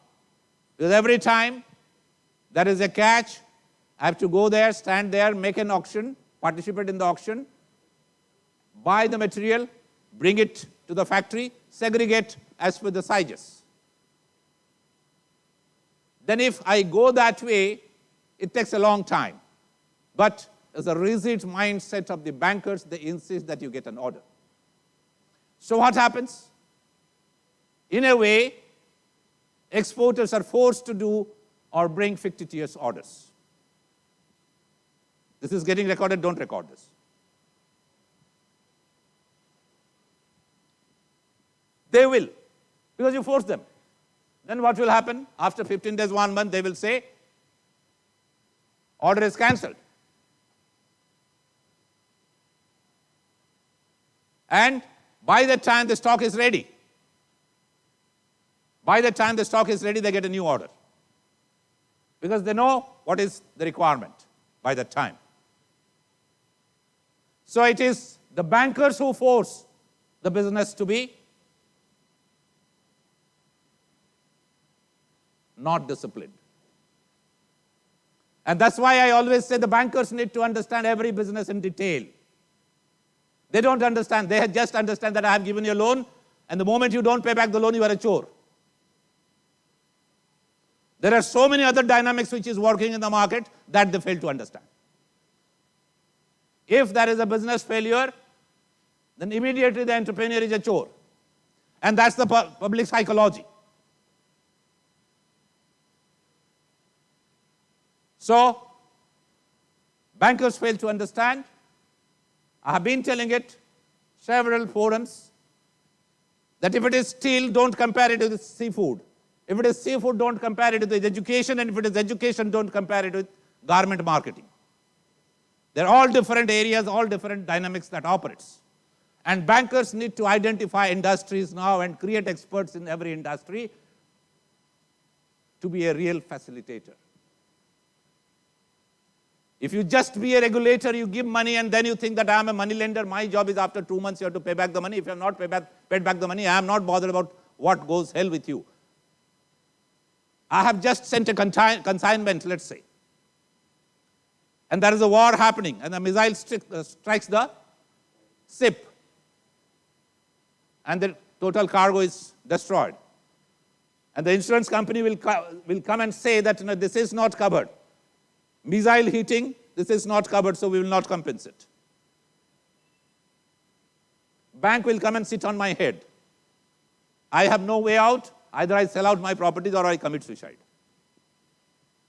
Because every time there is a catch, I have to go there, stand there, make an auction, participate in the auction, buy the material, bring it to the factory, segregate as per the sizes. Then if I go that way, it takes a long time. But as a rigid mindset of the bankers, they insist that you get an order. So what happens? In a way, exporters are forced to do or bring fictitious orders. This is getting recorded, don't record this. They will, because you force them. Then what will happen? After 15 days, 1 month, they will say, order is cancelled. And by the time the stock is ready, they get a new order. Because they know what is the requirement by that time. So it is the bankers who force the business to be not disciplined. And that's why I always say the bankers need to understand every business in detail. They don't understand. They just understand that I have given you a loan, and the moment you don't pay back the loan, you are a chore. There are so many other dynamics which is working in the market that they fail to understand. If there is a business failure, then immediately the entrepreneur is a chore. And that's the public psychology. So, bankers fail to understand. I have been telling it several forums that if it is steel, don't compare it with seafood. If it is seafood, don't compare it with education, and if it is education, don't compare it with garment marketing. They're all different areas, all different dynamics that operates. And bankers need to identify industries now and create experts in every industry to be a real facilitator. If you just be a regulator, you give money and then you think that I am a money lender, my job is after 2 months you have to pay back the money. If you have not paid back the money, I am not bothered about what goes hell with you. I have just sent a consignment, let's say. And there is a war happening and the missile strikes the ship. And the total cargo is destroyed. And the insurance company will come and say that this is not covered. Missile hitting, this is not covered, so we will not compensate. Bank will come and sit on my head. I have no way out. Either I sell out my properties or I commit suicide.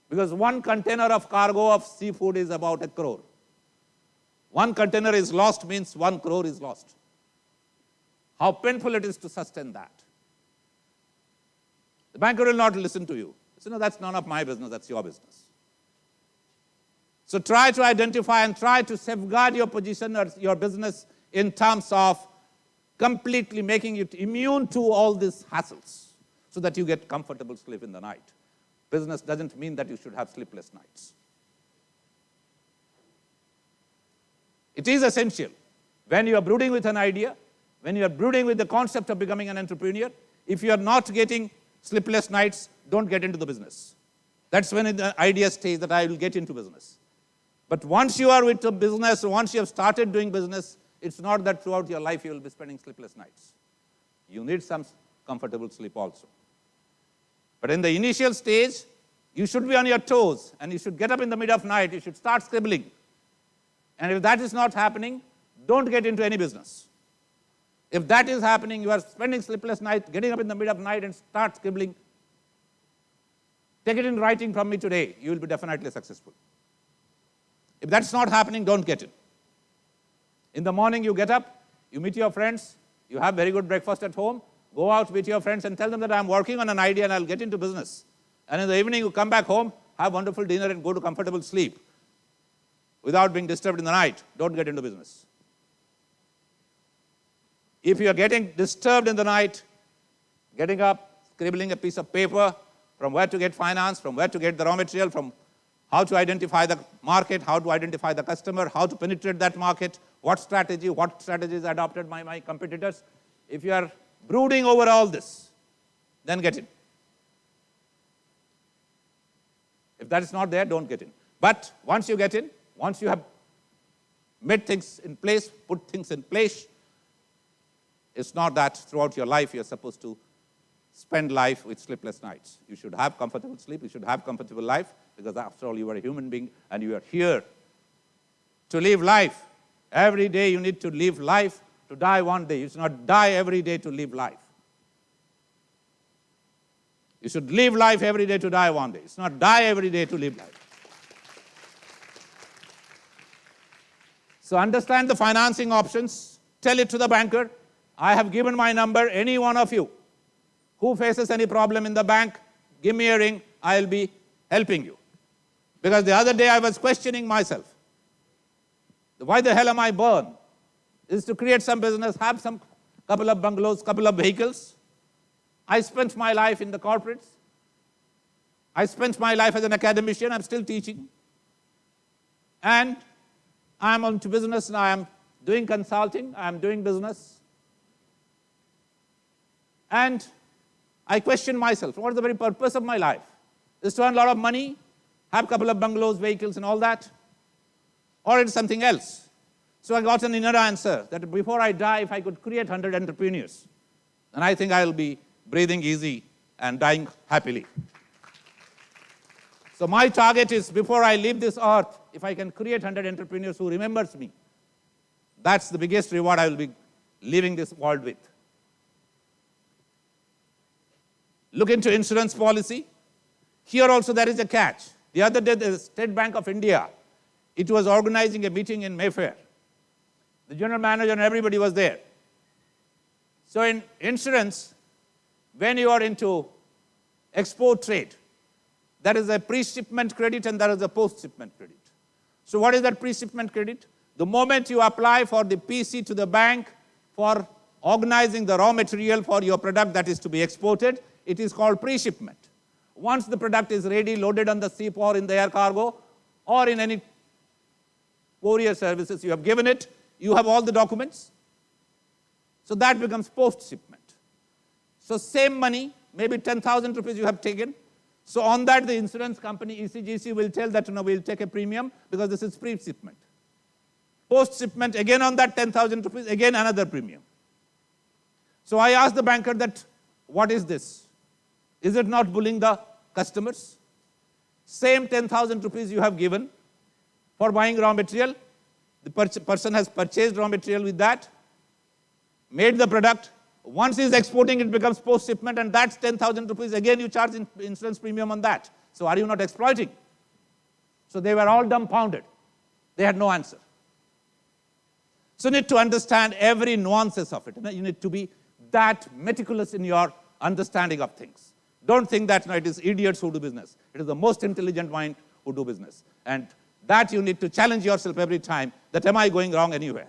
Because 1 container of cargo of seafood is about 1 crore. 1 container is lost means 1 crore is lost. How painful it is to sustain that. The banker will not listen to you. So, no, that's none of my business, that's your business. So try to identify and try to safeguard your position or your business in terms of completely making it immune to all these hassles so that you get comfortable sleep in the night. Business doesn't mean that you should have sleepless nights. It is essential when you are brooding with an idea, when you are brooding with the concept of becoming an entrepreneur, if you are not getting sleepless nights, don't get into the business. That's when the idea stays that I will get into business. But once you are with the business, once you have started doing business, it's not that throughout your life you will be spending sleepless nights. You need some comfortable sleep also. But in the initial stage, you should be on your toes and you should get up in the middle of night, you should start scribbling. And if that is not happening, don't get into any business. If that is happening, you are spending sleepless night, getting up in the middle of night and start scribbling, take it in writing from me today, you will be definitely successful. If that's not happening, don't get it. In the morning you get up, you meet your friends, You have very good breakfast at home, go out with your friends and tell them that I'm working on an idea and I'll get into business. And in the evening, you come back home, have wonderful dinner and go to comfortable sleep without being disturbed in the night. Don't get into business. If you are getting disturbed in the night, getting up, scribbling a piece of paper, from where to get finance, from where to get the raw material, from how to identify the market, how to identify the customer, how to penetrate that market, what strategies adopted by my competitors. If you are brooding over all this, then get in. If that is not there, don't get in. But once you get in, once you have made things in place, put things in place, it's not that throughout your life you're supposed to spend life with sleepless nights. You should have comfortable sleep, you should have comfortable life, because after all, you are a human being and you are here to live life. Every day you need to live life to die one day. You should not die every day to live life. You should live life every day to die one day. It's not die every day to live life. So understand the financing options. Tell it to the banker. I have given my number. Any one of you who faces any problem in the bank, give me a ring. I'll be helping you. Because the other day I was questioning myself. Why the hell am I born? Is to create some business, have some couple of bungalows, couple of vehicles. I spent my life in the corporates. I spent my life as an academician. I'm still teaching. And I'm into business now. I'm doing consulting. I'm doing business. And I question myself, what is the very purpose of my life? Is to earn a lot of money, have a couple of bungalows, vehicles and all that? Or it's something else? So I got an inner answer that before I die, if I could create 100 entrepreneurs, then I think I'll be breathing easy and dying happily. So my target is, before I leave this earth, if I can create 100 entrepreneurs who remembers me, that's the biggest reward I will be leaving this world with. Look into insurance policy. Here also there is a catch. The other day, the State Bank of India, it was organizing a meeting in Mayfair. The general manager and everybody was there. So in insurance, when you are into export trade, there is a pre-shipment credit and there is a post-shipment credit. So what is that pre-shipment credit? The moment you apply for the PC to the bank for organizing the raw material for your product that is to be exported, it is called pre-shipment. Once the product is ready, loaded on the ship or in the air cargo or in any courier services you have given it, you have all the documents. So that becomes post-shipment. So same money, maybe 10,000 rupees you have taken. So on that, the insurance company, ECGC, will tell that, we'll take a premium because this is pre-shipment. Post-shipment, again on that 10,000 rupees, again another premium. So I asked the banker that, what is this? Is it not bullying the customers? Same 10,000 rupees you have given for buying raw material. The person has purchased raw material with that, made the product. Once he is exporting, it becomes post-shipment, and that's 10,000 rupees. Again, you charge insurance premium on that. So are you not exploiting? So they were all dumbfounded. They had no answer. So you need to understand every nuances of it. You need to be that meticulous in your understanding of things. Don't think that it is idiots who do business. It is the most intelligent mind who do business. And that you need to challenge yourself every time, that am I going wrong anywhere?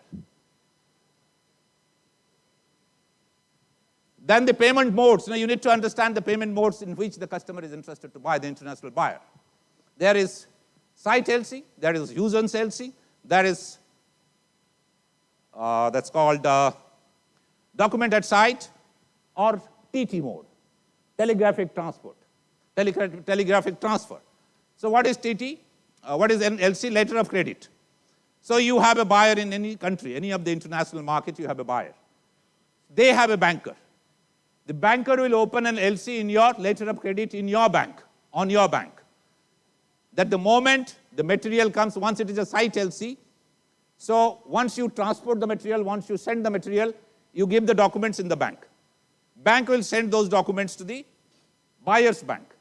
Then the payment modes. You need to understand the payment modes in which the customer is interested to buy, the international buyer. There is site LC, there is use-once LC, there is, that's called document at site, or TT mode, telegraphic transport, telegraphic transfer. So what is TT? What is an LC? Letter of credit. So you have a buyer in any country, any of the international market, you have a buyer. They have a banker. The banker will open an LC in your letter of credit in your bank, on your bank. That the moment the material comes, once it is a site LC, so once you transport the material, once you send the material, you give the documents in the bank. Bank will send those documents to the buyer's bank.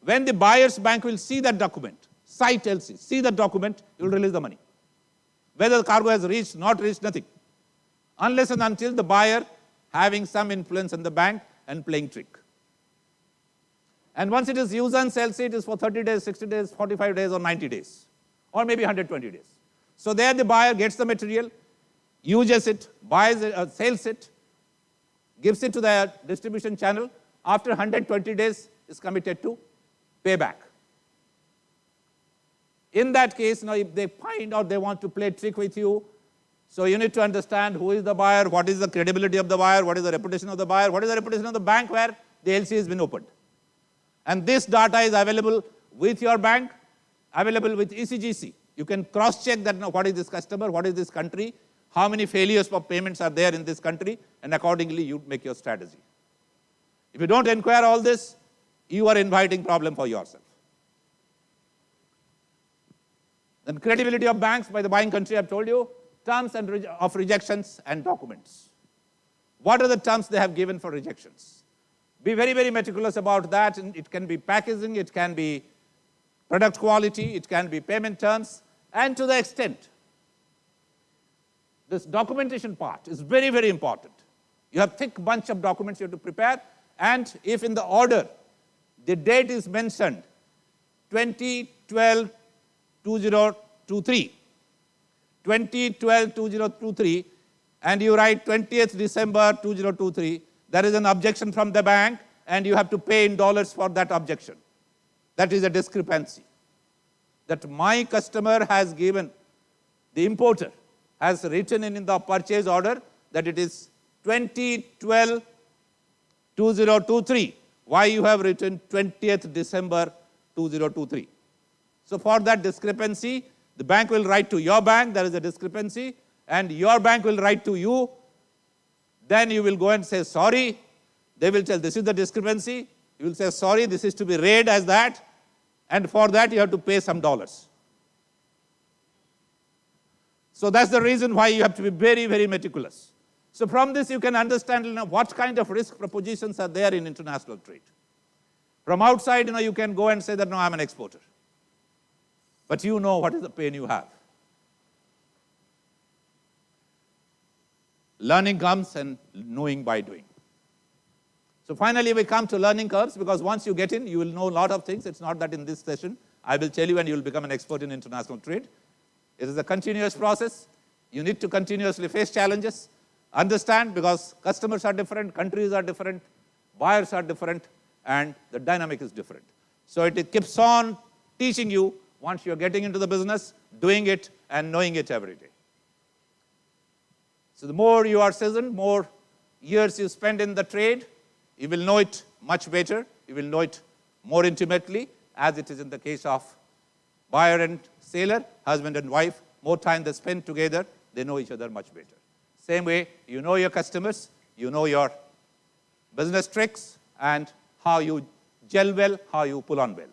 When the buyer's bank will see that document, site LC, see that document, you will release the money. Whether the cargo has reached, not reached, nothing. Unless and until the buyer having some influence in the bank and playing trick. And once it is used and sells, it is for 30 days, 60 days, 45 days, or 90 days, or maybe 120 days. So there the buyer gets the material, uses it, buys it, sells it, gives it to the distribution channel. After 120 days, is committed to pay back. In that case, now if they find out they want to play trick with you, so you need to understand who is the buyer, what is the credibility of the buyer, what is the reputation of the buyer, what is the reputation of the bank where the LC has been opened. And this data is available with your bank, available with ECGC. You can cross-check that now what is this customer, what is this country, how many failures of payments are there in this country, and accordingly you make your strategy. If you don't inquire all this, you are inviting problem for yourself. Then credibility of banks by the buying country, I've told you, terms of rejections and documents. What are the terms they have given for rejections? Be very, very meticulous about that. And it can be packaging, it can be product quality, it can be payment terms, and to the extent. This documentation part is very, very important. You have a thick bunch of documents you have to prepare, and if in the order the date is mentioned 2012-2023, 2012-2023, and you write 20th December 2023, there is an objection from the bank, and you have to pay in dollars for that objection. That is a discrepancy. That my customer has given, the importer has written in the purchase order that it is 2012-2023. Why you have written 20th December 2023? So for that discrepancy, the bank will write to your bank, there is a discrepancy, and your bank will write to you. Then you will go and say sorry. They will tell this is the discrepancy. You will say sorry, this is to be read as that, and for that you have to pay some dollars. So that's the reason why you have to be very, very meticulous. So from this you can understand what kind of risk propositions are there in international trade. From outside, you can go and say that, no, I'm an exporter. But you know what is the pain you have. Learning comes and knowing by doing. So finally we come to learning curves, because once you get in, you will know a lot of things. It's not that in this session I will tell you and you will become an expert in international trade. It is a continuous process. You need to continuously face challenges, understand, because customers are different, countries are different, buyers are different, and the dynamic is different. So it keeps on teaching you once you're getting into the business, doing it and knowing it every day. So the more you are seasoned, more years you spend in the trade, you will know it much better, you will know it more intimately, as it is in the case of buyer and seller, husband and wife. More time they spend together, they know each other much better. Same way, you know your customers, you know your business tricks, and how you gel well, how you pull on well.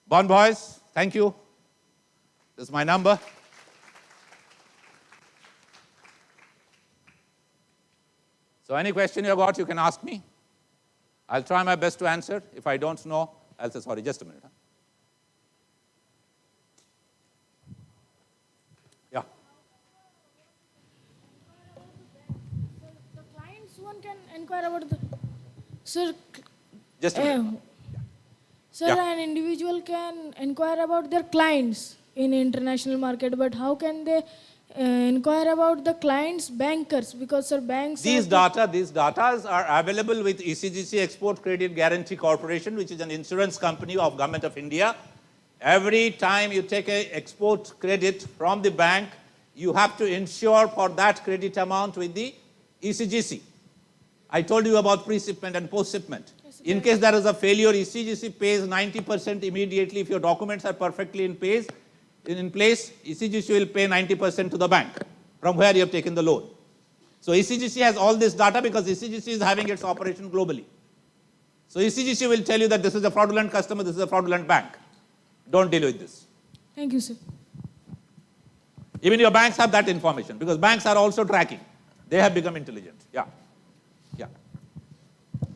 Bon boys, thank you. This is my number. So any question you got, you can ask me. I'll try my best to answer. If I don't know, I'll say sorry. Just a minute. Yeah. The clients one can inquire about the... Sir, just a minute. Sir, an individual can inquire about their clients in international market, but how can they inquire about the clients' bankers? Because sir, banks... These data are available with ECGC, Export Credit Guarantee Corporation, which is an insurance company of Government of India. Every time you take an export credit from the bank, you have to insure for that credit amount with the ECGC. I told you about pre-shipment and post-shipment. In case there is a failure, ECGC pays 90% immediately. If your documents are perfectly in place, ECGC will pay 90% to the bank from where you have taken the loan. So ECGC has all this data because ECGC is having its operation globally. So ECGC will tell you that this is a fraudulent customer, this is a fraudulent bank. Don't deal with this. Thank you, sir. Even your banks have that information because banks are also tracking. They have become intelligent. Yeah. Yeah.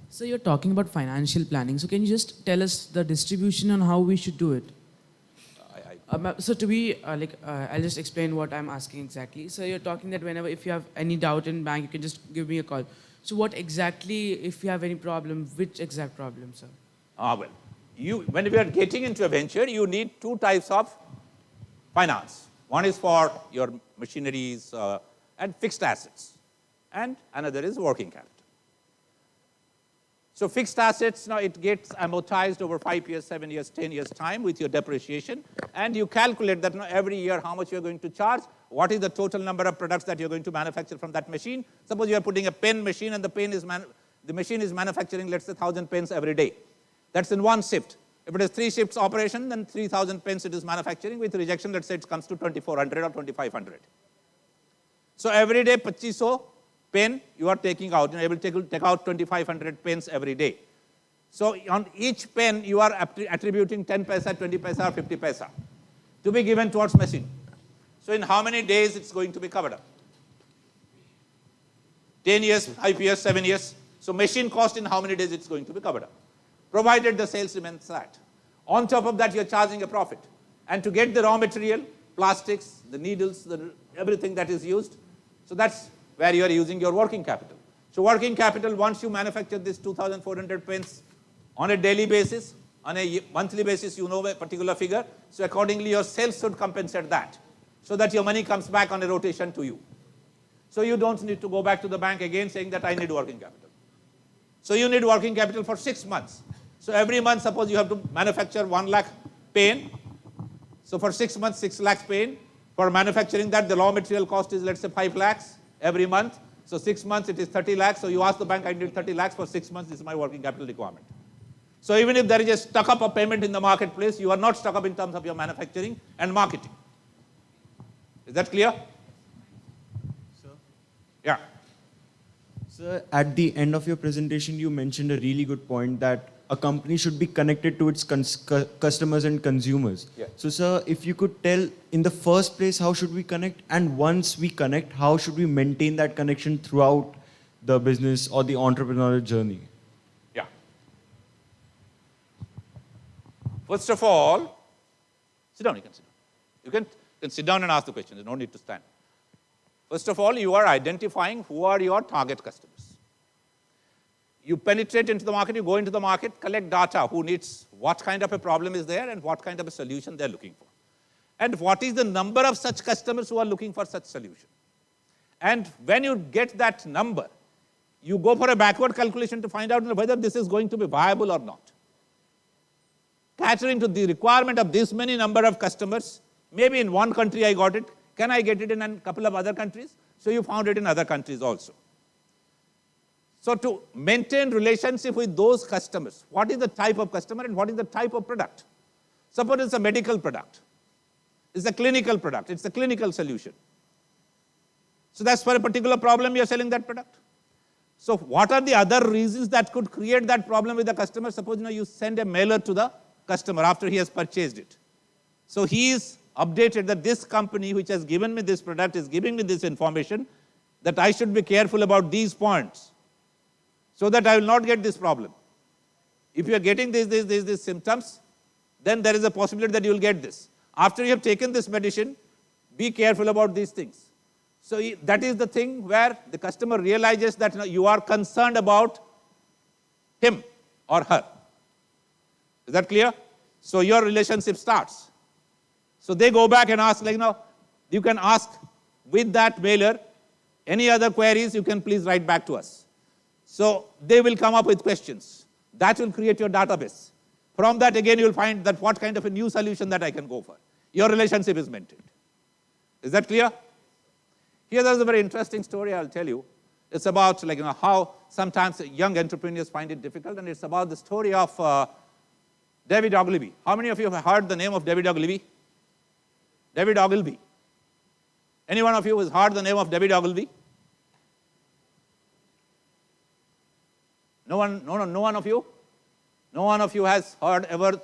So you're talking about financial planning. So can you just tell us the distribution on how we should do it? So to be I'll just explain what I'm asking exactly. So you're talking that whenever, if you have any doubt in bank, you can just give me a call. So what exactly, if you have any problem, which exact problem, sir? Well, when we are getting into a venture, you need two types of finance. One is for your machineries and fixed assets, and another is working capital. So fixed assets, now it gets amortized over 5 years, 7 years, 10 years time with your depreciation, and you calculate that every year how much you're going to charge, what is the total number of products that you're going to manufacture from that machine. Suppose you are putting a pen machine and the machine is manufacturing, let's say, 1,000 pens every day. That's in one shift. If it is 3 shifts operation, then 3,000 pens it is manufacturing. With rejection, let's say it comes to 2,400 or 2,500. So every day, 2500 pen you are taking out. You are able to take out 2,500 pens every day. So on each pen, you are attributing 10 paisa, 20 paisa, or 50 paisa to be given towards machine. So in how many days it's going to be covered up? 10 years, 5 years, 7 years. So machine cost in how many days it's going to be covered up, provided the sales remains flat. On top of that, you're charging a profit. And to get the raw material, plastics, the needles, everything that is used, so that's where you are using your working capital. So working capital, once you manufacture this 2,400 pens on a daily basis, on a monthly basis, you know a particular figure. So accordingly, your sales should compensate that, so that your money comes back on a rotation to you. So you don't need to go back to the bank again saying that I need working capital. So you need working capital for 6 months. So every month, suppose you have to manufacture 1 lakh pen. So for 6 months, 6 lakhs pen. For manufacturing that, the raw material cost is, let's say, 5 lakhs every month. So 6 months, it is 30 lakhs. So you ask the bank, I need 30 lakhs for 6 months. This is my working capital requirement. So even if there is a stuck up of payment in the marketplace, you are not stuck up in terms of your manufacturing and marketing. Is that clear? Sir? Yeah. Sir, at the end of your presentation, you mentioned a really good point that a company should be connected to its customers and consumers. Yeah. So, sir, if you could tell in the first place, how should we connect? And once we connect, how should we maintain that connection throughout the business or the entrepreneurial journey? Yeah. First of all, sit down, you can sit down. You can sit down and ask the question, there's no need to stand. First of all, you are identifying who are your target customers. You penetrate into the market, you go into the market, collect data, who needs, what kind of a problem is there and what kind of a solution they're looking for. And what is the number of such customers who are looking for such solution. And when you get that number, you go for a backward calculation to find out whether this is going to be viable or not. Catering to the requirement of this many number of customers, maybe in one country I got it, can I get it in a couple of other countries? So you found it in other countries also. So to maintain relationship with those customers, what is the type of customer and what is the type of product? Suppose it's a medical product, it's a clinical product, it's a clinical solution. So that's for a particular problem you're selling that product. So what are the other reasons that could create that problem with the customer? Suppose you send a mailer to the customer after he has purchased it. So he is updated that this company which has given me this product is giving me this information that I should be careful about these points, so that I will not get this problem. If you are getting these symptoms, then there is a possibility that you will get this. After you have taken this medicine, be careful about these things. So that is the thing where the customer realizes that you are concerned about him or her. Is that clear? So your relationship starts. So they go back and ask, you can ask with that mailer, any other queries, you can please write back to us. So they will come up with questions. That will create your database. From that, again, you will find that what kind of a new solution that I can go for. Your relationship is maintained. Is that clear? Here, there's a very interesting story I'll tell you. It's about how sometimes young entrepreneurs find it difficult, and it's about the story of David Ogilvy. How many of you have heard the name of David Ogilvy? David Ogilvy. Any one of you has heard the name of David Ogilvy? No one of you? No one of you has heard ever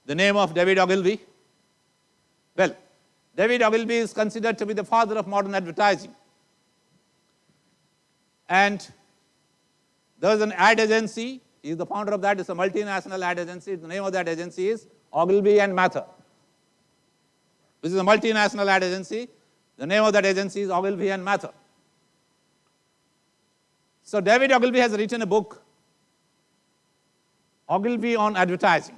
the name of David Ogilvy? Well, David Ogilvy is considered to be the father of modern advertising. And there is an ad agency. He is the founder of that. It's a multinational ad agency. The name of that agency is Ogilvy and Mather. which is a multinational ad agency. The name of that agency is Ogilvy and Mather. So David Ogilvy has written a book, Ogilvy on Advertising.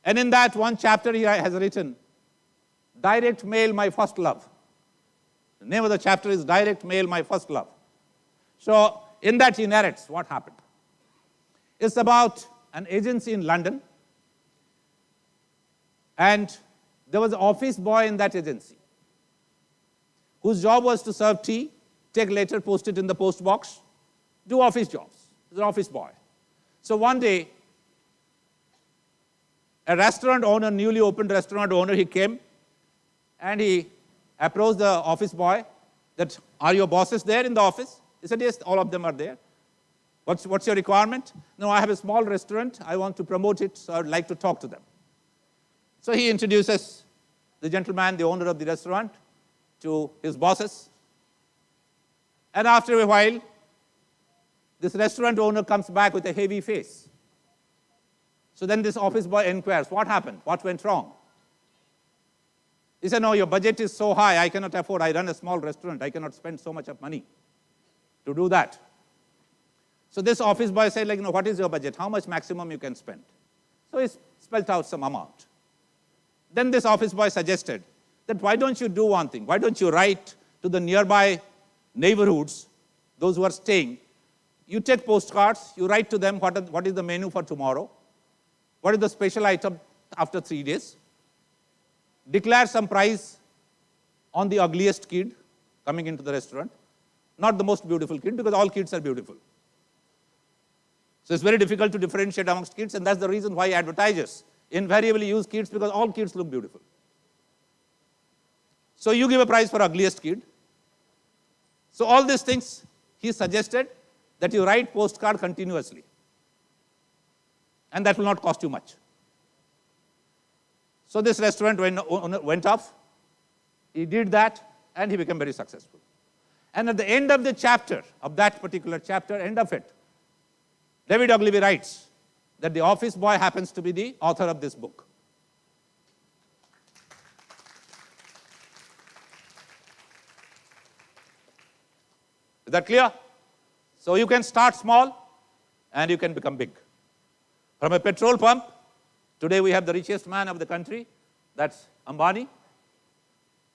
And in that one chapter he has written, Direct Mail, My First Love. The name of the chapter is Direct Mail, My First Love. So in that he narrates what happened. It's about an agency in London, and there was an office boy in that agency whose job was to serve tea, take letter, post it in the post box, do office jobs. He's an office boy. So one day, a restaurant owner, newly opened restaurant owner, he came and he approached the office boy that, are your bosses there in the office? He said, yes, all of them are there. What's your requirement? No, I have a small restaurant. I want to promote it, so I would like to talk to them. So he introduces the gentleman, the owner of the restaurant, to his bosses. And after a while, this restaurant owner comes back with a heavy face. So then this office boy inquires, what happened? What went wrong? He said, no, your budget is so high, I cannot afford. I run a small restaurant. I cannot spend so much of money to do that. So this office boy said, like, what is your budget? How much maximum you can spend? So he spelled out some amount. Then this office boy suggested that why don't you do one thing? Why don't you write to the nearby neighborhoods, those who are staying, you take postcards, you write to them what is the menu for tomorrow, what is the special item after 3 days, declare some price on the ugliest kid coming into the restaurant, not the most beautiful kid, because all kids are beautiful. So it's very difficult to differentiate amongst kids, and that's the reason why advertisers invariably use kids, because all kids look beautiful. So you give a price for ugliest kid. So all these things, he suggested that you write postcard continuously, and that will not cost you much. So this restaurant went off. He did that, and he became very successful. And at the end of the chapter, of that particular chapter, end of it, David Ogilvy writes that the office boy happens to be the author of this book. Is that clear? So you can start small and you can become big. From a petrol pump, today we have the richest man of the country, that's Ambani.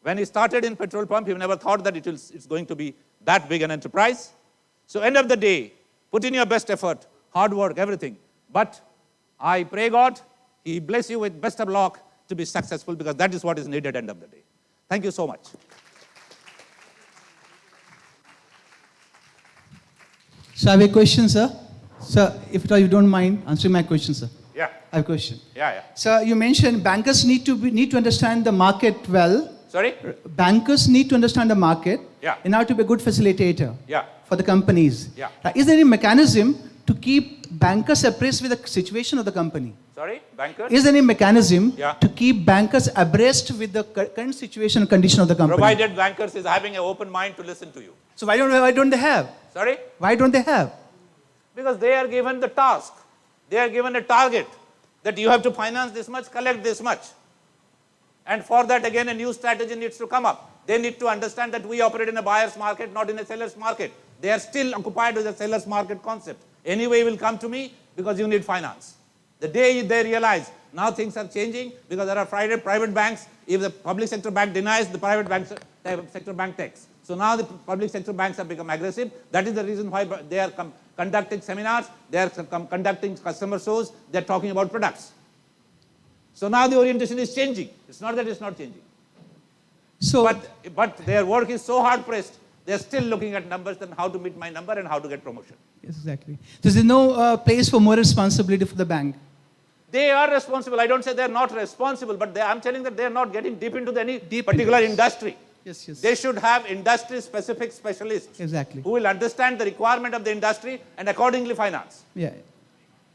When he started in petrol pump, he never thought that it's going to be that big an enterprise. So end of the day, put in your best effort, hard work, everything. But I pray God, He bless you with best of luck to be successful, because that is what is needed at the end of the day. Thank you so much. So I have a question, sir. Sir, if you don't mind answering my question, sir. Yeah. I have a question. Yeah. Sir, you mentioned bankers need to understand the market well. Sorry? Bankers need to understand the market Yeah. in order to be a good facilitator Yeah. for the companies. Yeah. Is there any mechanism to keep bankers abreast with the situation of the company? Sorry, bankers? Is there any mechanism Yeah. to keep bankers abreast with the current situation and condition of the company? Provided bankers is having an open mind to listen to you. So why don't they have? Sorry? Why don't they have? Because they are given the task. They are given a target that you have to finance this much, collect this much. And for that, again, a new strategy needs to come up. They need to understand that we operate in a buyer's market, not in a seller's market. They are still occupied with the seller's market concept. Anyway, you will come to me because you need finance. The day they realize now things are changing, because there are private banks, if the public sector bank denies, the private sector bank takes. So now the public sector banks have become aggressive. That is the reason why they are conducting seminars, they are conducting customer shows, they are talking about products. So now the orientation is changing. It's not that it's not changing. So, but their work is so hard pressed, they are still looking at numbers and how to meet my number and how to get promotion. Yes, exactly. So there's no place for more responsibility for the bank. They are responsible. I don't say they are not responsible, but I'm telling that they are not getting deep into any particular industry. Yes, yes. They should have industry-specific specialists Exactly. who will understand the requirement of the industry and accordingly finance. Yeah.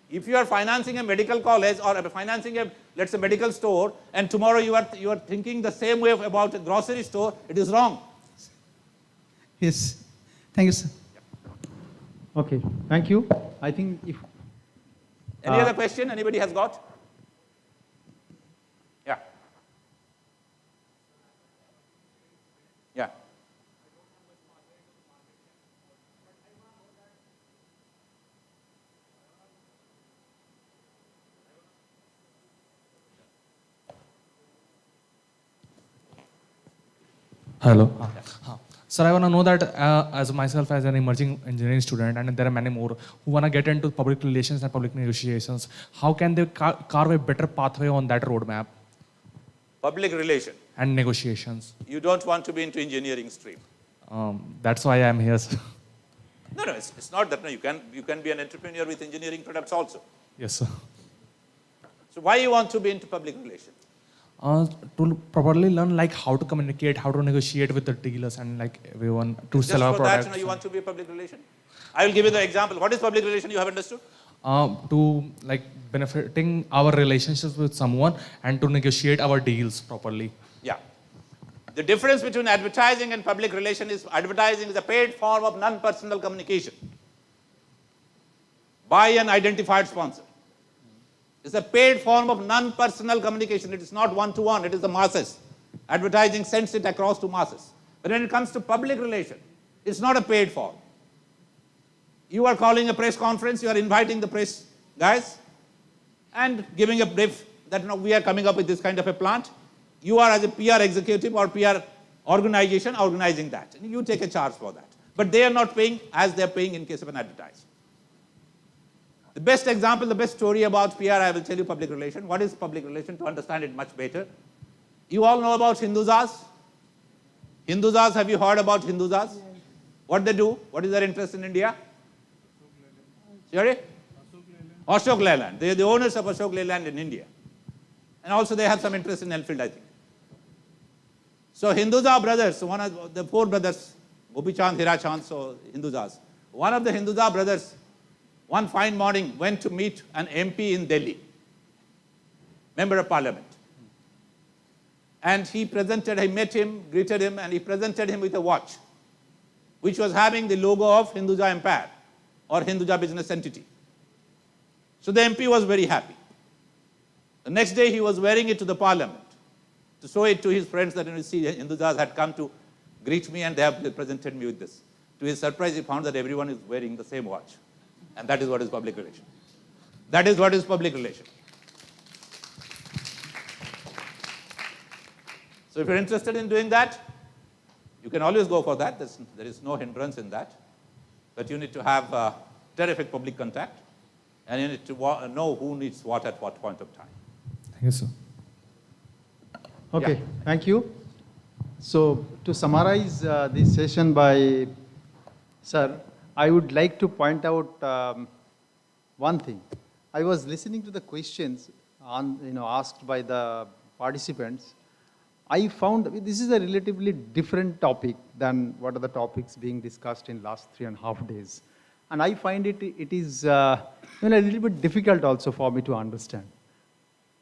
If you are financing a medical college or financing a, let's say, medical store, and tomorrow you are thinking the same way about a grocery store, it is wrong. Yes. Thank you, sir. Okay, thank you. I think if... Any other question anybody has got? Yeah. Yeah. Hello. Sir, I want to know that as myself as an emerging engineering student, and there are many more who want to get into public relations and public negotiations, how can they carve a better pathway on that roadmap Public relation. and negotiations? You don't want to be into engineering stream. That's why I am here, sir. No, it's not that. No, you can be an entrepreneur with engineering products also. Yes, sir. So why you want to be into public relation? To properly learn like how to communicate, how to negotiate with the dealers and like everyone to Just sell our for that, products. you want to be a public relation? I will give you the example. What is public relation? You have understood? To like benefiting our relationships with someone and to negotiate our deals properly. Yeah. The difference between advertising and public relation is advertising is a paid form of non-personal communication by an identified sponsor. It's a paid form of non-personal communication. It is not one-to-one. It is the masses. Advertising sends it across to masses. But when it comes to public relation, it's not a paid form. You are calling a press conference. You are inviting the press guys and giving a brief that we are coming up with this kind of a plant. You are as a PR executive or PR organization organizing that. And you take a charge for that. But they are not paying as they are paying in case of an advertising. The best example, the best story about PR, I will tell you public relation. What is public relation to understand it much better? You all know about Hinduzas? Hinduzas, have you heard about Hinduzas? Yes. What they do? What is their interest in India? Sorry? Ashok Leyland. They are the owners of Ashok Leyland in India. And also they have some interest in Enfield, I think. So Hinduza brothers, one of the four brothers, Gopi Chand, Hira Chand, so Hinduzas. One of the Hinduza brothers, one fine morning, went to meet an MP in Delhi, member of parliament. And he met him, greeted him, and he presented him with a watch, which was having the logo of Hinduja Empire or Hinduja Business Entity. So the MP was very happy. The next day he was wearing it to the parliament to show it to his friends that Hinduzas had come to greet me and they have presented me with this. To his surprise, he found that everyone is wearing the same watch. And that is what is public relation. That is what is public relation. So if you're interested in doing that, you can always go for that. There is no hindrance in that. But you need to have terrific public contact. And you need to know who needs what at what point of time. Thank you, sir. Okay, thank you. So to summarize this session by Sir, I would like to point out one thing. I was listening to the questions asked by the participants. I found this is a relatively different topic than what are the topics being discussed in last 3.5 days. And I find it is a little bit difficult also for me to understand.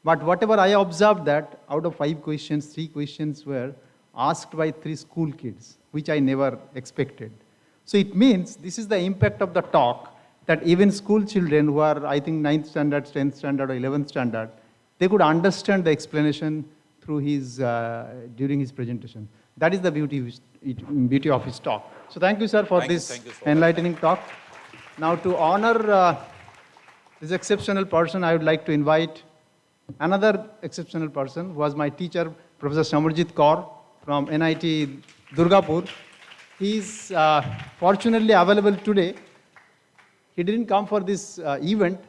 But whatever I observed that out of 5 questions, 3 questions were asked by 3 school kids, which I never expected. So it means this is the impact of the talk that even school children who are, I think, 9th standard, 10th standard, or 11th standard, they could understand the explanation through during his presentation. That is the beauty of his talk. So thank you, sir, for this enlightening talk. Now to honor this exceptional person, I would like to invite another exceptional person who was my teacher, Professor Samarjit Kaur from IIT Durgapur. He is fortunately available today. He didn't come for this event.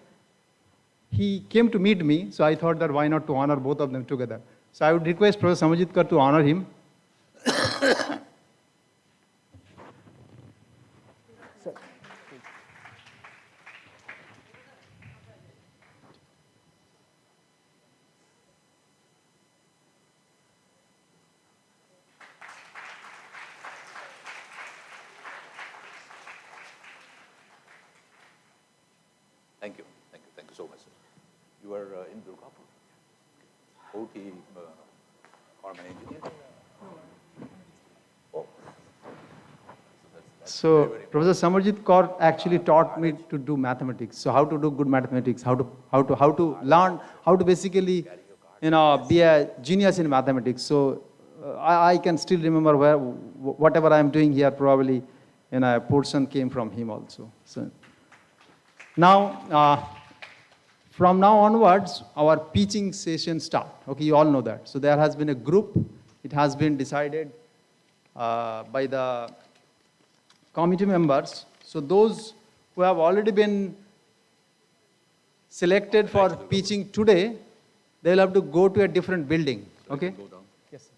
He came to meet me, so I thought that why not to honor both of them together. So I would request Professor Samarjit Kaur to honor him. Thank you so much, sir. You are in Durgapur. OT or an engineer? Oh. So Professor Samarjit Kaur actually taught me to do mathematics. So how to do good mathematics, how to learn, how to basically be a genius in mathematics. So I can still remember whatever I am doing here, probably a portion came from him also. So now, from now onwards, our pitching session start. Okay, you all know that. So there has been a group. It has been decided by the committee members. So those who have already been selected for pitching today, they will have to go to a different building. Okay? Yes.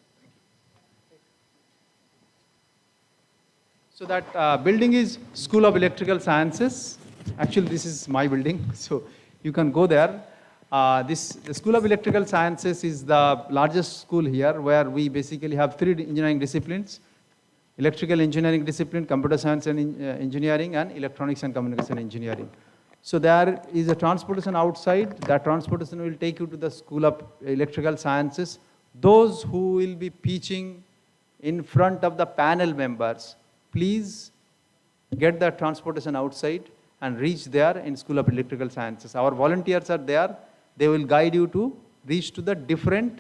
So that building is School of Electrical Sciences. Actually, this is my building, so you can go there. The School of Electrical Sciences is the largest school here, where we basically have 3 engineering disciplines: electrical engineering discipline, computer science and engineering, and electronics and communication engineering. So there is a transportation outside. That transportation will take you to the School of Electrical Sciences. Those who will be pitching in front of the panel members, please get the transportation outside and reach there in School of Electrical Sciences. Our volunteers are there. They will guide you to reach to the different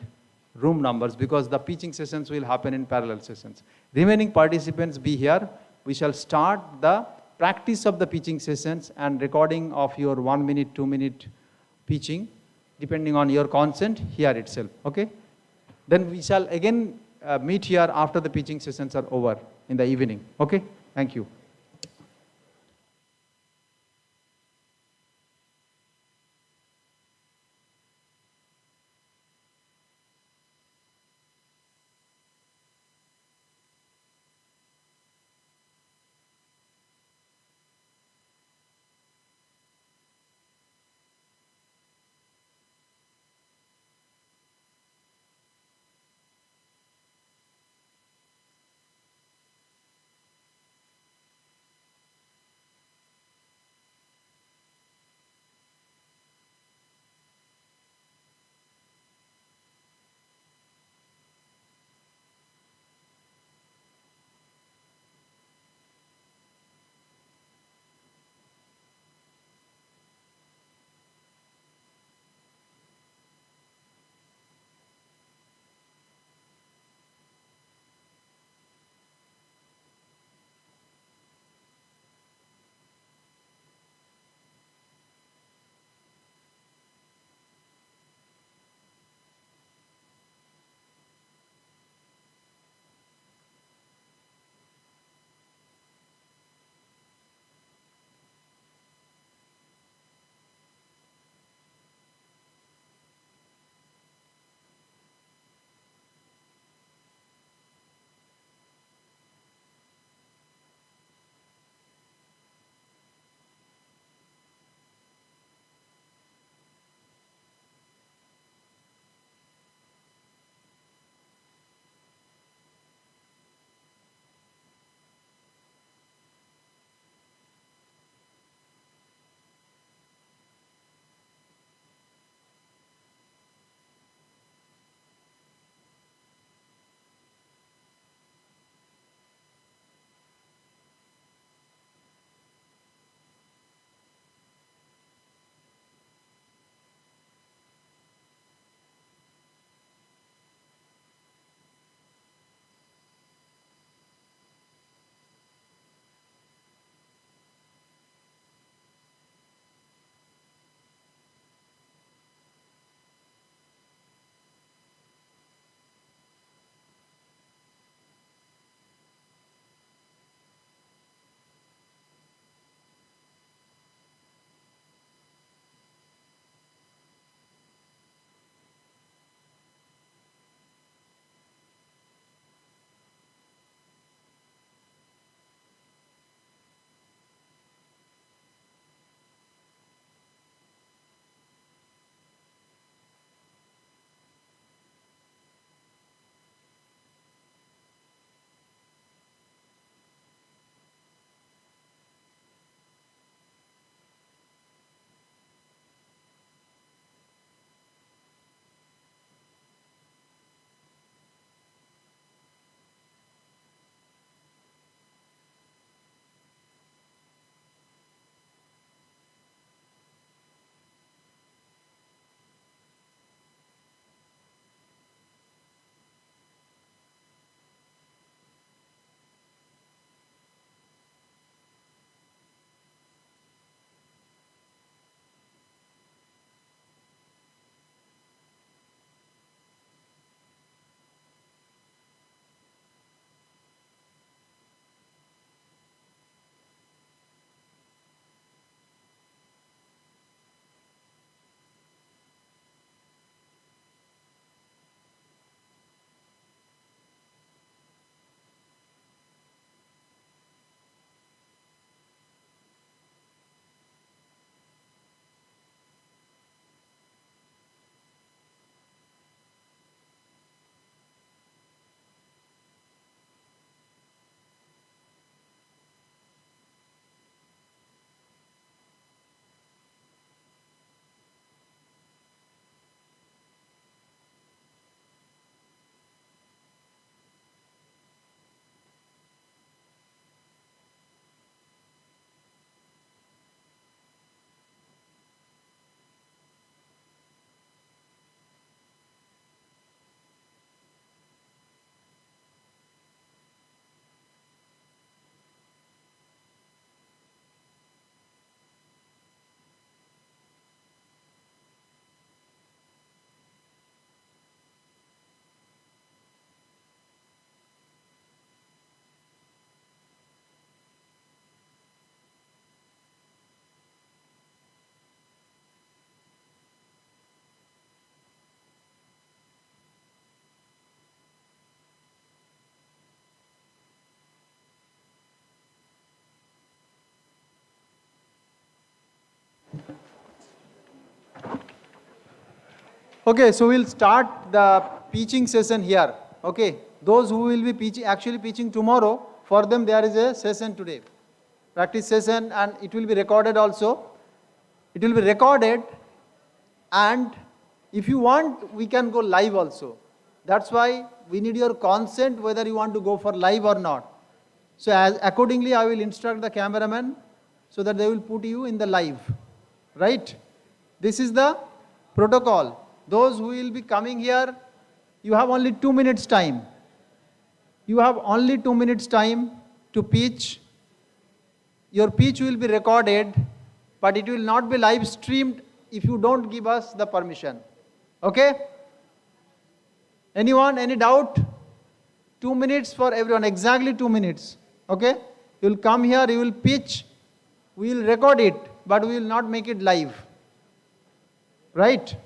room numbers, because the pitching sessions will happen in parallel sessions. Remaining participants be here. We shall start the practice of the pitching sessions and recording of your 1 minute, 2 minute pitching, depending on your consent here itself. Okay? Then we shall again meet here after the pitching sessions are over in the evening. Okay? Thank you. Okay, so we'll start the pitching session here. Okay, those who will be actually pitching tomorrow, for them there is a session today, practice session, and it will be recorded also. It will be recorded, and if you want, we can go live also. That's why we need your consent whether you want to go for live or not. So accordingly, I will instruct the cameraman so that they will put you in the live, right? This is the protocol. Those who will be coming here, you have only 2 minutes time. You have only 2 minutes time to pitch. Your pitch will be recorded, but it will not be live streamed if you don't give us the permission. Okay? Anyone, any doubt? 2 minutes for everyone, exactly 2 minutes. Okay? You will come here, you will pitch, we will record it, but we will not make it live. Right?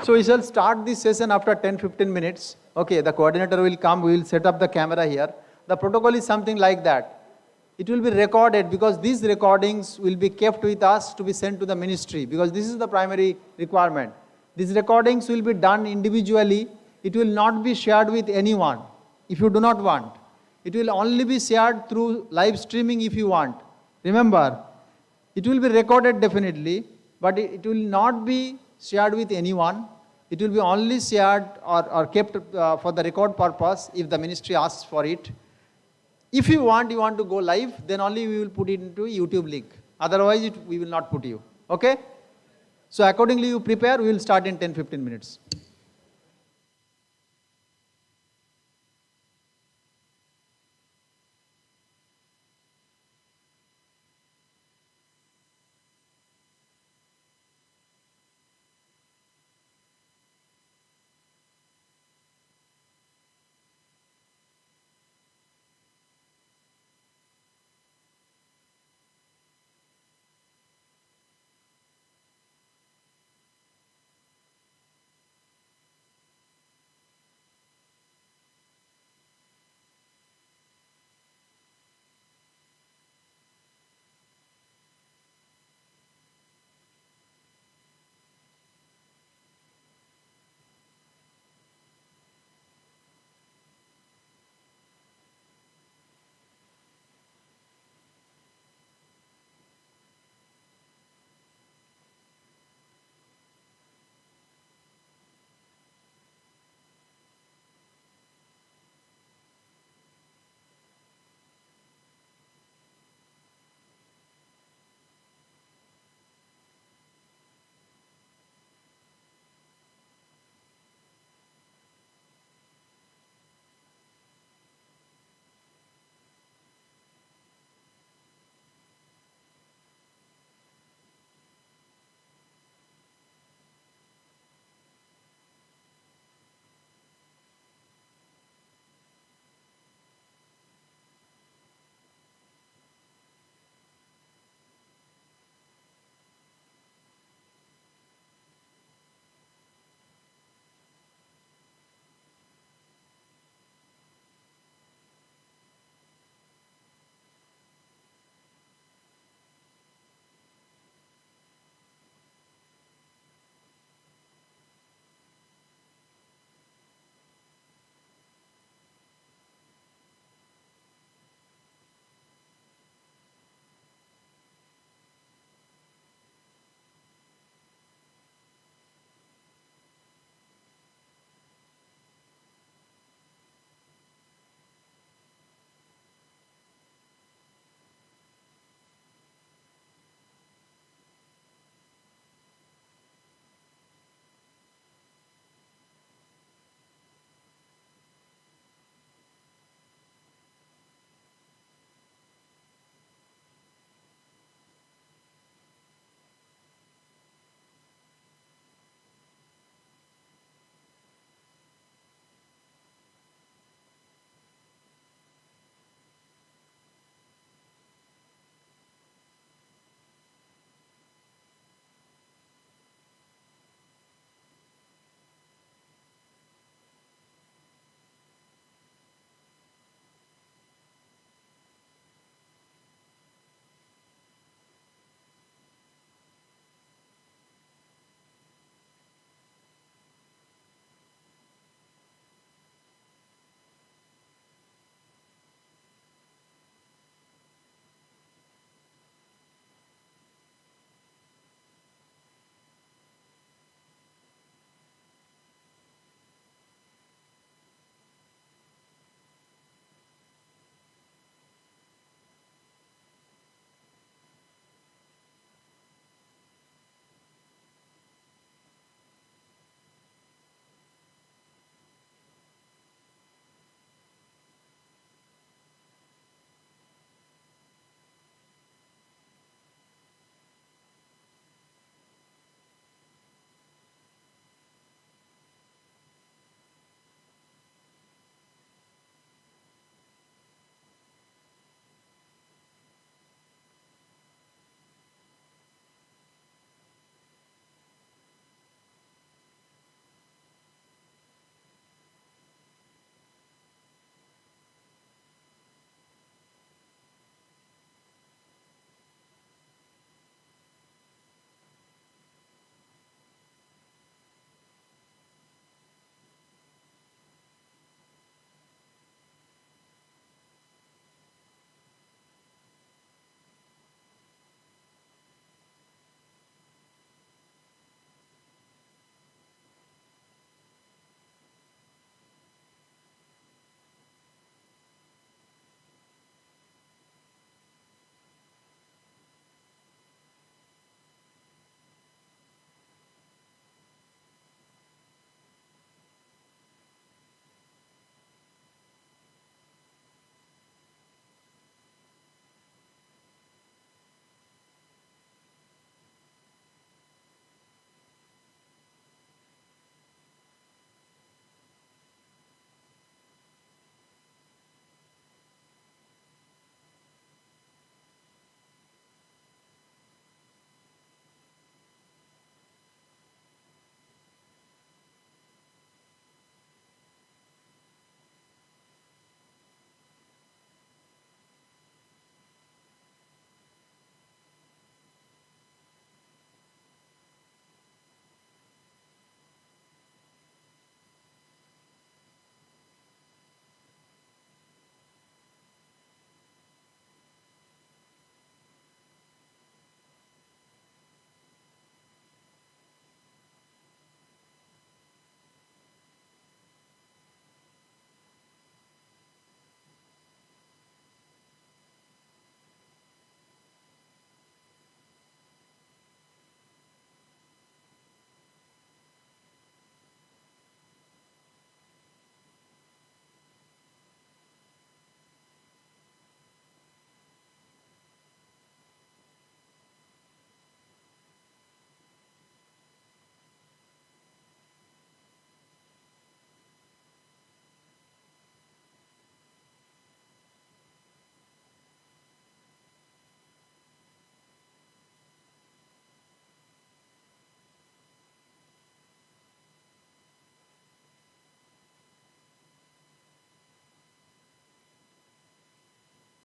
So we shall start this session after 10-15 minutes. Okay, the coordinator will come, we will set up the camera here. The protocol is something like that. It will be recorded because these recordings will be kept with us to be sent to the ministry because this is the primary requirement. These recordings will be done individually. It will not be shared with anyone if you do not want. It will only be shared through live streaming if you want. Remember, it will be recorded definitely, but it will not be shared with anyone. It will be only shared or kept for the record purpose if the ministry asks for it. If you want to go live, then only we will put it into YouTube link. Otherwise, we will not put you. Okay? So accordingly, you prepare. We will start in 10-15 minutes.